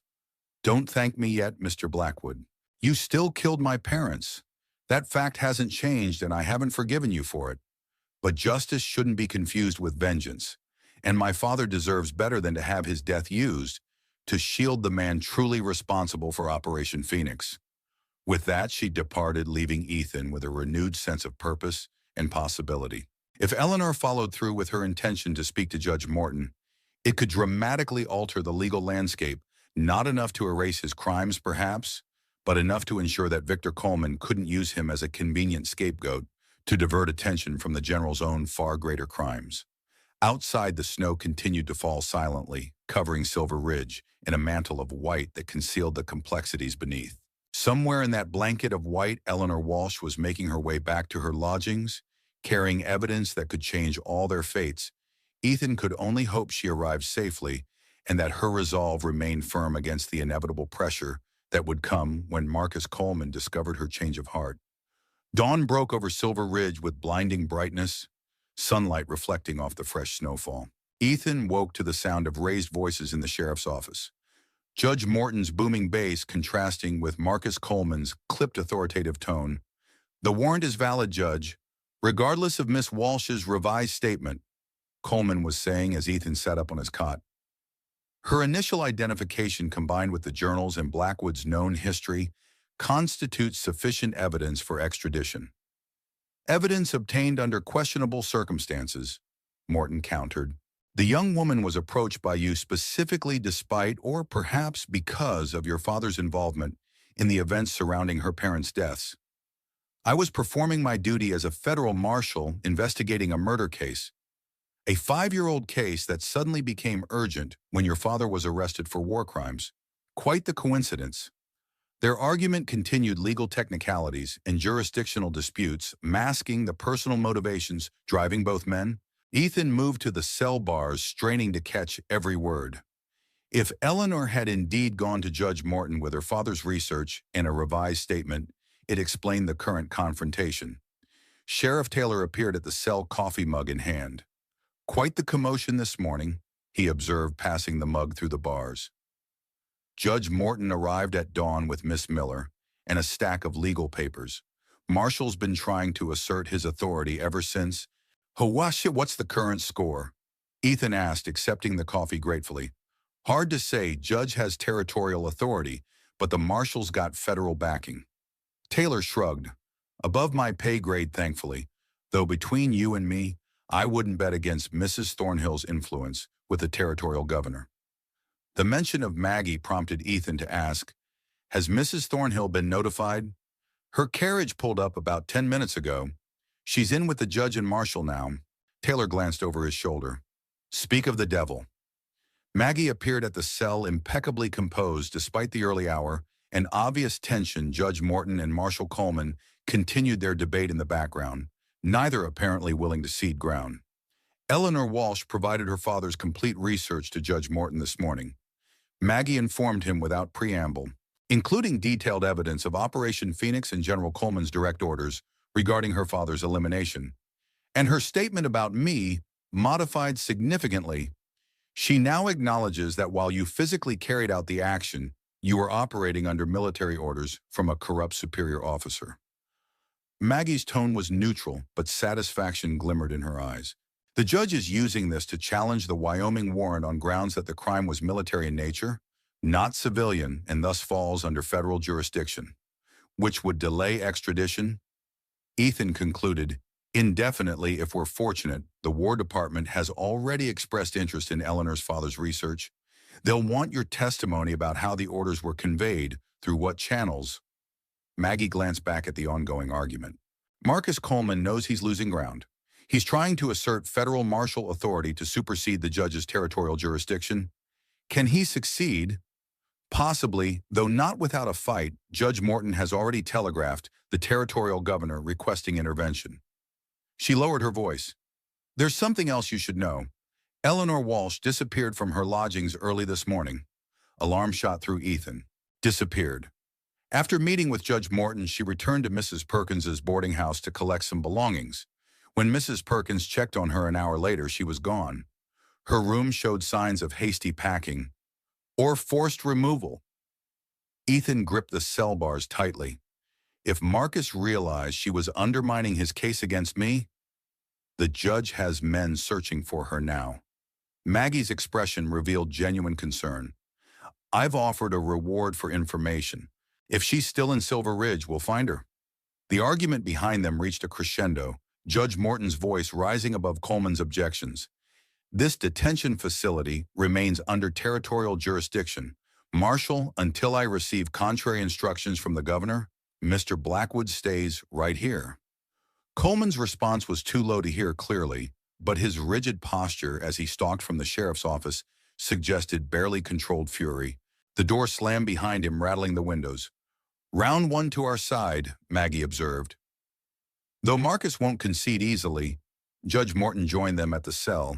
Don't thank me yet, Mr. Blackwood. You still killed my parents. That fact hasn't changed, and I haven't forgiven you for it. But justice shouldn't be confused with vengeance, and my father deserves better than to have his death used to shield the man truly responsible for Operation Phoenix. With that, she departed, leaving Ethan with a renewed sense of purpose and possibility. If Eleanor followed through with her intention to speak to Judge Morton, it could dramatically alter the legal landscape, not enough to erase his crimes, perhaps, but enough to ensure that Victor Coleman couldn't use him as a convenient scapegoat to divert attention from the general's own far greater crimes. Outside, the snow continued to fall silently, covering Silver Ridge in a mantle of white that concealed the complexities beneath. Somewhere in that blanket of white, Eleanor Walsh was making her way back to her lodgings, carrying evidence that could change all their fates. Ethan could only hope she arrived safely and that her resolve remained firm against the inevitable pressure that would come when Marcus Coleman discovered her change of heart. Dawn broke over Silver Ridge with blinding brightness, sunlight reflecting off the fresh snowfall. Ethan woke to the sound of raised voices in the sheriff's office. Judge Morton's booming bass contrasting with Marcus Coleman's clipped authoritative tone. The warrant is valid, Judge, regardless of Miss Walsh's revised statement, Coleman was saying as Ethan sat up on his cot. Her initial identification, combined with the journals and Blackwood's known history, constitutes sufficient evidence for extradition. Evidence obtained under questionable circumstances, Morton countered. The young woman was approached by you specifically despite or perhaps because of your father's involvement in the events surrounding her parents' deaths. I was performing my duty as a federal marshal investigating a murder case, a 5-year-old case that suddenly became urgent when your father was arrested for war crimes. Quite the coincidence. Their argument continued legal technicalities and jurisdictional disputes, masking the personal motivations driving both men. Ethan moved to the cell bars, straining to catch every word. If Eleanor had indeed gone to Judge Morton with her father's research and a revised statement, it explained the current confrontation. Sheriff Taylor appeared at the cell, coffee mug in hand. Quite the commotion this morning. he observed, passing the mug through the bars. Judge Morton arrived at dawn with Miss Miller and a stack of legal papers. Marshall's been trying to assert his authority ever since. What's the current score? Ethan asked, accepting the coffee gratefully. Hard to say. Judge has territorial authority, but the Marshals got federal backing. Taylor shrugged. Above my pay grade, thankfully. Though between you and me, I wouldn't bet against Mrs. Thornhill's influence with the territorial governor. The mention of Maggie prompted Ethan to ask, has Mrs. Thornhill been notified? Her carriage pulled up about 10 minutes ago. She's in with the judge and marshal now. Taylor glanced over his shoulder. Speak of the devil. Maggie appeared at the cell impeccably composed despite the early hour and obvious tension. Judge Morton and Marshal Coleman continued their debate in the background, neither apparently willing to cede ground. Eleanor Walsh provided her father's complete research to Judge Morton this morning. Maggie informed him without preamble, including detailed evidence of Operation Phoenix and General Coleman's direct orders regarding her father's elimination. And her statement about me modified significantly. She now acknowledges that while you physically carried out the action, you were operating under military orders from a corrupt superior officer. Maggie's tone was neutral, but satisfaction glimmered in her eyes. The judge is using this to challenge the Wyoming warrant on grounds that the crime was military in nature, not civilian, and thus falls under federal jurisdiction, which would delay extradition. Ethan concluded, indefinitely if we're fortunate. The War Department has already expressed interest in Eleanor's father's research. They'll want your testimony about how the orders were conveyed, through what channels. Maggie glanced back at the ongoing argument. Marcus Coleman knows he's losing ground. He's trying to assert federal martial authority to supersede the judge's territorial jurisdiction. Can he succeed? Possibly, though not without a fight. Judge Morton has already telegraphed the territorial governor requesting intervention. She lowered her voice. There's something else you should know. Eleanor Walsh disappeared from her lodgings early this morning. Alarm shot through Ethan. Disappeared. After meeting with Judge Morton, she returned to Mrs. Perkins's boarding house to collect some belongings. When Mrs. Perkins checked on her an hour later, she was gone. Her room showed signs of hasty packing or forced removal. Ethan gripped the cell bars tightly. If Marcus realized she was undermining his case against me, the judge has men searching for her now. Maggie's expression revealed genuine concern. I've offered a reward for information. If she's still in Silver Ridge, we'll find her. The argument behind them reached a crescendo, Judge Morton's voice rising above Coleman's objections. This detention facility remains under territorial jurisdiction. Marshal, until I receive contrary instructions from the governor, Mr. Blackwood stays right here. Coleman's response was too low to hear clearly, but his rigid posture as he stalked from the sheriff's office suggested barely controlled fury. The door slammed behind him, rattling the windows. Round one to our side, Maggie observed. Though Marcus won't concede easily, Judge Morton joined them at the cell,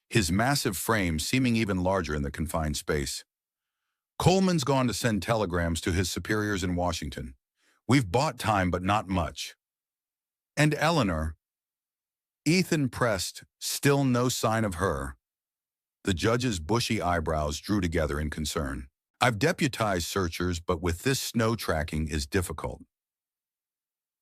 his massive frame seeming even larger in the confined space. Coleman's gone to send telegrams to his superiors in Washington. We've bought time, but not much. And Eleanor? Ethan pressed, still no sign of her. The judge's bushy eyebrows drew together in concern. I've deputized searchers, but with this snow tracking is difficult.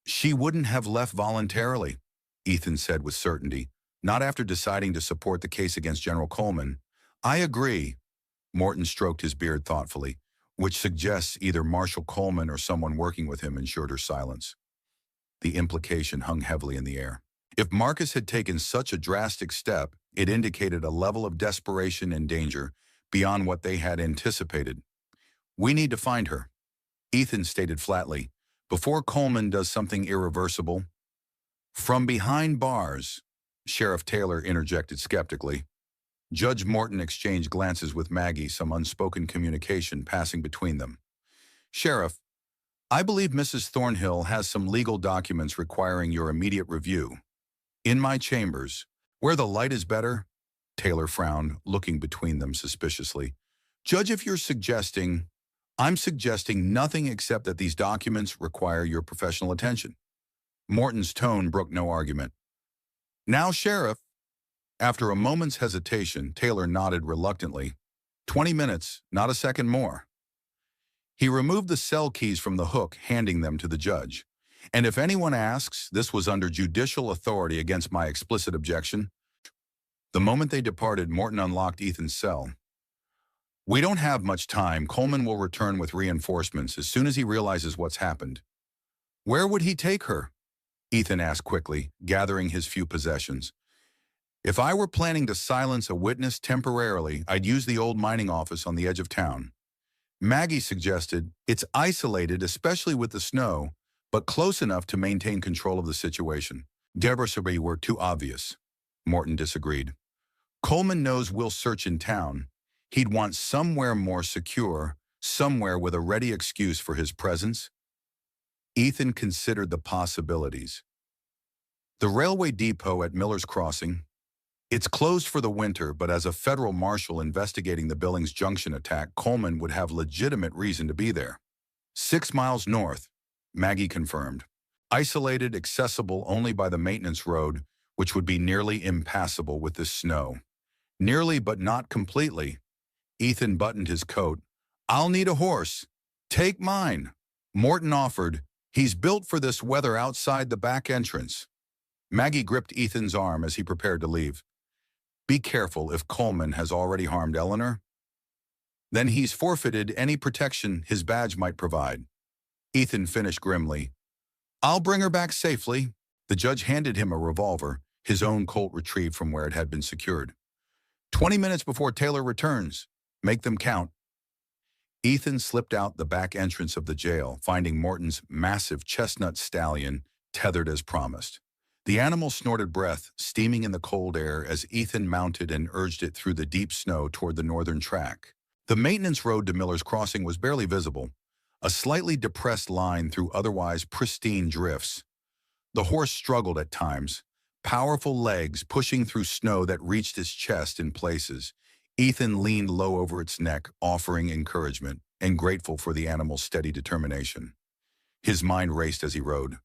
She wouldn't have left voluntarily, Ethan said with certainty, not after deciding to support the case against General Coleman. I agree. Morton stroked his beard thoughtfully, which suggests either Marshal Coleman or someone working with him ensured her silence. The implication hung heavily in the air. If Marcus had taken such a drastic step, it indicated a level of desperation and danger beyond what they had anticipated. We need to find her, Ethan stated flatly, before Coleman does something irreversible. From behind bars, Sheriff Taylor interjected skeptically. Judge Morton exchanged glances with Maggie, some unspoken communication passing between them. Sheriff, I believe Mrs. Thornhill has some legal documents requiring your immediate review. In my chambers, where the light is better? Taylor frowned, looking between them suspiciously. Judge, if you're suggesting... I'm suggesting nothing except that these documents require your professional attention. Morton's tone brooked no argument. Now, Sheriff, After a moment's hesitation, Taylor nodded reluctantly. 20 minutes, not a second more. He removed the cell keys from the hook, handing them to the judge. And if anyone asks, this was under judicial authority against my explicit objection. The moment they departed, Morton unlocked Ethan's cell. We don't have much time. Coleman will return with reinforcements as soon as he realizes what's happened. Where would he take her? Ethan asked quickly, gathering his few possessions. If I were planning to silence a witness temporarily, I'd use the old mining office on the edge of town. Maggie suggested it's isolated, especially with the snow, but close enough to maintain control of the situation. Deborah were too obvious. Morton disagreed. Coleman knows we'll search in town. He'd want somewhere more secure, somewhere with a ready excuse for his presence. Ethan considered the possibilities. The railway depot at Miller's Crossing. It's closed for the winter, but as a federal marshal investigating the Billings Junction attack, Coleman would have legitimate reason to be there. 6 miles north, Maggie confirmed. Isolated, accessible only by the maintenance road, which would be nearly impassable with this snow. Nearly, but not completely. Ethan buttoned his coat. I'll need a horse. Take mine. Morton offered. He's built for this weather outside the back entrance. Maggie gripped Ethan's arm as he prepared to leave. Be careful if Coleman has already harmed Eleanor. Then he's forfeited any protection his badge might provide. Ethan finished grimly. I'll bring her back safely. The judge handed him a revolver, his own Colt retrieved from where it had been secured. 20 minutes before Taylor returns. Make them count. Ethan slipped out the back entrance of the jail, finding Morton's massive chestnut stallion tethered as promised. The animal snorted breath, steaming in the cold air as Ethan mounted and urged it through the deep snow toward the northern track. The maintenance road to Miller's Crossing was barely visible, a slightly depressed line through otherwise pristine drifts. The horse struggled at times, powerful legs pushing through snow that reached its chest in places. Ethan leaned low over its neck, offering encouragement and grateful for the animal's steady determination. His mind raced as he rode.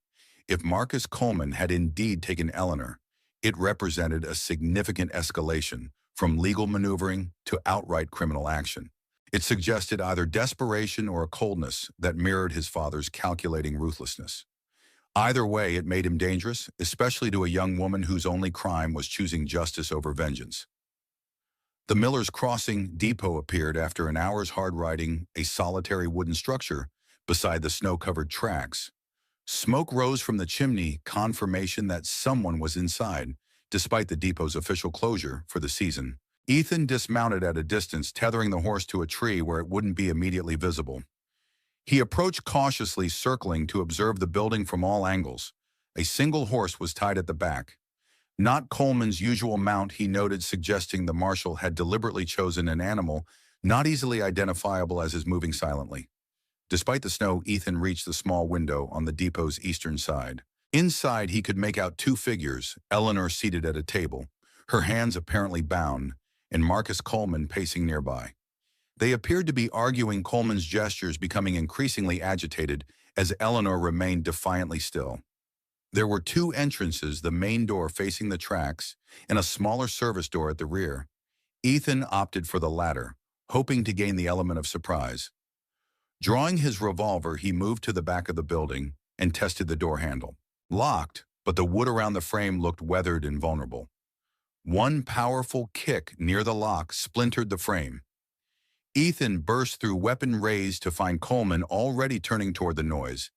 If Marcus Coleman had indeed taken Eleanor, it represented a significant escalation from legal maneuvering to outright criminal action. It suggested either desperation or a coldness that mirrored his father's calculating ruthlessness. Either way, it made him dangerous, especially to a young woman whose only crime was choosing justice over vengeance. The Miller's Crossing depot appeared after an hour's hard riding, a solitary wooden structure beside the snow-covered tracks. Smoke rose from the chimney, confirmation that someone was inside, despite the depot's official closure for the season. Ethan dismounted at a distance, tethering the horse to a tree where it wouldn't be immediately visible. He approached cautiously, circling to observe the building from all angles. A single horse was tied at the back. Not Coleman's usual mount, he noted, suggesting the marshal had deliberately chosen an animal not easily identifiable as his moving silently. Despite the snow, Ethan reached the small window on the depot's eastern side. Inside, he could make out 2 figures, Eleanor seated at a table, her hands apparently bound, and Marcus Coleman pacing nearby. They appeared to be arguing, Coleman's gestures becoming increasingly agitated as Eleanor remained defiantly still. There were 2 entrances, the main door facing the tracks and a smaller service door at the rear. Ethan opted for the latter, hoping to gain the element of surprise. Drawing his revolver, he moved to the back of the building and tested the door handle. Locked, but the wood around the frame looked weathered and vulnerable. One powerful kick near the lock splintered the frame. Ethan burst through, weapon raised, to find Coleman already turning toward the noise,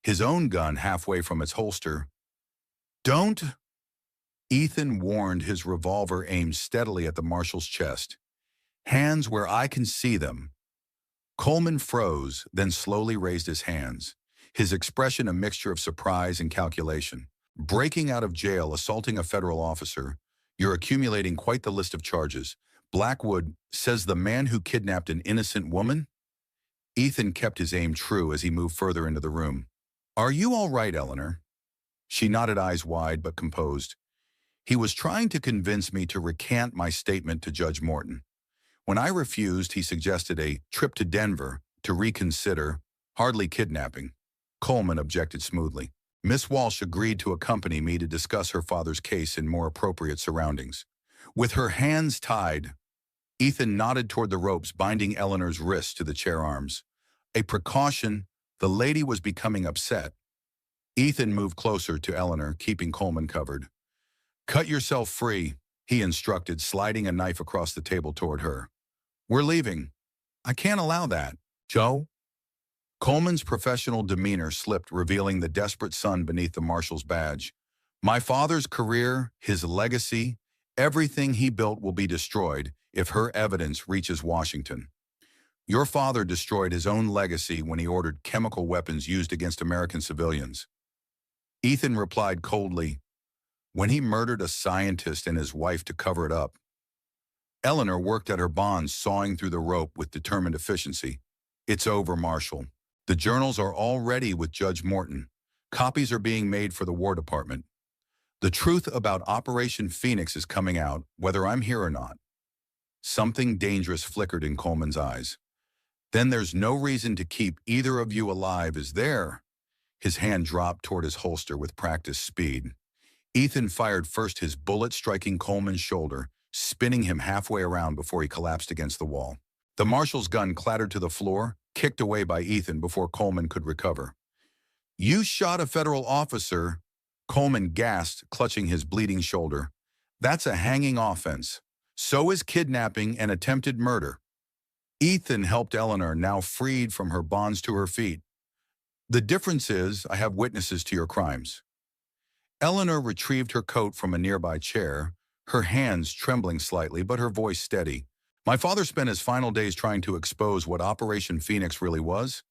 his own gun halfway from its holster. Don't! Ethan warned, his revolver aimed steadily at the marshal's chest. Hands where I can see them. Coleman froze, then slowly raised his hands, his expression a mixture of surprise and calculation. Breaking out of jail, assaulting a federal officer, you're accumulating quite the list of charges. Blackwood says the man who kidnapped an innocent woman? Ethan kept his aim true as he moved further into the room. Are you all right, Eleanor? She nodded, eyes wide but composed. He was trying to convince me to recant my statement to Judge Morton. When I refused, he suggested a trip to Denver to reconsider, hardly kidnapping. Coleman objected smoothly. Miss Walsh agreed to accompany me to discuss her father's case in more appropriate surroundings. With her hands tied, Ethan nodded toward the ropes binding Eleanor's wrists to the chair arms. A precaution, the lady was becoming upset. Ethan moved closer to Eleanor, keeping Coleman covered. "Cut yourself free," he instructed, sliding a knife across the table toward her. "We're leaving." "I can't allow that." "Joe?" Coleman's professional demeanor slipped, revealing the desperate son beneath the marshal's badge. "My father's career, his legacy, everything he built will be destroyed if her evidence reaches Washington. Your father destroyed his own legacy when he ordered chemical weapons used against American civilians." Ethan replied coldly, "When he murdered a scientist and his wife to cover it up." Eleanor worked at her bonds, sawing through the rope with determined efficiency. "It's over, Marshal. The journals are already with Judge Morton. Copies are being made for the War Department. The truth about Operation Phoenix is coming out, whether I'm here or not." Something dangerous flickered in Coleman's eyes. "Then there's no reason to keep either of you alive, is there?" His hand dropped toward his holster with practiced speed. Ethan fired first, his bullet striking Coleman's shoulder, spinning him halfway around before he collapsed against the wall. The marshal's gun clattered to the floor, kicked away by Ethan before Coleman could recover. "You shot a federal officer," Coleman gasped, clutching his bleeding shoulder. "That's a hanging offense. So is kidnapping and attempted murder." Ethan helped Eleanor, now freed from her bonds, to her feet. "The difference is I have witnesses to your crimes." Eleanor retrieved her coat from a nearby chair, her hands trembling slightly but her voice steady. "My father spent his final days trying to expose what Operation Phoenix really was.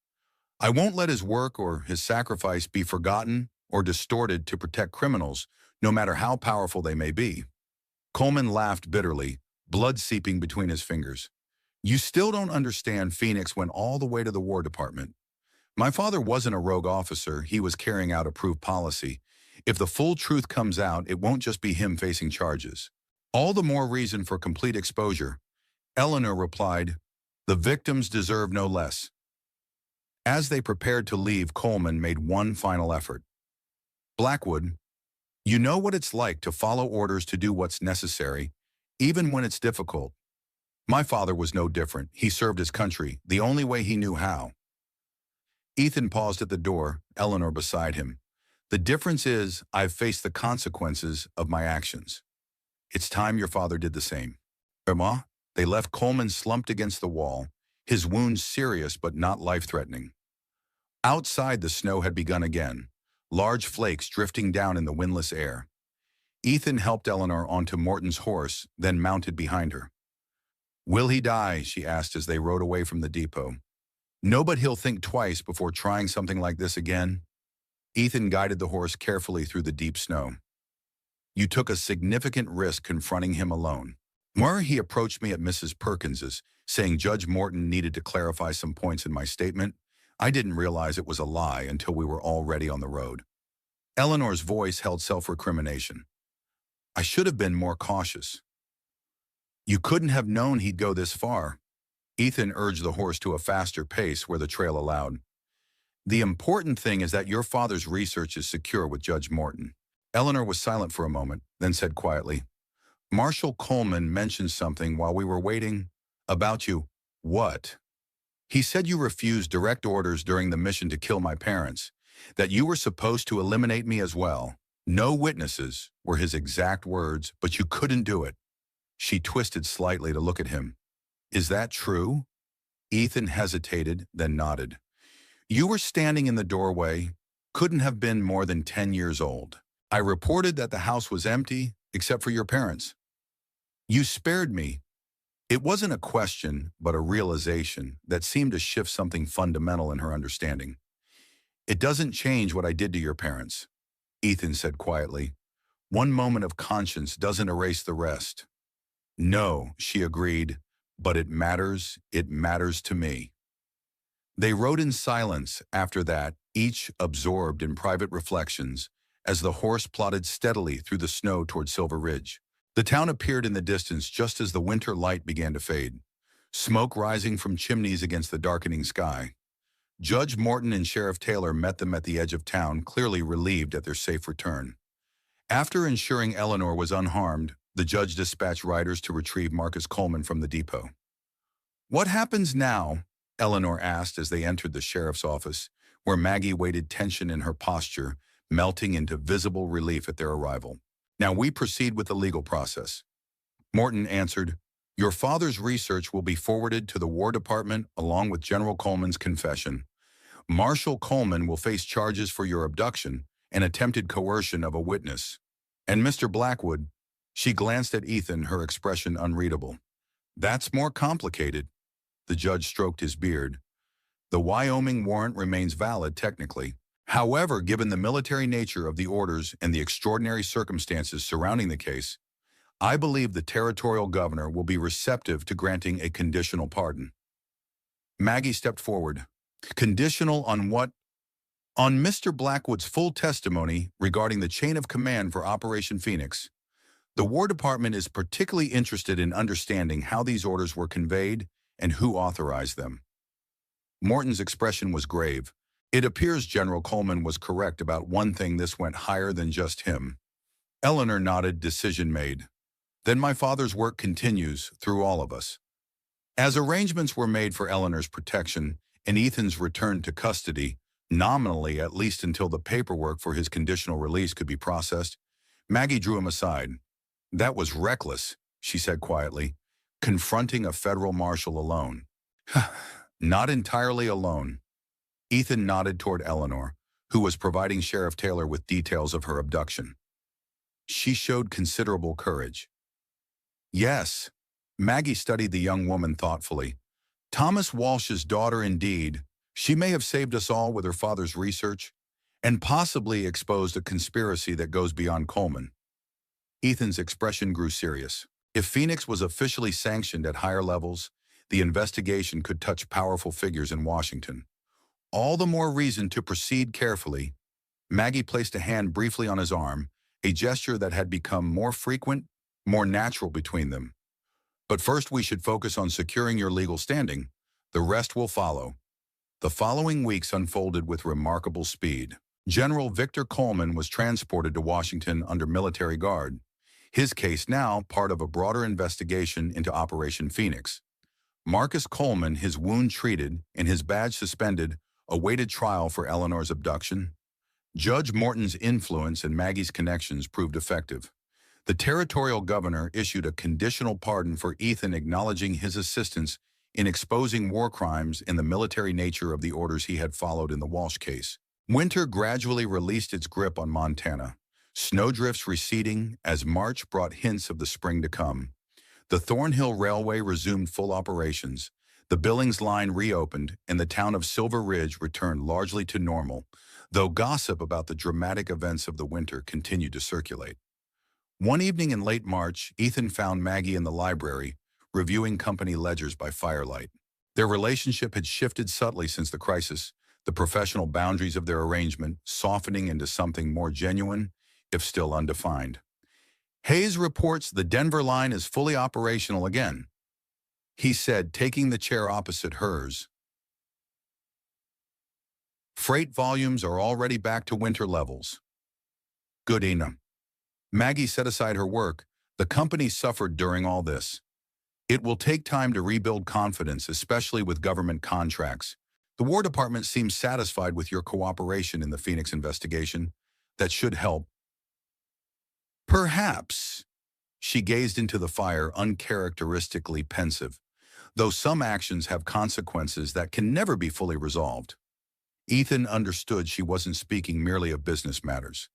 I won't let his work or his sacrifice be forgotten or distorted to protect criminals, no matter how powerful they may be." Coleman laughed bitterly, blood seeping between his fingers. "You still don't understand. Phoenix went all the way to the War Department. My father wasn't a rogue officer, he was carrying out approved policy. If the full truth comes out, it won't just be him facing charges." "All the more reason for complete exposure," Eleanor replied. "The victims deserve no less." As they prepared to leave, Coleman made one final effort. "Blackwood, you know what it's like to follow orders, to do what's necessary, even when it's difficult. My father was no different. He served his country the only way he knew how." Ethan paused at the door, Eleanor beside him. "The difference is I've faced the consequences of my actions. It's time your father did the same." Irma, they left Coleman slumped against the wall, his wounds serious but not life-threatening. Outside, the snow had begun again, large flakes drifting down in the windless air. Ethan helped Eleanor onto Morton's horse, then mounted behind her. "Will he die?" she asked as they rode away from the depot. "No, but he'll think twice before trying something like this again." Ethan guided the horse carefully through the deep snow. "You took a significant risk confronting him alone. He approached me at Mrs. Perkins's, saying Judge Morton needed to clarify some points in my statement. I didn't realize it was a lie until we were already on the road." Eleanor's voice held self-recrimination. "I should have been more cautious." "You couldn't have known he'd go this far." Ethan urged the horse to a faster pace where the trail allowed. "The important thing is that your father's research is secure with Judge Morton." Eleanor was silent for a moment, then said quietly, "Marshal Coleman mentioned something while we were waiting about you." "What?" "He said you refused direct orders during the mission to kill my parents, that you were supposed to eliminate me as well. No witnesses," were his exact words, "but you couldn't do it." She twisted slightly to look at him. "Is that true?" Ethan hesitated, then nodded. "You were standing in the doorway, couldn't have been more than 10 years old. I reported that the house was empty, except for your parents. You spared me." It wasn't a question, but a realization that seemed to shift something fundamental in her understanding. "It doesn't change what I did to your parents," Ethan said quietly. "One moment of conscience doesn't erase the rest." "No," she agreed, "but it matters to me." They rode in silence after that, each absorbed in private reflections, as the horse plodded steadily through the snow toward Silver Ridge. The town appeared in the distance just as the winter light began to fade, smoke rising from chimneys against the darkening sky. Judge Morton and Sheriff Taylor met them at the edge of town, clearly relieved at their safe return. After ensuring Eleanor was unharmed, The judge dispatched riders to retrieve Marcus Coleman from the depot. "What happens now?" Eleanor asked as they entered the sheriff's office, where Maggie waited, tension in her posture, melting into visible relief at their arrival. "Now we proceed with the legal process." Morton answered, "Your father's research will be forwarded to the War Department along with General Coleman's confession. Marshal Coleman will face charges for your abduction and attempted coercion of a witness. And Mr. Blackwood," she glanced at Ethan, her expression unreadable. "That's more complicated." The judge stroked his beard. "The Wyoming warrant remains valid technically. However, given the military nature of the orders and the extraordinary circumstances surrounding the case, I believe the territorial governor will be receptive to granting a conditional pardon." Maggie stepped forward. "Conditional on what?" "On Mr. Blackwood's full testimony regarding the chain of command for Operation Phoenix. The War Department is particularly interested in understanding how these orders were conveyed and who authorized them." Morton's expression was grave. "It appears General Coleman was correct about one thing. This went higher than just him." Eleanor nodded, decision made. "Then my father's work continues through all of us." As arrangements were made for Eleanor's protection and Ethan's return to custody, nominally at least until the paperwork for his conditional release could be processed, Maggie drew him aside. "That was reckless," she said quietly, "confronting a federal marshal alone." "Not entirely alone." Ethan nodded toward Eleanor, who was providing Sheriff Taylor with details of her abduction. "She showed considerable courage." "Yes." Maggie studied the young woman thoughtfully. "Thomas Walsh's daughter indeed. She may have saved us all with her father's research, and possibly exposed a conspiracy that goes beyond Coleman." Ethan's expression grew serious. If Phoenix was officially sanctioned at higher levels, the investigation could touch powerful figures in Washington. All the more reason to proceed carefully. Maggie placed a hand briefly on his arm, a gesture that had become more frequent, more natural between them. "But first we should focus on securing your legal standing. The rest will follow." The following weeks unfolded with remarkable speed. General Victor Coleman was transported to Washington under military guard, his case now part of a broader investigation into Operation Phoenix. Marcus Coleman, his wound treated and his badge suspended, awaited trial for Eleanor's abduction. Judge Morton's influence and Maggie's connections proved effective. The territorial governor issued a conditional pardon for Ethan, acknowledging his assistance in exposing war crimes and the military nature of the orders he had followed in the Walsh case. Winter gradually released its grip on Montana, snowdrifts receding as March brought hints of the spring to come. The Thornhill Railway resumed full operations. The Billings line reopened, and the town of Silver Ridge returned largely to normal, though gossip about the dramatic events of the winter continued to circulate. One evening in late March, Ethan found Maggie in the library, reviewing company ledgers by firelight. Their relationship had shifted subtly since the crisis, the professional boundaries of their arrangement softening into something more genuine, if still undefined. "Hayes reports the Denver line is fully operational again," he said, taking the chair opposite hers. "Freight volumes are already back to winter levels." "Good enough." Maggie set aside her work. "The company suffered during all this. It will take time to rebuild confidence, especially with government contracts. The War Department seems satisfied with your cooperation in the Phoenix investigation. That should help." "Perhaps." She gazed into the fire, uncharacteristically pensive, "though some actions have consequences that can never be fully resolved." Ethan understood she wasn't speaking merely of business matters.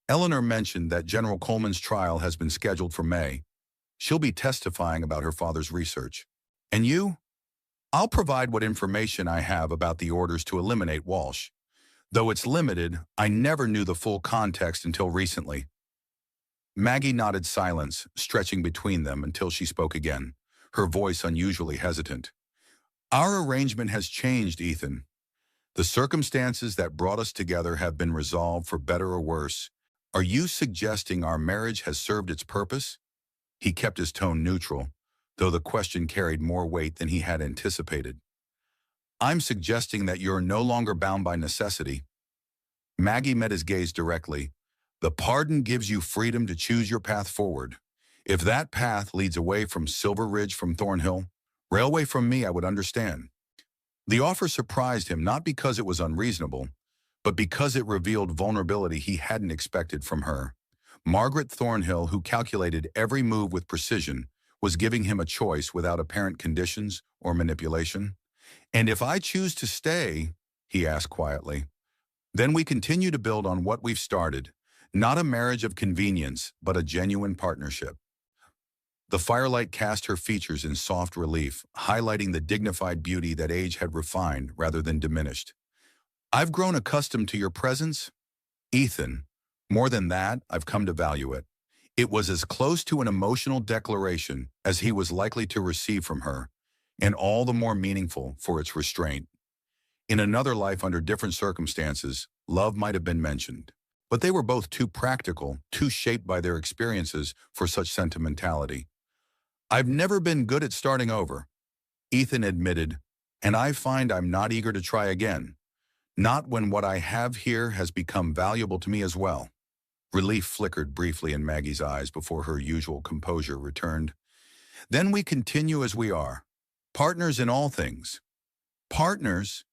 Eleanor mentioned that General Coleman's trial has been scheduled for May. She'll be testifying about her father's research. "And you?" "I'll provide what information I have about the orders to eliminate Walsh. Though it's limited, I never knew the full context until recently." Maggie nodded silence, stretching between them until she spoke again, her voice unusually hesitant. "Our arrangement has changed, Ethan. The circumstances that brought us together have been resolved for better or worse. Are you suggesting our marriage has served its purpose?" He kept his tone neutral, though the question carried more weight than he had anticipated. "I'm suggesting that you're no longer bound by necessity." Maggie met his gaze directly. "The pardon gives you freedom to choose your path forward. If that path leads away from Silver Ridge from Thornhill, Railway from me, I would understand. The offer surprised him not because it was unreasonable, but because it revealed vulnerability he hadn't expected from her. Margaret Thornhill, who calculated every move with precision, was giving him a choice without apparent conditions or manipulation. "And if I choose to stay," he asked quietly, "then we continue to build on what we've started, not a marriage of convenience, but a genuine partnership." The firelight cast her features in soft relief, highlighting the dignified beauty that age had refined rather than diminished. "I've grown accustomed to your presence, Ethan. More than that, I've come to value it." It was as close to an emotional declaration as he was likely to receive from her, and all the more meaningful for its restraint. In another life under different circumstances, love might have been mentioned. But they were both too practical, too shaped by their experiences for such sentimentality. "I've never been good at starting over," Ethan admitted, "and I find I'm not eager to try again. Not when what I have here has become valuable to me as well." Relief flickered briefly in Maggie's eyes before her usual composure returned. "Then we continue as we are. Partners in all things." "Partners?"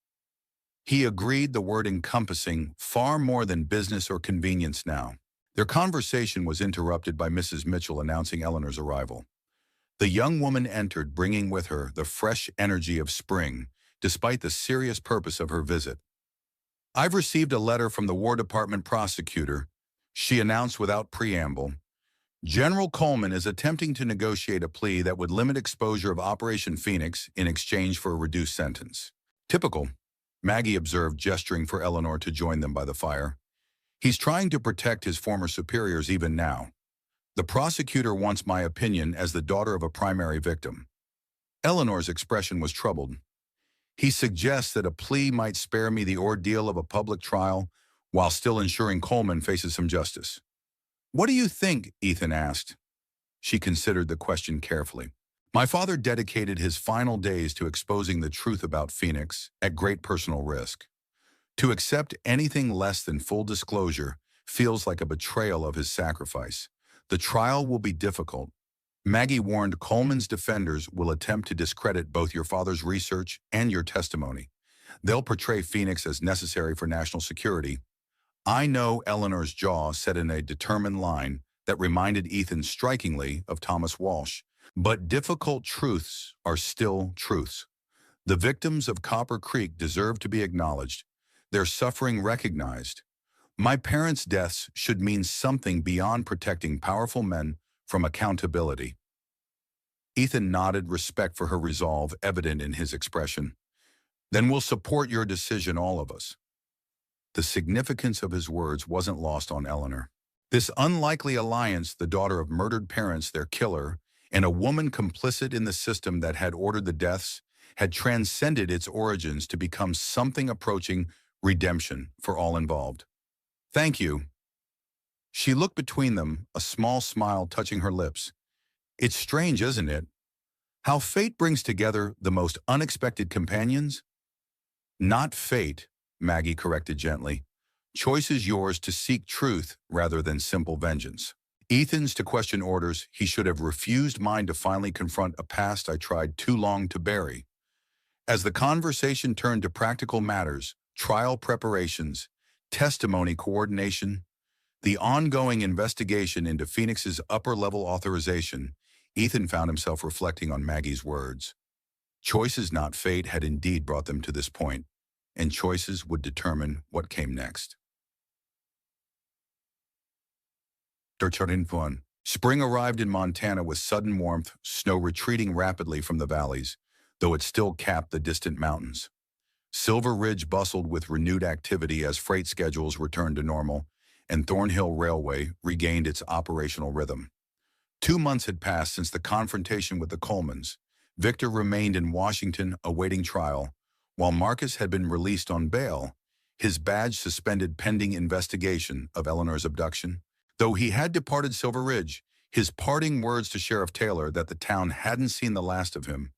He agreed, the word encompassing far more than business or convenience now. Their conversation was interrupted by Mrs. Mitchell announcing Eleanor's arrival. The young woman entered, bringing with her the fresh energy of spring, despite the serious purpose of her visit. "I've received a letter from the War Department prosecutor," she announced without preamble. "General Coleman is attempting to negotiate a plea that would limit exposure of Operation Phoenix in exchange for a reduced sentence." "Typical," Maggie observed, gesturing for Eleanor to join them by the fire. "He's trying to protect his former superiors even now. The prosecutor wants my opinion as the daughter of a primary victim." Eleanor's expression was troubled. "He suggests that a plea might spare me the ordeal of a public trial while still ensuring Coleman faces some justice." "What do you think?" Ethan asked. She considered the question carefully. "My father dedicated his final days to exposing the truth about Phoenix at great personal risk. To accept anything less than full disclosure feels like a betrayal of his sacrifice. The trial will be difficult. Maggie warned Coleman's defenders will attempt to discredit both your father's research and your testimony. They'll portray Phoenix as necessary for national security." I know Eleanor's jaw set in a determined line that reminded Ethan strikingly of Thomas Walsh. But difficult truths are still truths. The victims of Copper Creek deserve to be acknowledged, their suffering recognized. My parents' deaths should mean something beyond protecting powerful men from accountability. Ethan nodded, respect for her resolve evident in his expression. "Then we'll support your decision, all of us." The significance of his words wasn't lost on Eleanor. This unlikely alliance, the daughter of murdered parents, their killer, and a woman complicit in the system that had ordered the deaths, had transcended its origins to become something approaching redemption for all involved. "Thank you." She looked between them, a small smile touching her lips. "It's strange, isn't it? How fate brings together the most unexpected companions?" "Not fate," Maggie corrected gently. "Choice is yours to seek truth rather than simple vengeance. Ethan's to question orders. He should have refused mine to finally confront a past I tried too long to bury." As the conversation turned to practical matters, trial preparations, testimony coordination, the ongoing investigation into Phoenix's upper-level authorization, Ethan found himself reflecting on Maggie's words. Choices, not fate, had indeed brought them to this point, and choices would determine what came next. Spring arrived in Montana with sudden warmth, snow retreating rapidly from the valleys, though it still capped the distant mountains. Silver Ridge bustled with renewed activity as freight schedules returned to normal, and Thornhill Railway regained its operational rhythm. 2 months had passed since the confrontation with the Colemans. Victor remained in Washington awaiting trial, while Marcus had been released on bail, his badge suspended pending investigation of Eleanor's abduction. Though he had departed Silver Ridge, his parting words to Sheriff Taylor that the town hadn't seen the last of him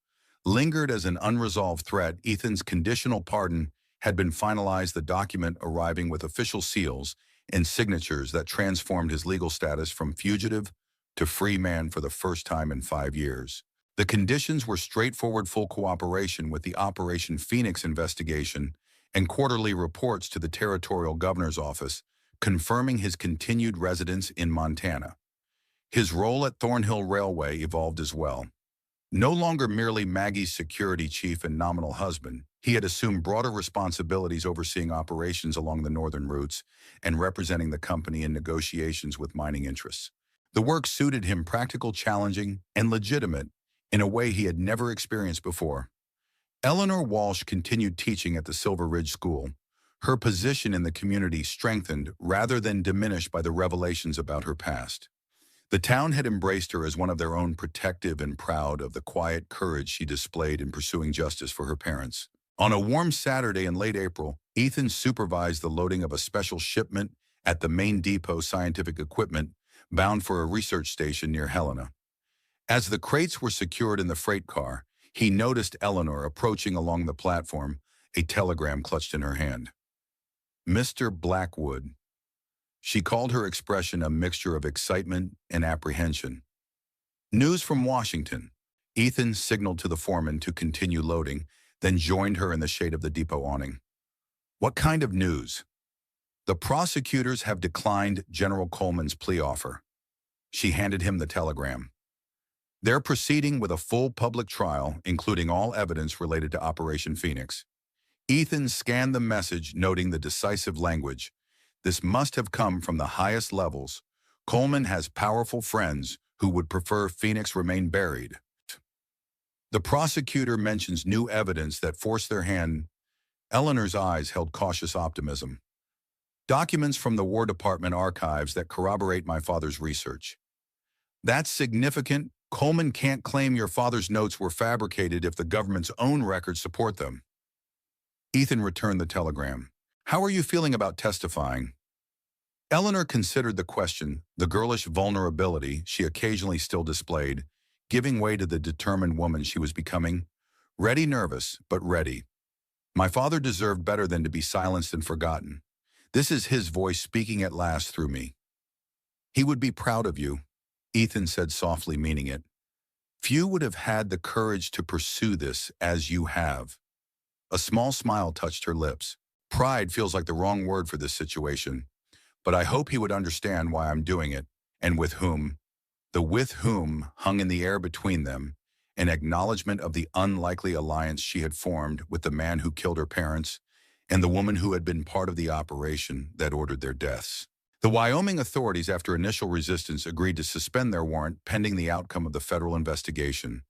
lingered as an unresolved threat. Ethan's conditional pardon had been finalized, the document arriving with official seals and signatures that transformed his legal status from fugitive to free man for the first time in 5 years. The conditions were straightforward: full cooperation with the Operation Phoenix investigation and quarterly reports to the Territorial Governor's Office, confirming his continued residence in Montana. His role at Thornhill Railway evolved as well. No longer merely Maggie's security chief and nominal husband, he had assumed broader responsibilities overseeing operations along the northern routes and representing the company in negotiations with mining interests. The work suited him: practical, challenging, and legitimate in a way he had never experienced before. Eleanor Walsh continued teaching at the Silver Ridge School, her position in the community strengthened rather than diminished by the revelations about her past. The town had embraced her as one of their own, protective and proud of the quiet courage she displayed in pursuing justice for her parents. On a warm Saturday in late April, Ethan supervised the loading of a special shipment at the main depot scientific equipment bound for a research station near Helena. As the crates were secured in the freight car, he noticed Eleanor approaching along the platform, a telegram clutched in her hand. "Mr. Blackwood." She called, her expression a mixture of excitement and apprehension. "News from Washington." Ethan signaled to the foreman to continue loading, then joined her in the shade of the depot awning. "What kind of news?" "The prosecutors have declined General Coleman's plea offer." She handed him the telegram. "They're proceeding with a full public trial, including all evidence related to Operation Phoenix." Ethan scanned the message, noting the decisive language. This must have come from the highest levels. Coleman has powerful friends who would prefer Phoenix remain buried. The prosecutor mentions new evidence that forced their hand. Eleanor's eyes held cautious optimism. "Documents from the War Department archives that corroborate my father's research." "That's significant. Coleman can't claim your father's notes were fabricated if the government's own records support them." Ethan returned the telegram. "How are you feeling about testifying?" Eleanor considered the question, the girlish vulnerability she occasionally still displayed, giving way to the determined woman she was becoming. "Ready, nervous, but ready. My father deserved better than to be silenced and forgotten. This is his voice speaking at last through me." "He would be proud of you," Ethan said softly, meaning it. "Few would have had the courage to pursue this as you have." A small smile touched her lips. "Pride feels like the wrong word for this situation, but I hope he would understand why I'm doing it, and with whom." The "with whom" hung in the air between them, an acknowledgement of the unlikely alliance she had formed with the man who killed her parents and the woman who had been part of the operation that ordered their deaths. The Wyoming authorities, after initial resistance, agreed to suspend their warrant pending the outcome of the federal investigation.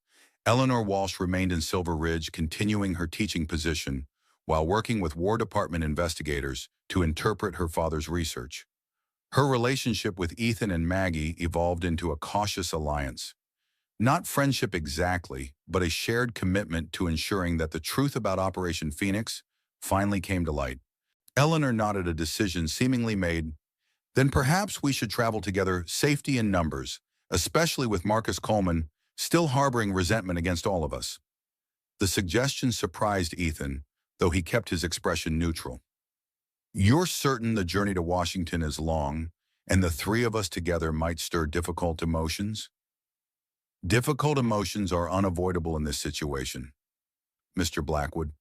Eleanor Walsh remained in Silver Ridge, continuing her teaching position while working with War Department investigators to interpret her father's research. Her relationship with Ethan and Maggie evolved into a cautious alliance. Not friendship exactly, but a shared commitment to ensuring that the truth about Operation Phoenix finally came to light. Eleanor nodded, a decision seemingly made. "Then perhaps we should travel together. Safety in numbers, especially with Marcus Coleman still harboring resentment against all of us." The suggestion surprised Ethan, though he kept his expression neutral. "You're certain the journey to Washington is long, and the three of us together might stir difficult emotions?" "Difficult emotions are unavoidable in this situation, Mr. Blackwood."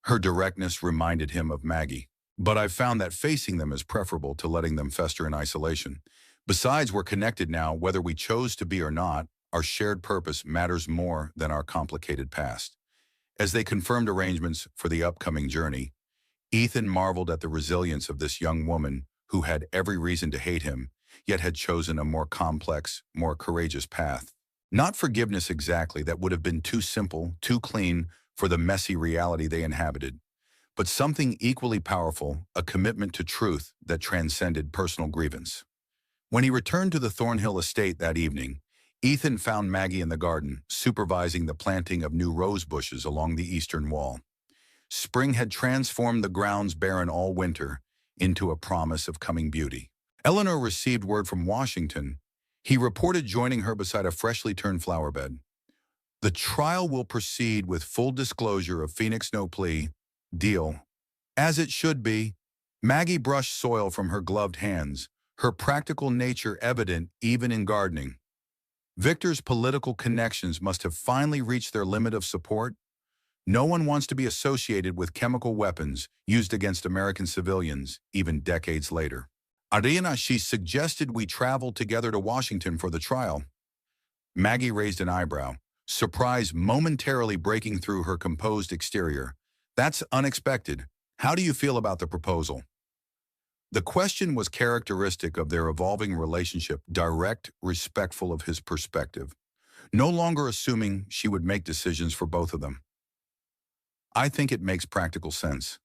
Her directness reminded him of Maggie. "But I've found that facing them is preferable to letting them fester in isolation. Besides, we're connected now, whether we chose to be or not. Our shared purpose matters more than our complicated past." As they confirmed arrangements for the upcoming journey, Ethan marveled at the resilience of this young woman who had every reason to hate him, yet had chosen a more complex, more courageous path. Not forgiveness exactly, that would have been too simple, too clean for the messy reality they inhabited, but something equally powerful, a commitment to truth that transcended personal grievance. When he returned to the Thornhill estate that evening, Ethan found Maggie in the garden, supervising the planting of new rose bushes along the eastern wall. Spring had transformed the grounds barren all winter into a promise of coming beauty. Eleanor received word from Washington. He reported joining her beside a freshly turned flower bed. "The trial will proceed with full disclosure of Phoenix no plea. Deal." "As it should be." Maggie brushed soil from her gloved hands, her practical nature evident even in gardening. Victor's political connections must have finally reached their limit of support. No one wants to be associated with chemical weapons used against American civilians, even decades later. Ariana, she suggested we travel together to Washington for the trial. Maggie raised an eyebrow, surprise momentarily breaking through her composed exterior. That's unexpected. How do you feel about the proposal? The question was characteristic of their evolving relationship, direct, respectful of his perspective, no longer assuming she would make decisions for both of them. I think it makes practical sense.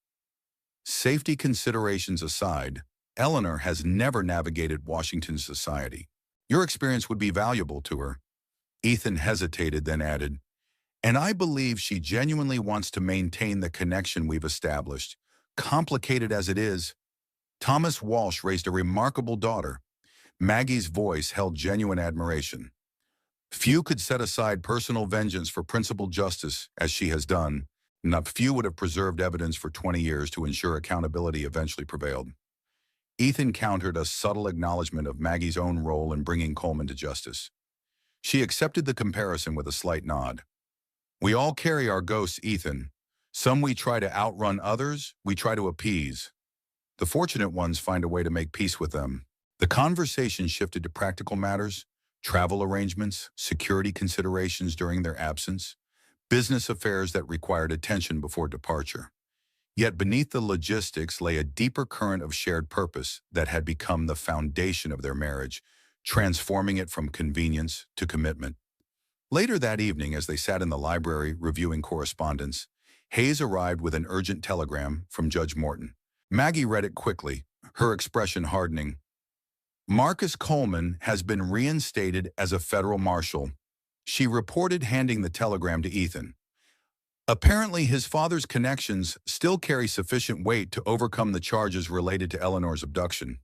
Safety considerations aside, Eleanor has never navigated Washington society. Your experience would be valuable to her. Ethan hesitated, then added, and I believe she genuinely wants to maintain the connection we've established. Complicated as it is, Thomas Walsh raised a remarkable daughter. Maggie's voice held genuine admiration. Few could set aside personal vengeance for principled justice, as she has done. Not few would have preserved evidence for 20 years to ensure accountability eventually prevailed. Ethan countered a subtle acknowledgement of Maggie's own role in bringing Coleman to justice. She accepted the comparison with a slight nod. We all carry our ghosts, Ethan. Some we try to outrun, others we try to appease. The fortunate ones find a way to make peace with them. The conversation shifted to practical matters, travel arrangements, security considerations during their absence, business affairs that required attention before departure. Yet beneath the logistics lay a deeper current of shared purpose that had become the foundation of their marriage, transforming it from convenience to commitment. Later that evening, as they sat in the library reviewing correspondence, Hayes arrived with an urgent telegram from Judge Morton. Maggie read it quickly, her expression hardening. Marcus Coleman has been reinstated as a federal marshal, she reported, handing the telegram to Ethan. Apparently, his father's connections still carry sufficient weight to overcome the charges related to Eleanor's abduction.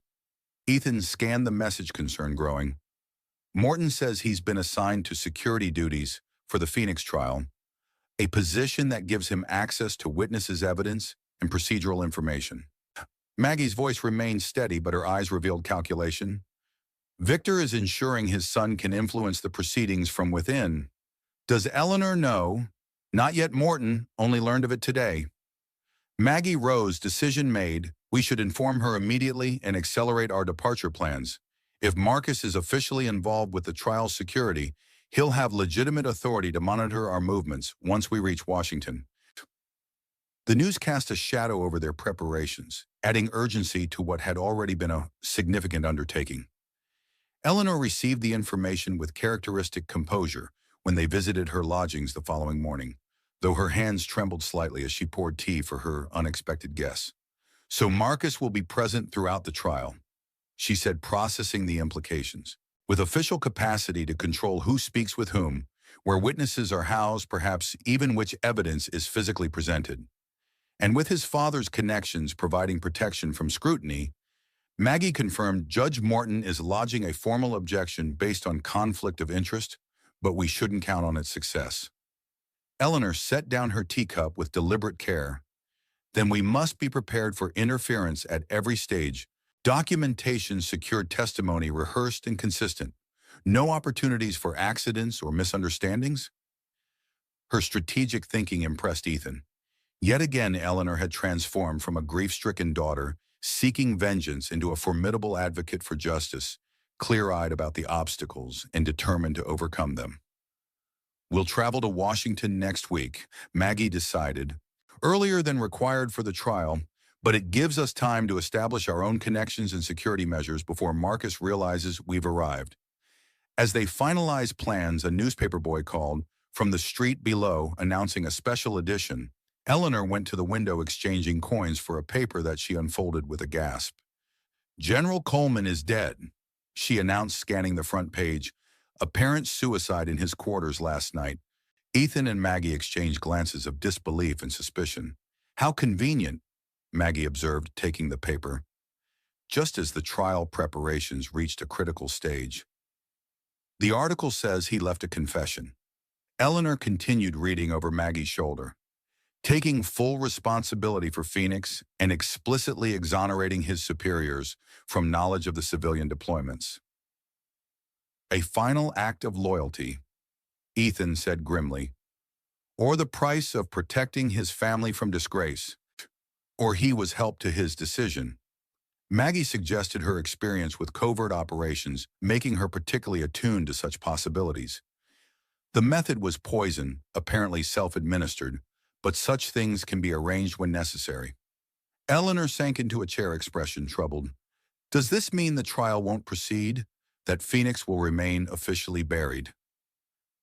Ethan scanned the message, concern growing. Morton says he's been assigned to security duties for the Phoenix trial, a position that gives him access to witnesses' evidence and procedural information. Maggie's voice remained steady, but her eyes revealed calculation. Victor is ensuring his son can influence the proceedings from within. Does Eleanor know? Not yet. Morton only learned of it today. Maggie rose, decision made. We should inform her immediately and accelerate our departure plans. If Marcus is officially involved with the trial's security, he'll have legitimate authority to monitor our movements once we reach Washington. The news cast a shadow over their preparations, adding urgency to what had already been a significant undertaking. Eleanor received the information with characteristic composure when they visited her lodgings the following morning, though her hands trembled slightly as she poured tea for her unexpected guests. So Marcus will be present throughout the trial, she said, processing the implications. With official capacity to control who speaks with whom, where witnesses are housed, perhaps even which evidence is physically presented. And with his father's connections providing protection from scrutiny, Maggie confirmed Judge Morton is lodging a formal objection based on conflict of interest, but we shouldn't count on its success. Eleanor set down her teacup with deliberate care. Then we must be prepared for interference at every stage. Documentation secured, testimony rehearsed and consistent. No opportunities for accidents or misunderstandings. Her strategic thinking impressed Ethan. Yet again, Eleanor had transformed from a grief-stricken daughter seeking vengeance into a formidable advocate for justice, clear-eyed about the obstacles and determined to overcome them. We'll travel to Washington next week, Maggie decided, earlier than required for the trial, but it gives us time to establish our own connections and security measures before Marcus realizes we've arrived. As they finalized plans, a newspaper boy called from the street below, announcing a special edition. Eleanor went to the window, exchanging coins for a paper that she unfolded with a gasp. General Coleman is dead, she announced, scanning the front page. Apparent suicide in his quarters last night. Ethan and Maggie exchanged glances of disbelief and suspicion. How convenient, Maggie observed, taking the paper. Just as the trial preparations reached a critical stage. The article says he left a confession. Eleanor continued reading over Maggie's shoulder. taking full responsibility for Phoenix and explicitly exonerating his superiors from knowledge of the civilian deployments. A final act of loyalty, Ethan said grimly, or the price of protecting his family from disgrace, or he was helped to his decision. Maggie suggested her experience with covert operations, making her particularly attuned to such possibilities. The method was poison, apparently self-administered, but such things can be arranged when necessary. Eleanor sank into a chair, expression troubled. Does this mean the trial won't proceed? That Phoenix will remain officially buried?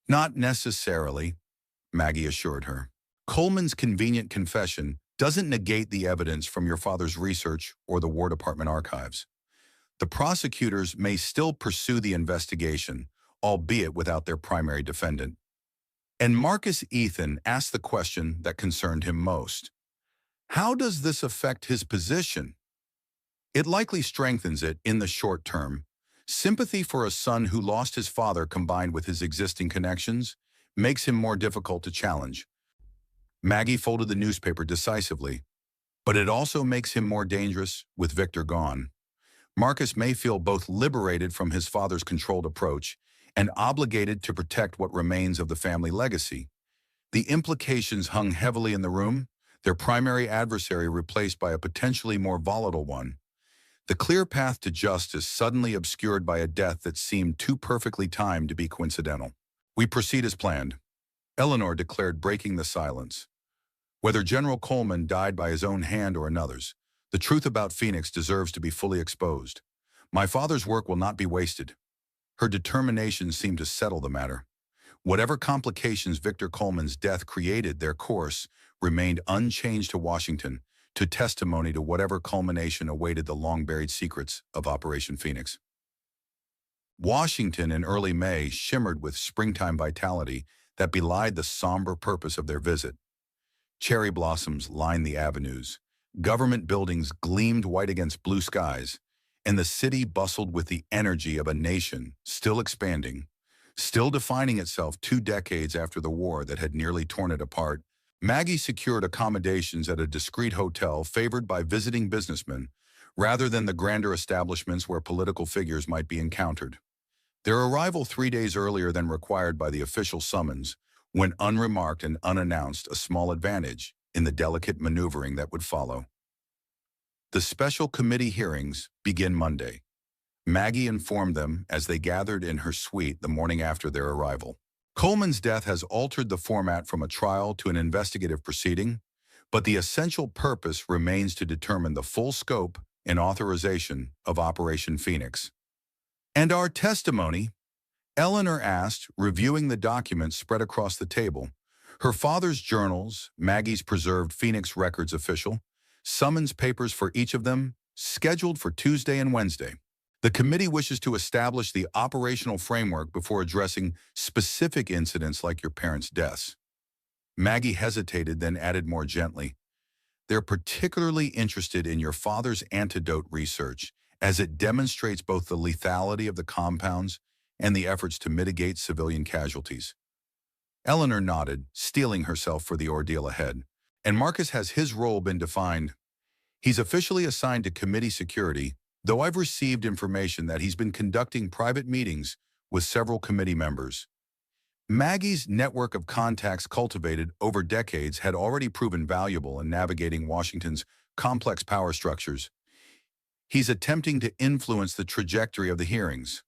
Not necessarily, Maggie assured her. Coleman's convenient confession doesn't negate the evidence from your father's research or the War Department archives. The prosecutors may still pursue the investigation, albeit without their primary defendant. And Marcus Ethan asked the question that concerned him most. How does this affect his position? It likely strengthens it in the short term. Sympathy for a son who lost his father combined with his existing connections makes him more difficult to challenge. Maggie folded the newspaper decisively, but it also makes him more dangerous with Victor gone. Marcus may feel both liberated from his father's controlled approach and obligated to protect what remains of the family legacy. The implications hung heavily in the room, their primary adversary replaced by a potentially more volatile one. The clear path to justice suddenly obscured by a death that seemed too perfectly timed to be coincidental. We proceed as planned, Eleanor declared, breaking the silence. Whether General Coleman died by his own hand or another's, the truth about Phoenix deserves to be fully exposed. My father's work will not be wasted. Her determination seemed to settle the matter. Whatever complications Victor Coleman's death created, their course remained unchanged to Washington, to testimony to whatever culmination awaited the long-buried secrets of Operation Phoenix. Washington in early May shimmered with springtime vitality that belied the somber purpose of their visit. Cherry blossoms lined the avenues, government buildings gleamed white against blue skies, and the city bustled with the energy of a nation still expanding, still defining itself 2 decades after the war that had nearly torn it apart. Maggie secured accommodations at a discreet hotel favored by visiting businessmen, rather than the grander establishments where political figures might be encountered. Their arrival 3 days earlier than required by the official summons went unremarked and unannounced, a small advantage in the delicate maneuvering that would follow. The special committee hearings begin Monday. Maggie informed them as they gathered in her suite the morning after their arrival. Coleman's death has altered the format from a trial to an investigative proceeding, but the essential purpose remains to determine the full scope and authorization of Operation Phoenix. And our testimony? Eleanor asked, reviewing the documents spread across the table. Her father's journals, Maggie's preserved Phoenix Records official, summons papers for each of them, scheduled for Tuesday and Wednesday. The committee wishes to establish the operational framework before addressing specific incidents like your parents' deaths. Maggie hesitated, then added more gently, they're particularly interested in your father's antidote research, as it demonstrates both the lethality of the compounds and the efforts to mitigate civilian casualties. Eleanor nodded, steeling herself for the ordeal ahead. And Marcus has his role been defined. He's officially assigned to committee security, though I've received information that he's been conducting private meetings with several committee members. Maggie's network of contacts cultivated over decades had already proven valuable in navigating Washington's complex power structures. He's attempting to influence the trajectory of the hearings.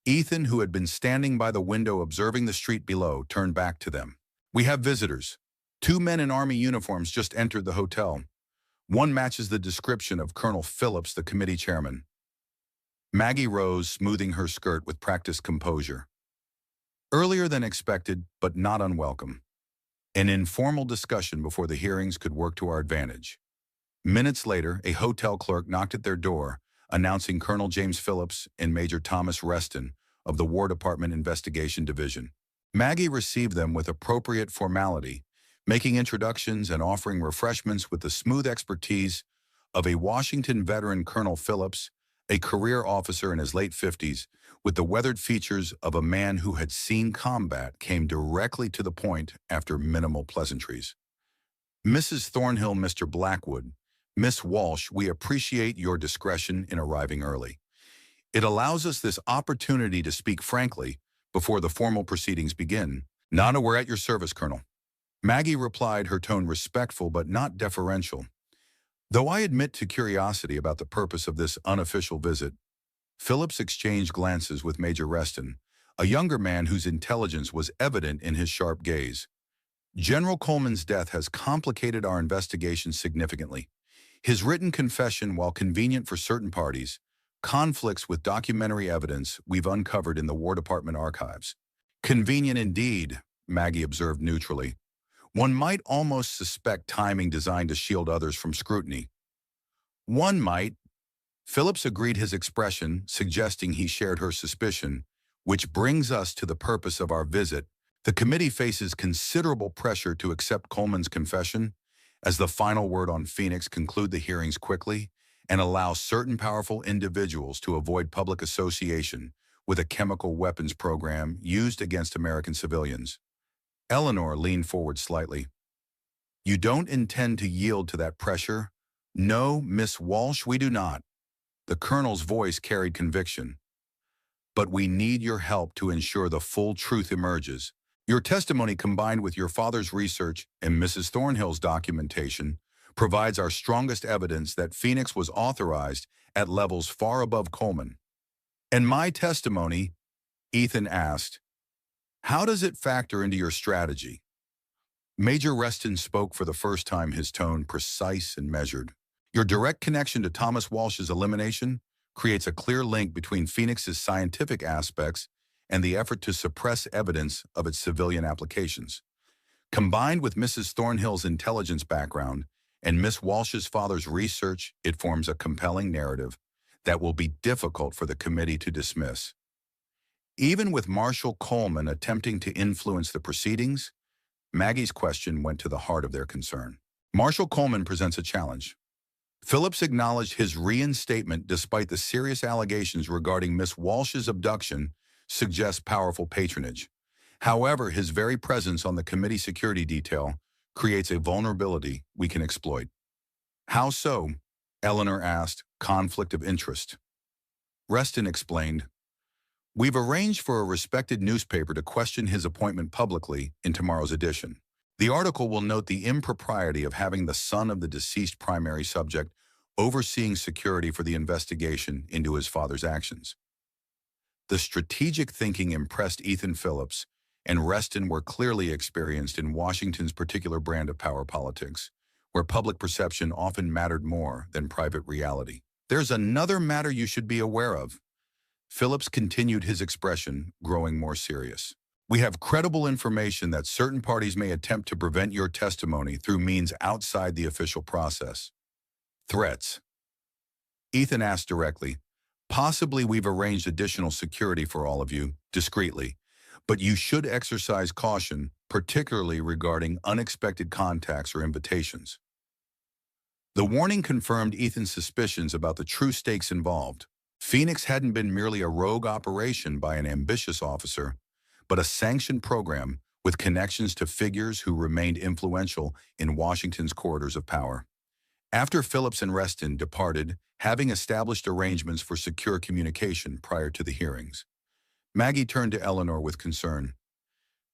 Ethan, who had been standing by the window observing the street below, turned back to them. We have visitors. 2 men in Army uniforms just entered the hotel. One matches the description of Colonel Phillips, the committee chairman. Maggie rose, smoothing her skirt with practiced composure. Earlier than expected, but not unwelcome. An informal discussion before the hearings could work to our advantage. Minutes later, a hotel clerk knocked at their door, announcing Colonel James Phillips and Major Thomas Reston of the War Department Investigation Division. Maggie received them with appropriate formality, making introductions and offering refreshments with the smooth expertise of a Washington veteran. Colonel Phillips, a career officer in his late 50s, with the weathered features of a man who had seen combat, came directly to the point after minimal pleasantries. Mrs. Thornhill, Mr. Blackwood, Miss Walsh, we appreciate your discretion in arriving early. It allows us this opportunity to speak frankly before the formal proceedings begin. Nana, we're at your service, Colonel. Maggie replied, her tone respectful but not deferential. Though I admit to curiosity about the purpose of this unofficial visit, Phillips exchanged glances with Major Reston, a younger man whose intelligence was evident in his sharp gaze. General Coleman's death has complicated our investigation significantly. His written confession, while convenient for certain parties, conflicts with documentary evidence we've uncovered in the War Department archives. Convenient indeed, Maggie observed neutrally. One might almost suspect timing designed to shield others from scrutiny. One might. Phillips agreed, his expression suggesting he shared her suspicion, which brings us to the purpose of our visit. The committee faces considerable pressure to accept Coleman's confession as the final word on Phoenix, conclude the hearings quickly, and allow certain powerful individuals to avoid public association with a chemical weapons program used against American civilians. Eleanor leaned forward slightly. You don't intend to yield to that pressure? No, Miss Walsh, we do not. The colonel's voice carried conviction. But we need your help to ensure the full truth emerges. Your testimony, combined with your father's research and Mrs. Thornhill's documentation, provides our strongest evidence that Phoenix was authorized at levels far above Coleman. And my testimony, Ethan asked, how does it factor into your strategy? Major Reston spoke for the first time, his tone precise and measured. Your direct connection to Thomas Walsh's elimination creates a clear link between Phoenix's scientific aspects and the effort to suppress evidence of its civilian applications. Combined with Mrs. Thornhill's intelligence background and Miss Walsh's father's research, it forms a compelling narrative that will be difficult for the committee to dismiss. Even with Marshal Coleman attempting to influence the proceedings, Maggie's question went to the heart of their concern. Marshal Coleman presents a challenge. Phillips acknowledged his reinstatement despite the serious allegations regarding Miss Walsh's abduction suggests powerful patronage. However, his very presence on the committee security detail creates a vulnerability we can exploit. How so? Eleanor asked, conflict of interest. Reston explained, we've arranged for a respected newspaper to question his appointment publicly in tomorrow's edition. The article will note the impropriety of having the son of the deceased primary subject overseeing security for the investigation into his father's actions. The strategic thinking impressed Ethan Phillips, and Reston were clearly experienced in Washington's particular brand of power politics, where public perception often mattered more than private reality. There's another matter you should be aware of. Phillips continued, his expression growing more serious. We have credible information that certain parties may attempt to prevent your testimony through means outside the official process. Threats. Ethan asked directly, possibly we've arranged additional security for all of you, discreetly, but you should exercise caution, particularly regarding unexpected contacts or invitations. The warning confirmed Ethan's suspicions about the true stakes involved. Phoenix hadn't been merely a rogue operation by an ambitious officer, but a sanctioned program with connections to figures who remained influential in Washington's corridors of power. After Phillips and Reston departed, having established arrangements for secure communication prior to the hearings, Maggie turned to Eleanor with concern.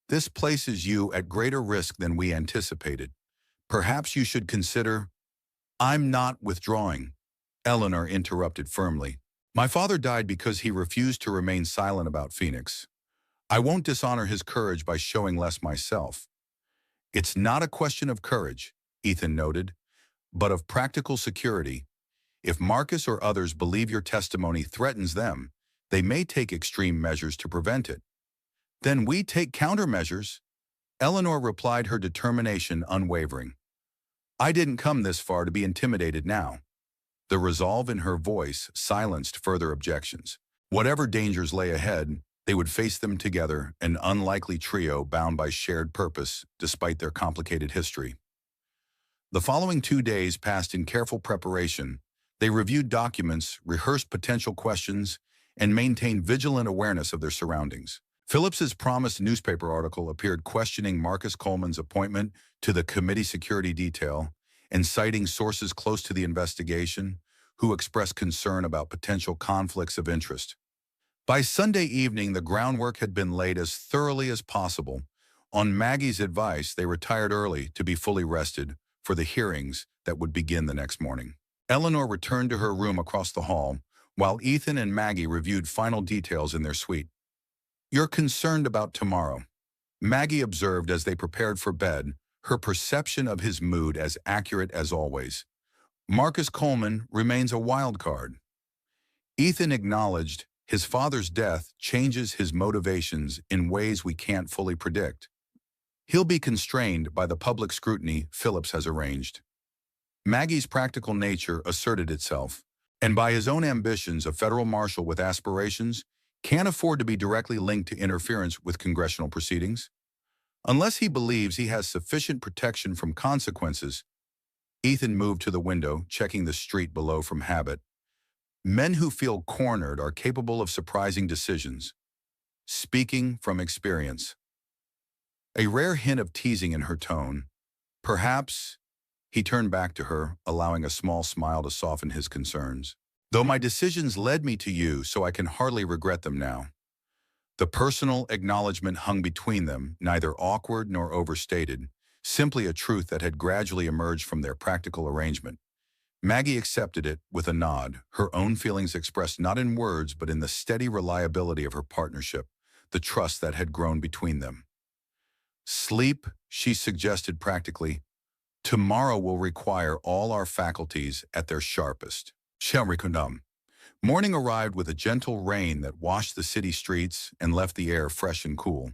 This places you at greater risk than we anticipated. Perhaps you should consider— I'm not withdrawing, Eleanor interrupted firmly. My father died because he refused to remain silent about Phoenix. I won't dishonor his courage by showing less myself. It's not a question of courage, Ethan noted, but of practical security. If Marcus or others believe your testimony threatens them, they may take extreme measures to prevent it. Then we take countermeasures, Eleanor replied, her determination unwavering. I didn't come this far to be intimidated now. The resolve in her voice silenced further objections. Whatever dangers lay ahead, they would face them together, an unlikely trio bound by shared purpose despite their complicated history. The following 2 days passed in careful preparation. They reviewed documents, rehearsed potential questions, and maintained vigilant awareness of their surroundings. Phillips's promised newspaper article appeared questioning Marcus Coleman's appointment to the committee security detail and citing sources close to the investigation who expressed concern about potential conflicts of interest. By Sunday evening, the groundwork had been laid as thoroughly as possible. On Maggie's advice, they retired early to be fully rested for the hearings that would begin the next morning. Eleanor returned to her room across the hall, while Ethan and Maggie reviewed final details in their suite. "You're concerned about tomorrow," Maggie observed as they prepared for bed, her perception of his mood as accurate as always. "Marcus Coleman remains a wild card." Ethan acknowledged his father's death changes his motivations in ways we can't fully predict. He'll be constrained by the public scrutiny Phillips has arranged. Maggie's practical nature asserted itself, and by his own ambitions, a federal marshal with aspirations can't afford to be directly linked to interference with congressional proceedings. Unless he believes he has sufficient protection from consequences. Ethan moved to the window, checking the street below from habit. Men who feel cornered are capable of surprising decisions. Speaking from experience. A rare hint of teasing in her tone. "Perhaps," he turned back to her, allowing a small smile to soften his concerns. "Though my decisions led me to you, so I can hardly regret them now." The personal acknowledgement hung between them, neither awkward nor overstated, simply a truth that had gradually emerged from their practical arrangement. Maggie accepted it with a nod, her own feelings expressed not in words but in the steady reliability of her partnership, the trust that had grown between them. "Sleep," she suggested practically. "Tomorrow will require all our faculties at their sharpest." Shelrikundum. Morning arrived with a gentle rain that washed the city streets and left the air fresh and cool.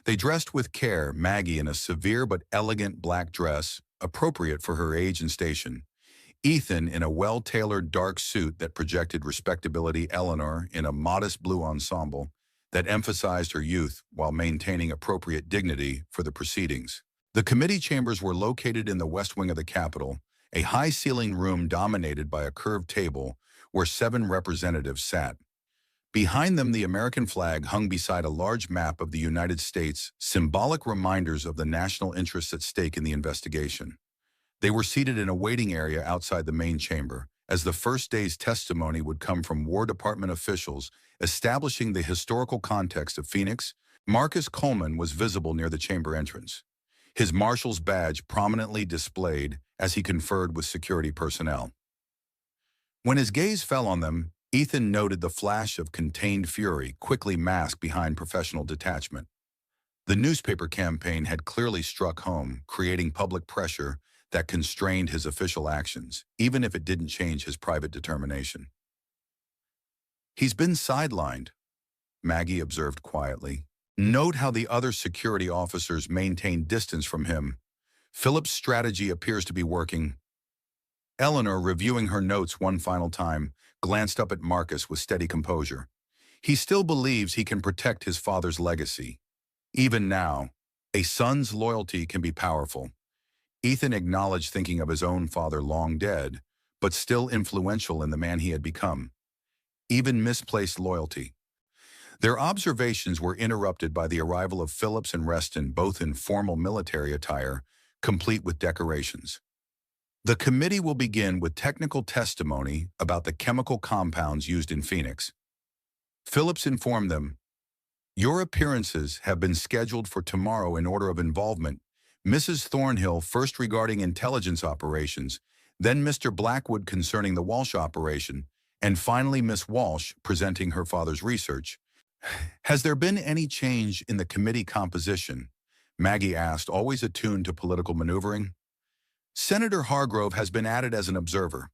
They dressed with care, Maggie in a severe but elegant black dress, appropriate for her age and station. Ethan in a well-tailored dark suit that projected respectability, Eleanor in a modest blue ensemble that emphasized her youth while maintaining appropriate dignity for the proceedings. The committee chambers were located in the west wing of the Capitol, a high-ceilinged room dominated by a curved table where 7 representatives sat. Behind them, the American flag hung beside a large map of the United States, symbolic reminders of the national interests at stake in the investigation. They were seated in a waiting area outside the main chamber, as the first day's testimony would come from War Department officials establishing the historical context of Phoenix. Marcus Coleman was visible near the chamber entrance, his marshal's badge prominently displayed as he conferred with security personnel. When his gaze fell on them, Ethan noted the flash of contained fury quickly masked behind professional detachment. The newspaper campaign had clearly struck home, creating public pressure that constrained his official actions, even if it didn't change his private determination. "He's been sidelined," Maggie observed quietly. "Note how the other security officers maintain distance from him. Phillips' strategy appears to be working." Eleanor, reviewing her notes one final time, glanced up at Marcus with steady composure. "He still believes he can protect his father's legacy. Even now, a son's loyalty can be powerful." Ethan acknowledged, thinking of his own father long dead, but still influential in the man he had become. Even misplaced loyalty. Their observations were interrupted by the arrival of Phillips and Reston, both in formal military attire, complete with decorations. "The committee will begin with technical testimony about the chemical compounds used in Phoenix." Phillips informed them, "Your appearances have been scheduled for tomorrow in order of involvement. Mrs. Thornhill first regarding intelligence operations, then Mr. Blackwood concerning the Walsh operation, and finally Miss Walsh presenting her father's research." "Has there been any change in the committee composition?" Maggie asked, always attuned to political maneuvering. "Senator Hargrove has been added as an observer."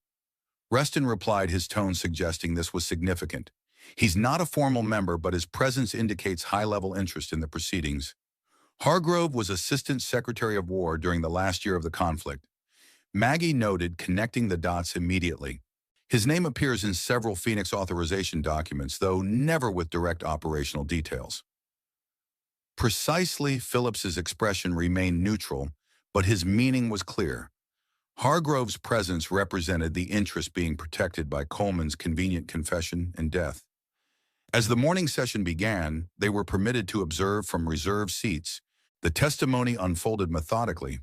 Reston replied, his tone suggesting this was significant. "He's not a formal member, but his presence indicates high-level interest in the proceedings." Hargrove was Assistant Secretary of War during the last year of the conflict. Maggie noted, connecting the dots immediately. His name appears in several Phoenix authorization documents, though never with direct operational details. Precisely, Phillips's expression remained neutral, but his meaning was clear. Hargrove's presence represented the interest being protected by Coleman's convenient confession and death. As the morning session began, they were permitted to observe from reserved seats. The testimony unfolded methodically.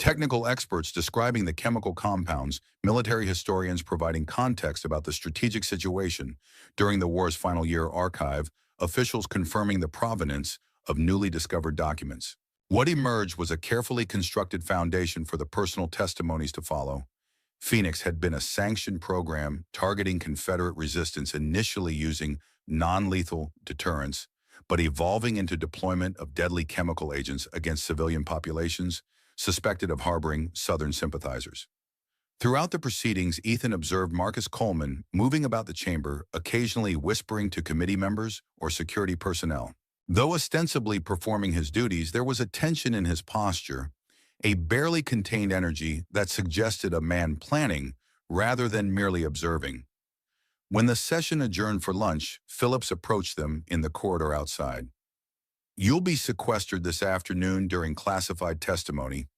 Technical experts describing the chemical compounds, military historians providing context about the strategic situation during the war's final year archive, officials confirming the provenance of newly discovered documents. What emerged was a carefully constructed foundation for the personal testimonies to follow. Phoenix had been a sanctioned program targeting Confederate resistance, initially using non-lethal deterrence, but evolving into deployment of deadly chemical agents against civilian populations suspected of harboring Southern sympathizers. Throughout the proceedings, Ethan observed Marcus Coleman moving about the chamber, occasionally whispering to committee members or security personnel. Though ostensibly performing his duties, there was a tension in his posture, a barely contained energy that suggested a man planning rather than merely observing. When the session adjourned for lunch, Phillips approached them in the corridor outside. "You'll be sequestered this afternoon during classified testimony,"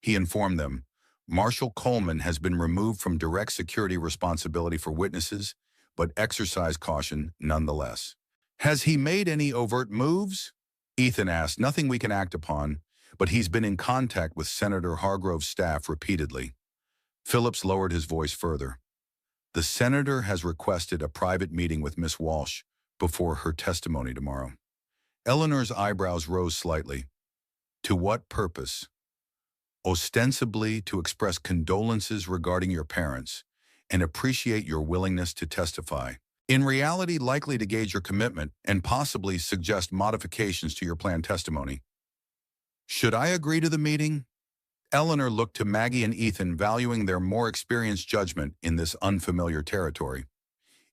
he informed them. "Marshal Coleman has been removed from direct security responsibility for witnesses, but exercise caution nonetheless." "Has he made any overt moves?" Ethan asked. "Nothing we can act upon, but he's been in contact with Senator Hargrove's staff repeatedly." Phillips lowered his voice further. "The senator has requested a private meeting with Miss Walsh before her testimony tomorrow." Eleanor's eyebrows rose slightly. "To what purpose?" "Ostensibly to express condolences regarding your parents and appreciate your willingness to testify. In reality, likely to gauge your commitment and possibly suggest modifications to your planned testimony." "Should I agree to the meeting?" Eleanor looked to Maggie and Ethan, valuing their more experienced judgment in this unfamiliar territory.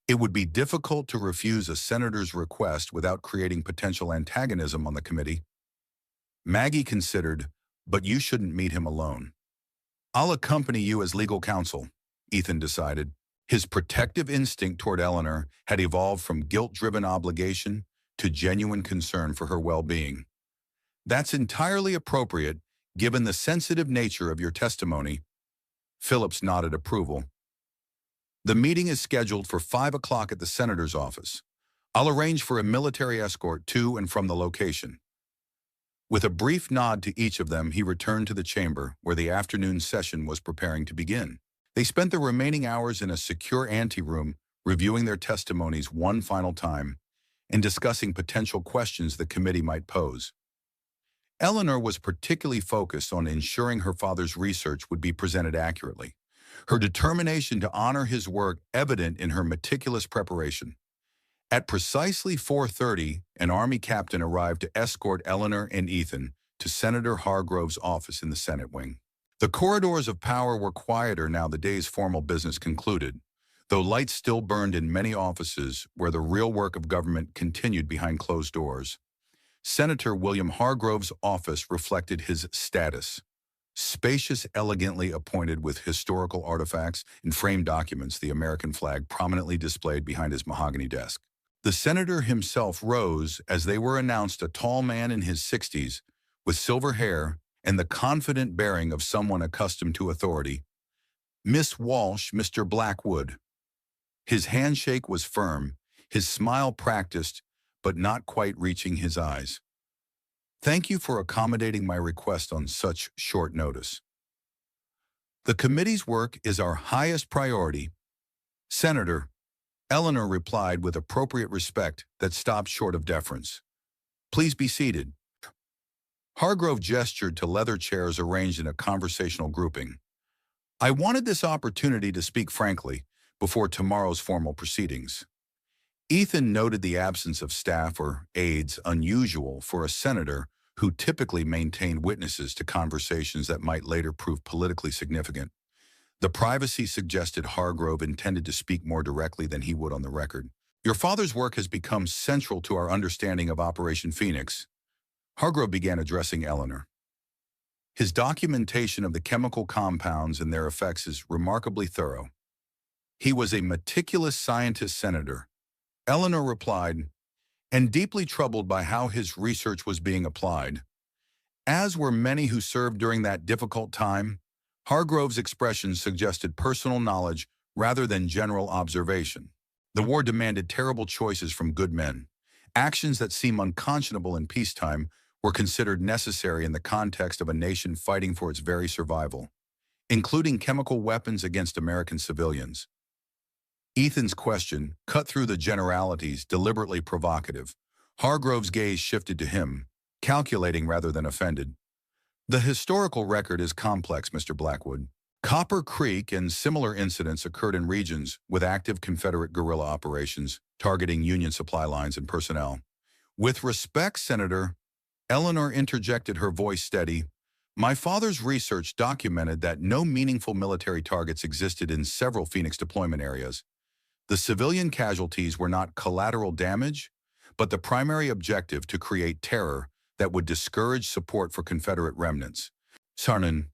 It would be difficult to refuse a senator's request without creating potential antagonism on the committee. Maggie considered, "But you shouldn't meet him alone." "I'll accompany you as legal counsel," Ethan decided. His protective instinct toward Eleanor had evolved from guilt-driven obligation to genuine concern for her well-being. "That's entirely appropriate, given the sensitive nature of your testimony." Phillips nodded approval. "The meeting is scheduled for 5 o'clock at the senator's office. I'll arrange for a military escort to and from the location." With a brief nod to each of them, he returned to the chamber where the afternoon session was preparing to begin. They spent the remaining hours in a secure anteroom, reviewing their testimonies one final time and discussing potential questions the committee might pose. Eleanor was particularly focused on ensuring her father's research would be presented accurately, her determination to honor his work evident in her meticulous preparation. At precisely 4:30, an Army captain arrived to escort Eleanor and Ethan to Senator Hargrove's office in the Senate wing. The corridors of power were quieter now the day's formal business concluded, though lights still burned in many offices where the real work of government continued behind closed doors. Senator William Hargrove's office reflected his status. Spacious, elegantly appointed with historical artifacts and framed documents, the American flag prominently displayed behind his mahogany desk. The senator himself rose as they were announced, a tall man in his 60s, with silver hair and the confident bearing of someone accustomed to authority. "Miss Walsh, Mr. Blackwood." His handshake was firm, his smile practiced, but not quite reaching his eyes. "Thank you for accommodating my request on such short notice." "The committee's work is our highest priority, Senator," Eleanor replied with appropriate respect that stopped short of deference. "Please be seated." Hargrove gestured to leather chairs arranged in a conversational grouping. "I wanted this opportunity to speak frankly before tomorrow's formal proceedings." Ethan noted the absence of staff or aides, unusual for a senator who typically maintained witnesses to conversations that might later prove politically significant. The privacy suggested Hargrove intended to speak more directly than he would on the record. "Your father's work has become central to our understanding of Operation Phoenix." Hargrove began addressing Eleanor. "His documentation of the chemical compounds and their effects is remarkably thorough. He was a meticulous scientist, Senator," Eleanor replied, "and deeply troubled by how his research was being applied. As were many who served during that difficult time." Hargrove's expression suggested personal knowledge rather than general observation. The war demanded terrible choices from good men. Actions that seem unconscionable in peacetime were considered necessary in the context of a nation fighting for its very survival, including chemical weapons against American civilians. Ethan's question, cut through the generalities, deliberately provocative. Hargrove's gaze shifted to him, calculating rather than offended. The historical record is complex, Mr. Blackwood. Copper Creek and similar incidents occurred in regions with active Confederate guerrilla operations targeting Union supply lines and personnel. With respect, Senator, Eleanor interjected, her voice steady. My father's research documented that no meaningful military targets existed in several Phoenix deployment areas. The civilian casualties were not collateral damage, but the primary objective to create terror that would discourage support for Confederate remnants. Sarnan,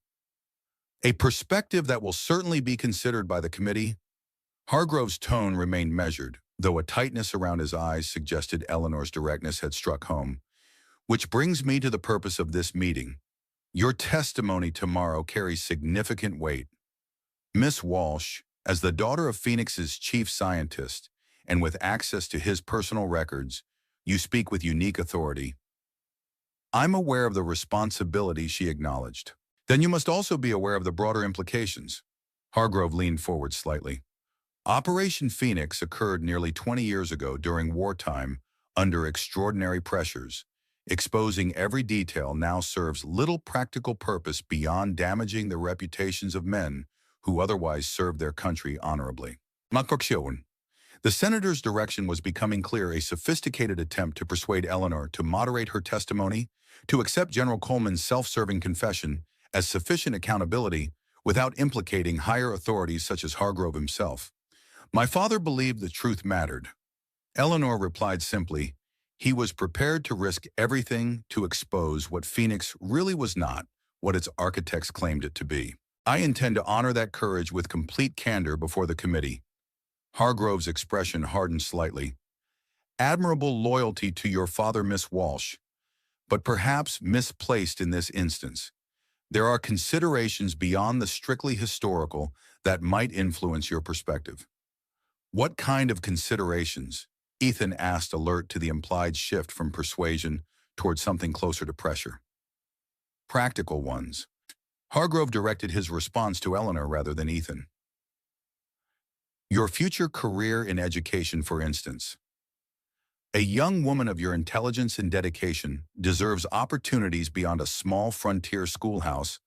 a perspective that will certainly be considered by the committee. Hargrove's tone remained measured, though a tightness around his eyes suggested Eleanor's directness had struck home. Which brings me to the purpose of this meeting. Your testimony tomorrow carries significant weight. Miss Walsh, as the daughter of Phoenix's chief scientist, and with access to his personal records, you speak with unique authority. I'm aware of the responsibility, she acknowledged. Then you must also be aware of the broader implications. Hargrove leaned forward slightly. Operation Phoenix occurred nearly 20 years ago during wartime under extraordinary pressures. Exposing every detail now serves little practical purpose beyond damaging the reputations of men who otherwise served their country honorably. The senator's direction was becoming clear, a sophisticated attempt to persuade Eleanor to moderate her testimony, to accept General Coleman's self-serving confession as sufficient accountability without implicating higher authorities such as Hargrove himself. My father believed the truth mattered. Eleanor replied simply, he was prepared to risk everything to expose what Phoenix really was not, what its architects claimed it to be. I intend to honor that courage with complete candor before the committee. Hargrove's expression hardened slightly. Admirable loyalty to your father, Miss Walsh, but perhaps misplaced in this instance. There are considerations beyond the strictly historical that might influence your perspective. What kind of considerations? Ethan asked, alert to the implied shift from persuasion toward something closer to pressure. Practical ones. Hargrove directed his response to Eleanor rather than Ethan. Your future career in education, for instance. A young woman of your intelligence and dedication deserves opportunities beyond a small frontier schoolhouse.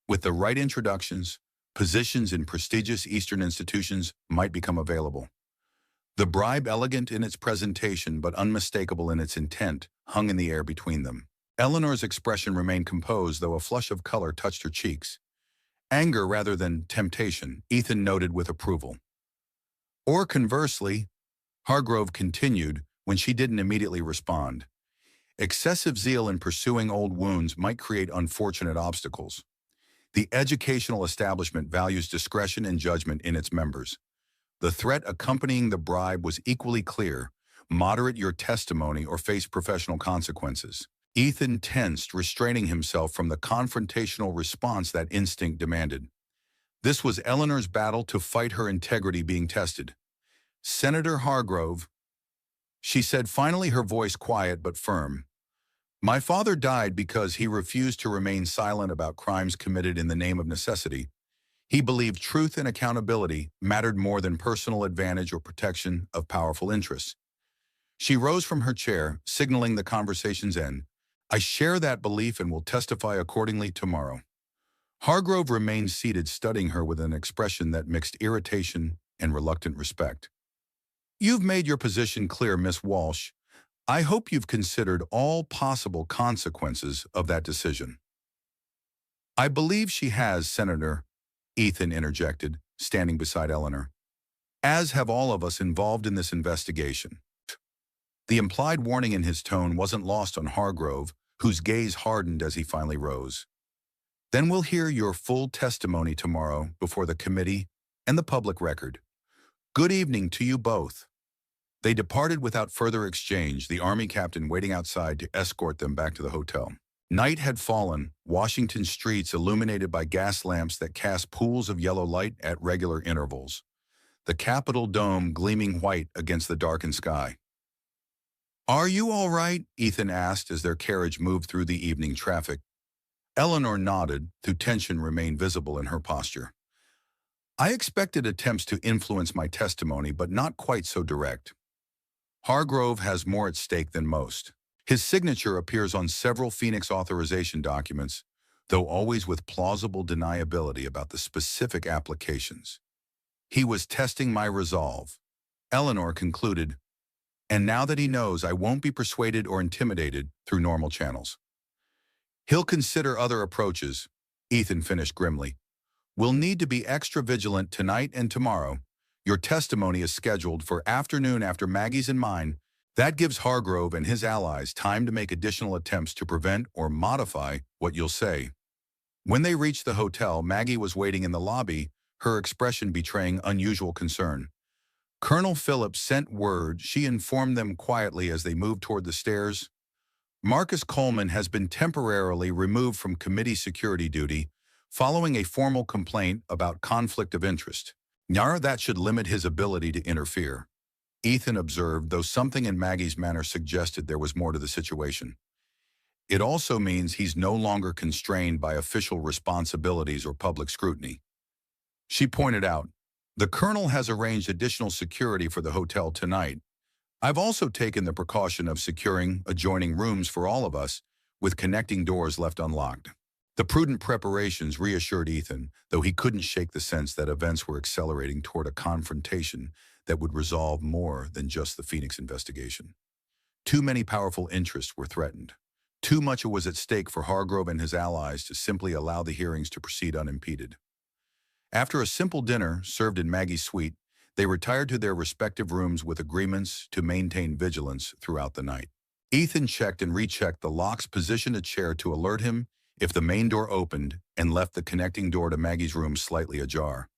With the right introductions, positions in prestigious Eastern institutions might become available. The bribe, elegant in its presentation but unmistakable in its intent, hung in the air between them. Eleanor's expression remained composed, though a flush of color touched her cheeks. Anger rather than temptation, Ethan noted with approval. Or conversely, Hargrove continued when she didn't immediately respond. Excessive zeal in pursuing old wounds might create unfortunate obstacles. The educational establishment values discretion and judgment in its members. The threat accompanying the bribe was equally clear. Moderate your testimony or face professional consequences. Ethan tensed, restraining himself from the confrontational response that instinct demanded. This was Eleanor's battle to fight her integrity being tested. Senator Hargrove, she said finally, her voice quiet but firm. My father died because he refused to remain silent about crimes committed in the name of necessity. He believed truth and accountability mattered more than personal advantage or protection of powerful interests. She rose from her chair, signaling the conversation's end. I share that belief and will testify accordingly tomorrow. Hargrove remained seated, studying her with an expression that mixed irritation and reluctant respect. You've made your position clear, Miss Walsh. I hope you've considered all possible consequences of that decision. I believe she has, Senator, Ethan interjected, standing beside Eleanor. As have all of us involved in this investigation. The implied warning in his tone wasn't lost on Hargrove, whose gaze hardened as he finally rose. Then we'll hear your full testimony tomorrow before the committee and the public record. Good evening to you both. They departed without further exchange, the Army captain waiting outside to escort them back to the hotel. Night had fallen, Washington streets illuminated by gas lamps that cast pools of yellow light at regular intervals. the Capitol dome gleaming white against the darkened sky. "Are you all right?" Ethan asked as their carriage moved through the evening traffic. Eleanor nodded, though tension remained visible in her posture. "I expected attempts to influence my testimony, but not quite so direct. Hargrove has more at stake than most. His signature appears on several Phoenix authorization documents, though always with plausible deniability about the specific applications. He was testing my resolve," Eleanor concluded, "and now that he knows, I won't be persuaded or intimidated through normal channels." "He'll consider other approaches," Ethan finished grimly. "We'll need to be extra vigilant tonight and tomorrow. Your testimony is scheduled for afternoon after Maggie's and mine. That gives Hargrove and his allies time to make additional attempts to prevent or modify what you'll say." When they reached the hotel, Maggie was waiting in the lobby, her expression betraying unusual concern. Colonel Phillips sent word. She informed them quietly as they moved toward the stairs. "Marcus Coleman has been temporarily removed from committee security duty following a formal complaint about conflict of interest. That should limit his ability to interfere," Ethan observed, though something in Maggie's manner suggested there was more to the situation. "It also means he's no longer constrained by official responsibilities or public scrutiny." She pointed out, "The colonel has arranged additional security for the hotel tonight. I've also taken the precaution of securing adjoining rooms for all of us, with connecting doors left unlocked." The prudent preparations reassured Ethan, though he couldn't shake the sense that events were accelerating toward a confrontation that would resolve more than just the Phoenix investigation. Too many powerful interests were threatened. Too much was at stake for Hargrove and his allies to simply allow the hearings to proceed unimpeded. After a simple dinner served in Maggie's suite, they retired to their respective rooms with agreements to maintain vigilance throughout the night. Ethan checked and rechecked the locks, positioned a chair to alert him if the main door opened, and left the connecting door to Maggie's room slightly ajar.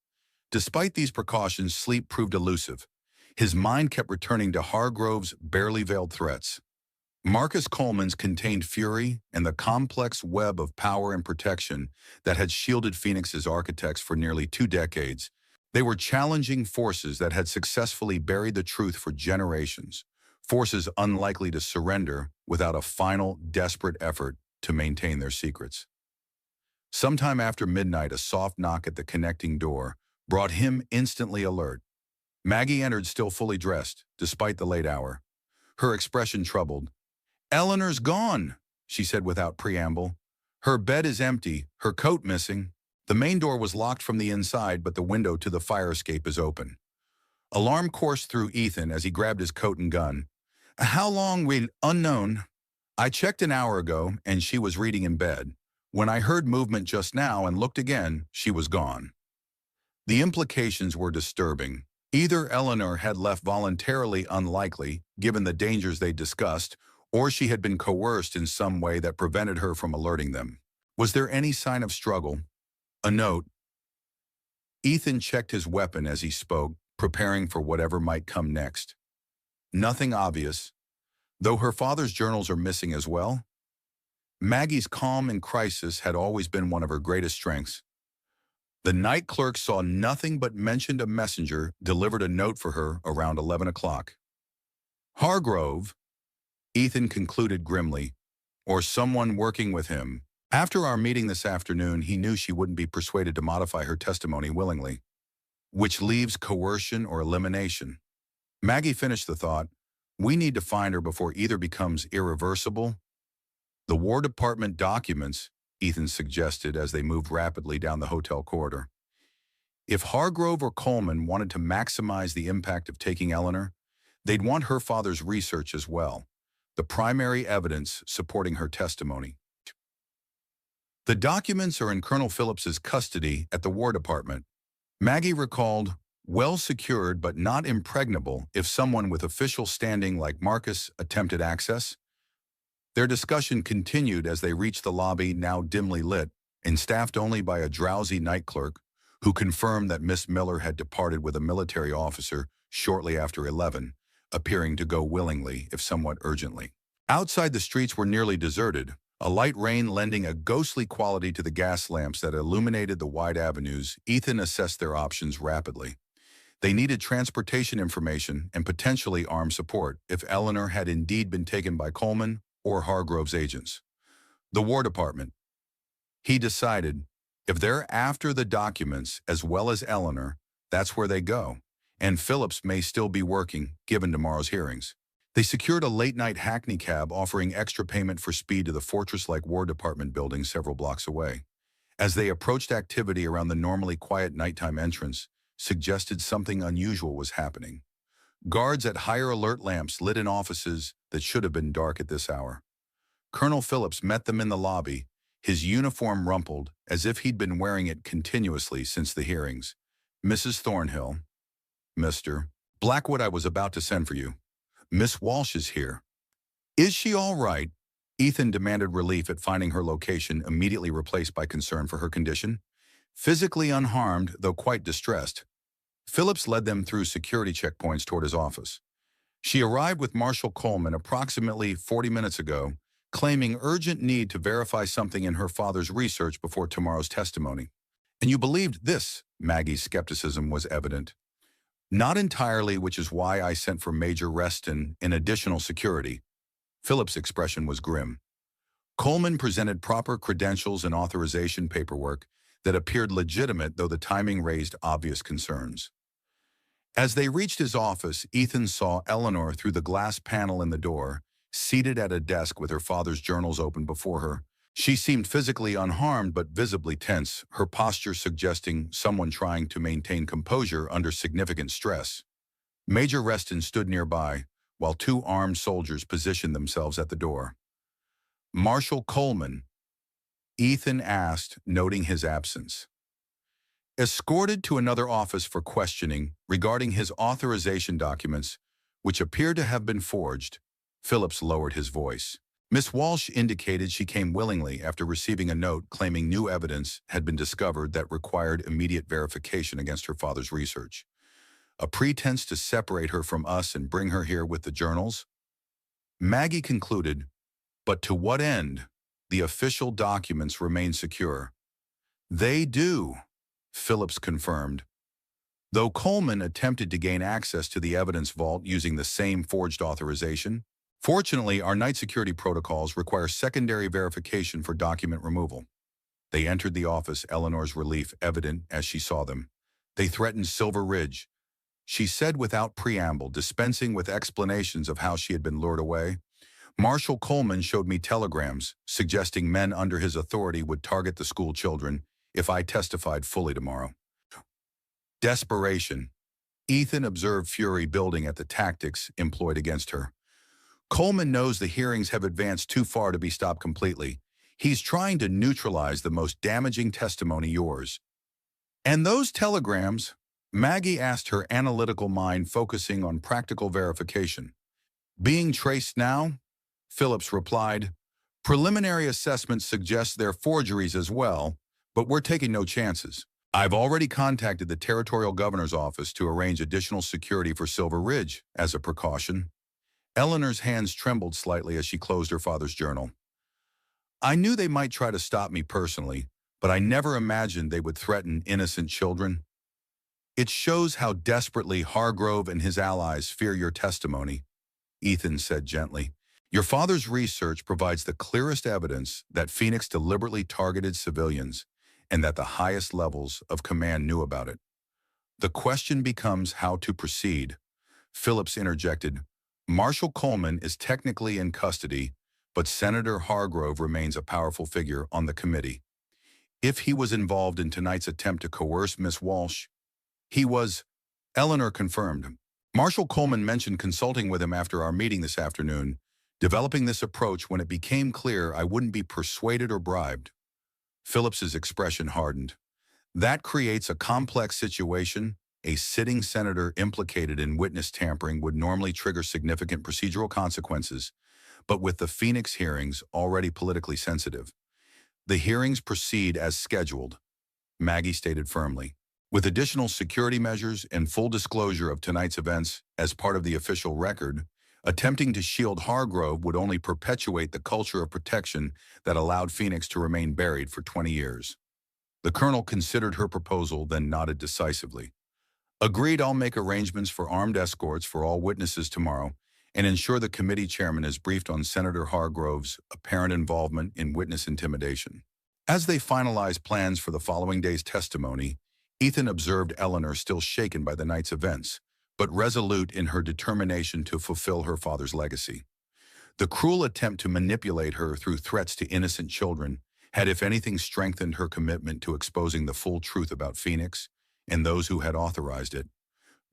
Despite these precautions, sleep proved elusive. His mind kept returning to Hargrove's barely veiled threats. Marcus Coleman's contained fury and the complex web of power and protection that had shielded Phoenix's architects for nearly 2 decades. They were challenging forces that had successfully buried the truth for generations, forces unlikely to surrender without a final, desperate effort to maintain their secrets. Sometime after midnight, a soft knock at the connecting door brought him instantly alert. Maggie entered, still fully dressed, despite the late hour. Her expression troubled. "Eleanor's gone," she said without preamble. "Her bed is empty, her coat missing. The main door was locked from the inside, but the window to the fire escape is open." Alarm coursed through Ethan as he grabbed his coat and gun. "How long will unknown? I checked an hour ago, and she was reading in bed. When I heard movement just now and looked again, she was gone." The implications were disturbing. Either Eleanor had left voluntarily, unlikely, given the dangers they discussed, or she had been coerced in some way that prevented her from alerting them. Was there any sign of struggle? A note? Ethan checked his weapon as he spoke, preparing for whatever might come next. Nothing obvious, though her father's journals are missing as well. Maggie's calm in crisis had always been one of her greatest strengths. The night clerk saw nothing but mentioned a messenger delivered a note for her around 11 o'clock. Hargrove, Ethan concluded grimly, or someone working with him. After our meeting this afternoon, he knew she wouldn't be persuaded to modify her testimony willingly, which leaves coercion or elimination. Maggie finished the thought, "We need to find her before either becomes irreversible." "The War Department documents," Ethan suggested as they moved rapidly down the hotel corridor. If Hargrove or Coleman wanted to maximize the impact of taking Eleanor, they'd want her father's research as well, the primary evidence supporting her testimony. "The documents are in Colonel Phillips's custody at the War Department," Maggie recalled, "well secured but not impregnable if someone with official standing like Marcus attempted access." Their discussion continued as they reached the lobby, now dimly lit and staffed only by a drowsy night clerk who confirmed that Miss Miller had departed with a military officer shortly after 11, appearing to go willingly, if somewhat urgently. Outside, the streets were nearly deserted, a light rain lending a ghostly quality to the gas lamps that illuminated the wide avenues. Ethan assessed their options rapidly. They needed transportation information and potentially armed support if Eleanor had indeed been taken by Coleman or Hargrove's agents. The War Department. He decided, if they're after the documents as well as Eleanor, that's where they go, and Phillips may still be working, given tomorrow's hearings. They secured a late-night hackney cab offering extra payment for speed to the fortress-like War Department building several blocks away. As they approached, activity around the normally quiet nighttime entrance suggested something unusual was happening. Guards at higher alert lamps lit in offices that should have been dark at this hour. Colonel Phillips met them in the lobby, his uniform rumpled as if he'd been wearing it continuously since the hearings. "Mrs. Thornhill." "Mr. Blackwood, I was about to send for you. Miss Walsh is here." "Is she all right?" Ethan demanded, relief at finding her location immediately replaced by concern for her condition. Physically unharmed, though quite distressed. Phillips led them through security checkpoints toward his office. "She arrived with Marshal Coleman approximately 40 minutes ago, claiming urgent need to verify something in her father's research before tomorrow's testimony." "And you believed this?" Maggie's skepticism was evident. "Not entirely, which is why I sent for Major Reston in additional security." Phillips' expression was grim. Coleman presented proper credentials and authorization paperwork that appeared legitimate, though the timing raised obvious concerns. As they reached his office, Ethan saw Eleanor through the glass panel in the door, seated at a desk with her father's journals open before her. She seemed physically unharmed but visibly tense, her posture suggesting someone trying to maintain composure under significant stress. Major Reston stood nearby, while two armed soldiers positioned themselves at the door. "Marshal Coleman?" Ethan asked, noting his absence. Escorted to another office for questioning regarding his authorization documents, which appeared to have been forged, Phillips lowered his voice. Miss Walsh indicated she came willingly after receiving a note claiming new evidence had been discovered that required immediate verification against her father's research. A pretense to separate her from us and bring her here with the journals? Maggie concluded, but to what end? The official documents remain secure. They do, Phillips confirmed. Though Coleman attempted to gain access to the evidence vault using the same forged authorization, fortunately, our night security protocols require secondary verification for document removal. They entered the office, Eleanor's relief evident as she saw them. They threatened Silver Ridge, she said without preamble, dispensing with explanations of how she had been lured away. Marshal Coleman showed me telegrams suggesting men under his authority would target the school children if I testified fully tomorrow. Desperation. Ethan observed fury building at the tactics employed against her. Coleman knows the hearings have advanced too far to be stopped completely. He's trying to neutralize the most damaging testimony, yours. And those telegrams? Maggie asked, her analytical mind focusing on practical verification. Being traced now? Phillips replied. Preliminary assessments suggest they're forgeries as well, but we're taking no chances. I've already contacted the Territorial Governor's office to arrange additional security for Silver Ridge as a precaution. Eleanor's hands trembled slightly as she closed her father's journal. I knew they might try to stop me personally, but I never imagined they would threaten innocent children. It shows how desperately Hargrove and his allies fear your testimony, Ethan said gently. Your father's research provides the clearest evidence that Phoenix deliberately targeted civilians and that the highest levels of command knew about it. The question becomes how to proceed. Phillips interjected. Marshal Coleman is technically in custody, but Senator Hargrove remains a powerful figure on the committee. If he was involved in tonight's attempt to coerce Miss Walsh, he was, Eleanor confirmed. Marshal Coleman mentioned consulting with him after our meeting this afternoon, developing this approach when it became clear I wouldn't be persuaded or bribed. Phillips's expression hardened. That creates a complex situation. A sitting senator implicated in witness tampering would normally trigger significant procedural consequences, but with the Phoenix hearings already politically sensitive. The hearings proceed as scheduled, Maggie stated firmly. With additional security measures and full disclosure of tonight's events as part of the official record, attempting to shield Hargrove would only perpetuate the culture of protection that allowed Phoenix to remain buried for 20 years. The colonel considered her proposal, then nodded decisively. Agreed, I'll make arrangements for armed escorts for all witnesses tomorrow and ensure the committee chairman is briefed on Senator Hargrove's apparent involvement in witness intimidation. As they finalized plans for the following day's testimony, Ethan observed Eleanor still shaken by the night's events, but resolute in her determination to fulfill her father's legacy. The cruel attempt to manipulate her through threats to innocent children had, if anything, strengthened her commitment to exposing the full truth about Phoenix and those who had authorized it.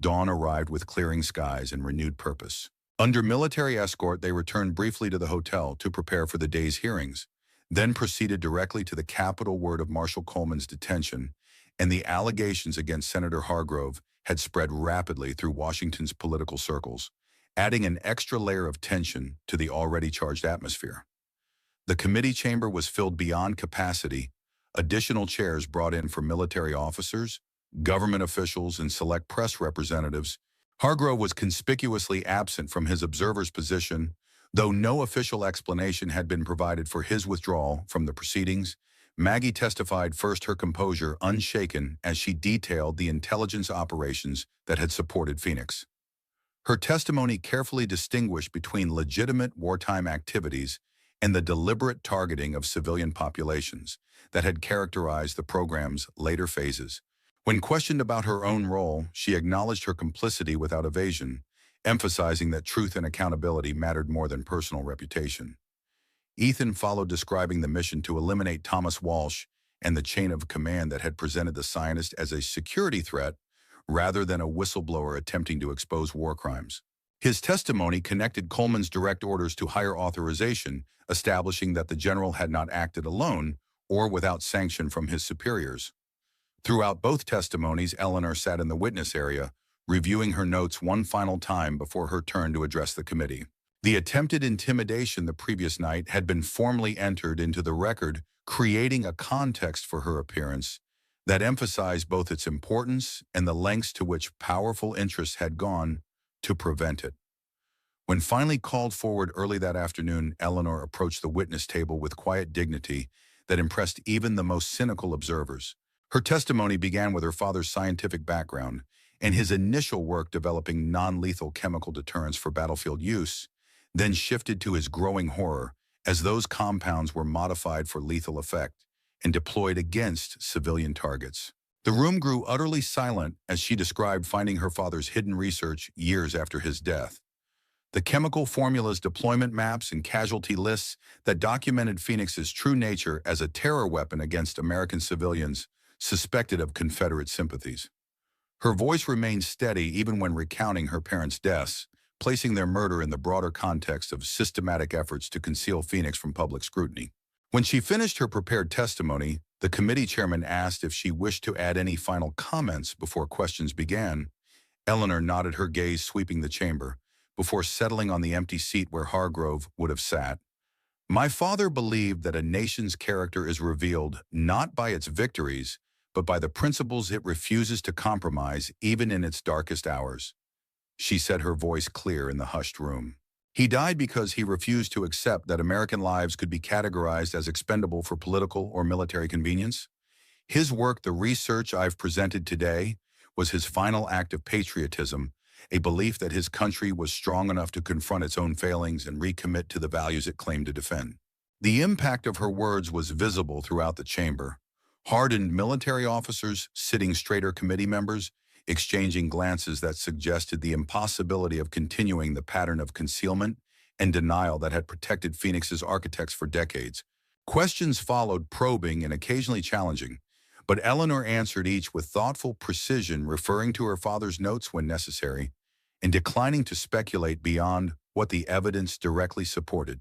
Dawn arrived with clearing skies and renewed purpose. Under military escort, they returned briefly to the hotel to prepare for the day's hearings, then proceeded directly to the capital word of Marshal Coleman's detention, and the allegations against Senator Hargrove had spread rapidly through Washington's political circles, adding an extra layer of tension to the already charged atmosphere. The committee chamber was filled beyond capacity, additional chairs brought in for military officers, government officials, and select press representatives. Hargrove was conspicuously absent from his observer's position, though no official explanation had been provided for his withdrawal from the proceedings. Maggie testified first, her composure unshaken as she detailed the intelligence operations that had supported Phoenix. Her testimony carefully distinguished between legitimate wartime activities and the deliberate targeting of civilian populations that had characterized the program's later phases. When questioned about her own role, she acknowledged her complicity without evasion, emphasizing that truth and accountability mattered more than personal reputation. Ethan followed, describing the mission to eliminate Thomas Walsh and the chain of command that had presented the scientist as a security threat rather than a whistleblower attempting to expose war crimes. His testimony connected Coleman's direct orders to higher authorization, establishing that the general had not acted alone or without sanction from his superiors. Throughout both testimonies, Eleanor sat in the witness area, reviewing her notes one final time before her turn to address the committee. The attempted intimidation the previous night had been formally entered into the record, creating a context for her appearance that emphasized both its importance and the lengths to which powerful interests had gone to prevent it. When finally called forward early that afternoon, Eleanor approached the witness table with quiet dignity that impressed even the most cynical observers. Her testimony began with her father's scientific background and his initial work developing non-lethal chemical deterrents for battlefield use, then shifted to his growing horror as those compounds were modified for lethal effect and deployed against civilian targets. The room grew utterly silent as she described finding her father's hidden research years after his death. The chemical formulas, deployment maps, and casualty lists that documented Phoenix's true nature as a terror weapon against American civilians suspected of Confederate sympathies. Her voice remained steady even when recounting her parents' deaths, placing their murder in the broader context of systematic efforts to conceal Phoenix from public scrutiny. When she finished her prepared testimony, the committee chairman asked if she wished to add any final comments before questions began. Eleanor nodded, her gaze sweeping the chamber, before settling on the empty seat where Hargrove would have sat. My father believed that a nation's character is revealed not by its victories, but by the principles it refuses to compromise even in its darkest hours. She said, her voice clear in the hushed room. He died because he refused to accept that American lives could be categorized as expendable for political or military convenience. His work, the research I've presented today, was his final act of patriotism, a belief that his country was strong enough to confront its own failings and recommit to the values it claimed to defend. The impact of her words was visible throughout the chamber. Hardened military officers, sitting straighter committee members, exchanging glances that suggested the impossibility of continuing the pattern of concealment and denial that had protected Phoenix's architects for decades. Questions followed, probing and occasionally challenging, but Eleanor answered each with thoughtful precision, referring to her father's notes when necessary, and declining to speculate beyond what the evidence directly supported.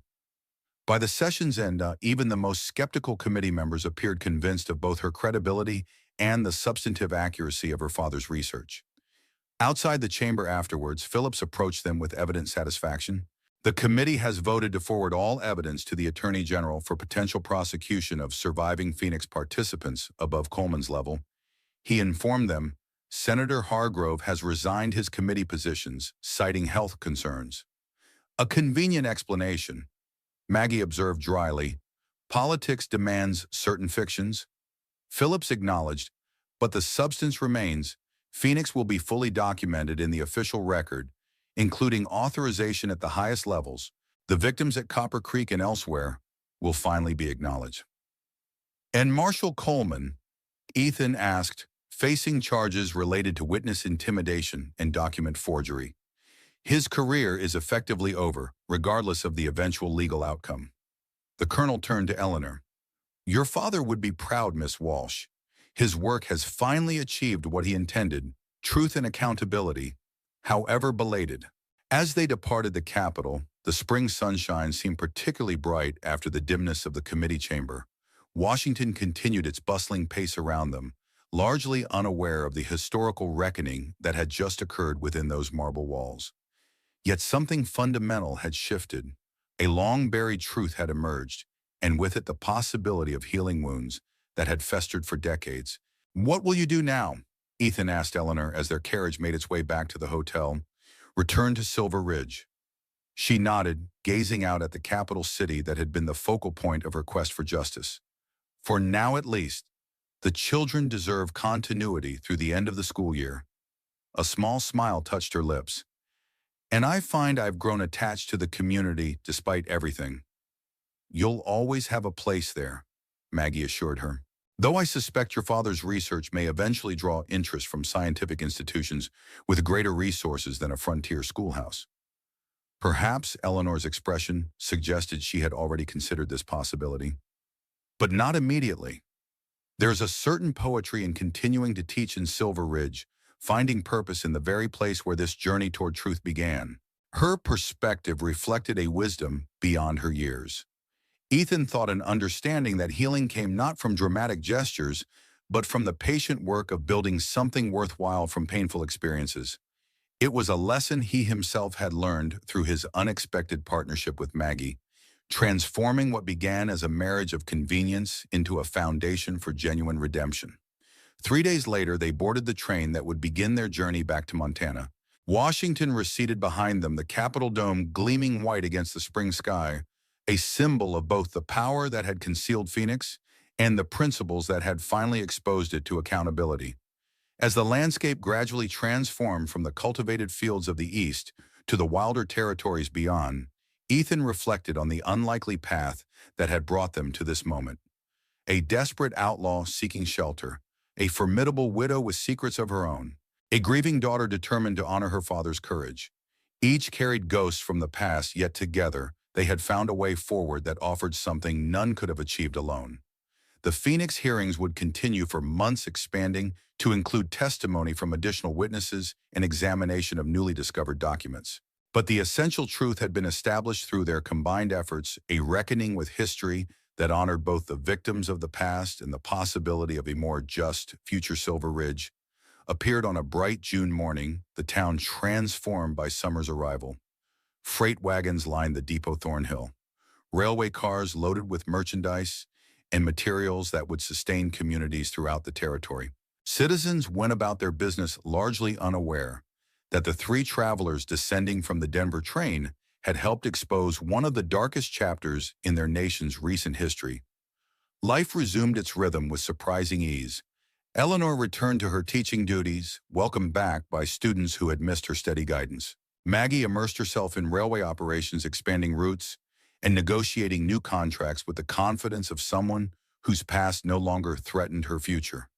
By the session's end, even the most skeptical committee members appeared convinced of both her credibility and the substantive accuracy of her father's research. Outside the chamber afterwards, Phillips approached them with evident satisfaction. The committee has voted to forward all evidence to the Attorney General for potential prosecution of surviving Phoenix participants above Coleman's level. He informed them, Senator Hargrove has resigned his committee positions, citing health concerns. A convenient explanation, Maggie observed dryly. Politics demands certain fictions. Phillips acknowledged, but the substance remains. Phoenix will be fully documented in the official record, including authorization at the highest levels. The victims at Copper Creek and elsewhere will finally be acknowledged. And Marshall Coleman, Ethan asked, facing charges related to witness intimidation and document forgery. His career is effectively over, regardless of the eventual legal outcome. The colonel turned to Eleanor. Your father would be proud, Miss Walsh. His work has finally achieved what he intended, truth and accountability, however belated. As they departed the Capitol, the spring sunshine seemed particularly bright after the dimness of the committee chamber. Washington continued its bustling pace around them, largely unaware of the historical reckoning that had just occurred within those marble walls. Yet something fundamental had shifted. A long-buried truth had emerged, and with it the possibility of healing wounds that had festered for decades. What will you do now? Ethan asked Eleanor as their carriage made its way back to the hotel. Return to Silver Ridge. She nodded, gazing out at the capital city that had been the focal point of her quest for justice. For now at least, the children deserve continuity through the end of the school year. A small smile touched her lips. And I find I've grown attached to the community despite everything. You'll always have a place there, Maggie assured her. Though I suspect your father's research may eventually draw interest from scientific institutions with greater resources than a frontier schoolhouse. Perhaps Eleanor's expression suggested she had already considered this possibility. But not immediately. There's a certain poetry in continuing to teach in Silver Ridge, finding purpose in the very place where this journey toward truth began. Her perspective reflected a wisdom beyond her years. Ethan thought an understanding that healing came not from dramatic gestures, but from the patient work of building something worthwhile from painful experiences. It was a lesson he himself had learned through his unexpected partnership with Maggie, transforming what began as a marriage of convenience into a foundation for genuine redemption. 3 days later, they boarded the train that would begin their journey back to Montana. Washington receded behind them, the Capitol dome gleaming white against the spring sky, a symbol of both the power that had concealed Phoenix and the principles that had finally exposed it to accountability. As the landscape gradually transformed from the cultivated fields of the east to the wilder territories beyond, Ethan reflected on the unlikely path that had brought them to this moment. A desperate outlaw seeking shelter, a formidable widow with secrets of her own, a grieving daughter determined to honor her father's courage. Each carried ghosts from the past, yet together they had found a way forward that offered something none could have achieved alone. The Phoenix hearings would continue for months, expanding to include testimony from additional witnesses and examination of newly discovered documents. But the essential truth had been established through their combined efforts, a reckoning with history that honored both the victims of the past and the possibility of a more just future. Silver Ridge appeared on a bright June morning, the town transformed by summer's arrival. Freight wagons lined the depot Thornhill, railway cars loaded with merchandise and materials that would sustain communities throughout the territory. Citizens went about their business largely unaware that the three travelers descending from the Denver train had helped expose one of the darkest chapters in their nation's recent history. Life resumed its rhythm with surprising ease. Eleanor returned to her teaching duties, welcomed back by students who had missed her steady guidance. Maggie immersed herself in railway operations, expanding routes and negotiating new contracts with the confidence of someone whose past no longer threatened her future.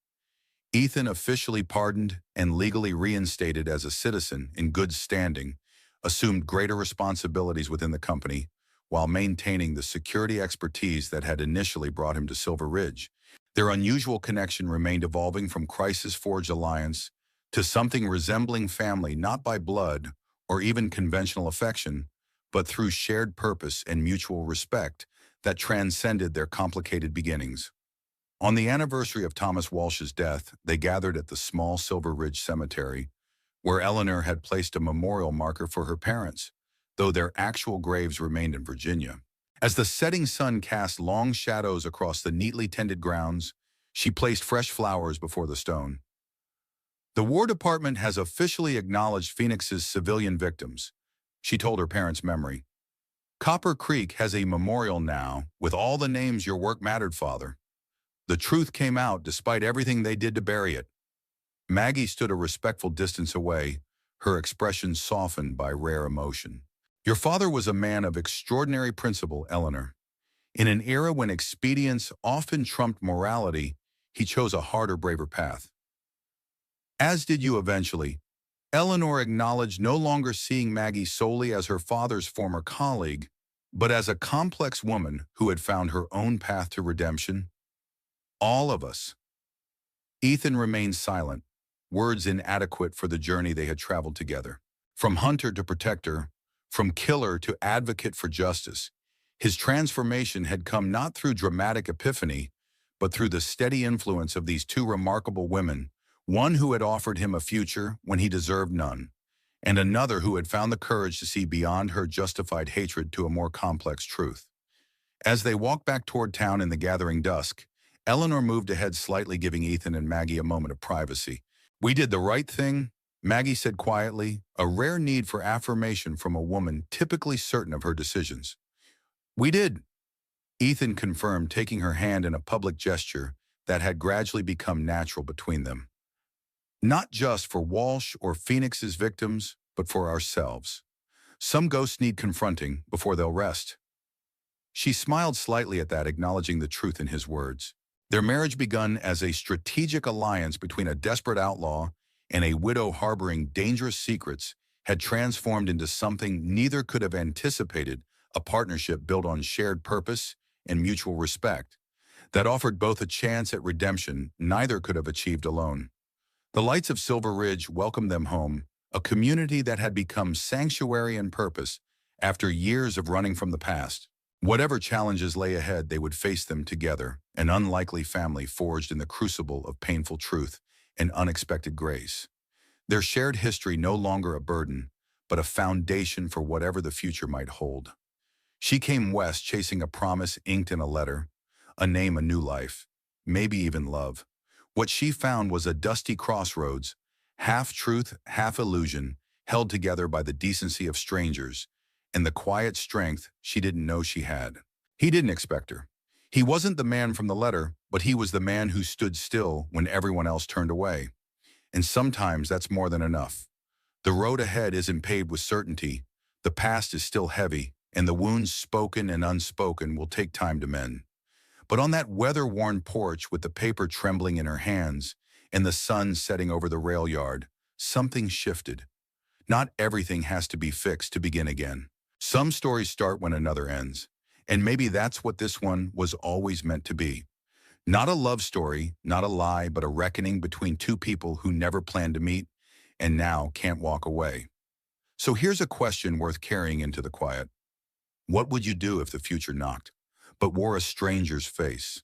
Ethan, officially pardoned and legally reinstated as a citizen in good standing, assumed greater responsibilities within the company while maintaining the security expertise that had initially brought him to Silver Ridge. Their unusual connection remained evolving from crisis-forged alliance to something resembling family, not by blood or even conventional affection, but through shared purpose and mutual respect that transcended their complicated beginnings. On the anniversary of Thomas Walsh's death, they gathered at the small Silver Ridge Cemetery, where Eleanor had placed a memorial marker for her parents, though their actual graves remained in Virginia. As the setting sun cast long shadows across the neatly tended grounds, she placed fresh flowers before the stone. The War Department has officially acknowledged Phoenix's civilian victims, she told her parents' memory. Copper Creek has a memorial now with all the names your work mattered, Father. The truth came out despite everything they did to bury it. Maggie stood a respectful distance away, her expression softened by rare emotion. Your father was a man of extraordinary principle, Eleanor. In an era when expedience often trumped morality, he chose a harder, braver path. As did you eventually. Eleanor acknowledged no longer seeing Maggie solely as her father's former colleague, but as a complex woman who had found her own path to redemption. All of us. Ethan remained silent, words inadequate for the journey they had traveled together. From hunter to protector, from killer to advocate for justice, his transformation had come not through dramatic epiphany, but through the steady influence of these two remarkable women, one who had offered him a future when he deserved none, and another who had found the courage to see beyond her justified hatred to a more complex truth. As they walked back toward town in the gathering dusk, Eleanor moved ahead slightly, giving Ethan and Maggie a moment of privacy. We did the right thing, Maggie said quietly, a rare need for affirmation from a woman typically certain of her decisions. We did, Ethan confirmed, taking her hand in a public gesture that had gradually become natural between them. Not just for Walsh or Phoenix's victims, but for ourselves. Some ghosts need confronting before they'll rest. She smiled slightly at that, acknowledging the truth in his words. Their marriage begun as a strategic alliance between a desperate outlaw and a widow harboring dangerous secrets had transformed into something neither could have anticipated, a partnership built on shared purpose and mutual respect that offered both a chance at redemption neither could have achieved alone. The lights of Silver Ridge welcomed them home, a community that had become sanctuary and purpose after years of running from the past. Whatever challenges lay ahead, they would face them together, an unlikely family forged in the crucible of painful truth and unexpected grace. Their shared history no longer a burden, but a foundation for whatever the future might hold. She came west chasing a promise inked in a letter, a name, a new life, maybe even love. What she found was a dusty crossroads, half truth, half illusion, held together by the decency of strangers and the quiet strength she didn't know she had. He didn't expect her. He wasn't the man from the letter, but he was the man who stood still when everyone else turned away. And sometimes that's more than enough. The road ahead isn't paved with certainty. The past is still heavy, and the wounds spoken and unspoken will take time to mend. But on that weather-worn porch with the paper trembling in her hands and the sun setting over the rail yard, something shifted. Not everything has to be fixed to begin again. Some stories start when another ends, and maybe that's what this one was always meant to be. Not a love story, not a lie, but a reckoning between two people who never planned to meet and now can't walk away. So here's a question worth carrying into the quiet. What would you do if the future knocked, but wore a stranger's face?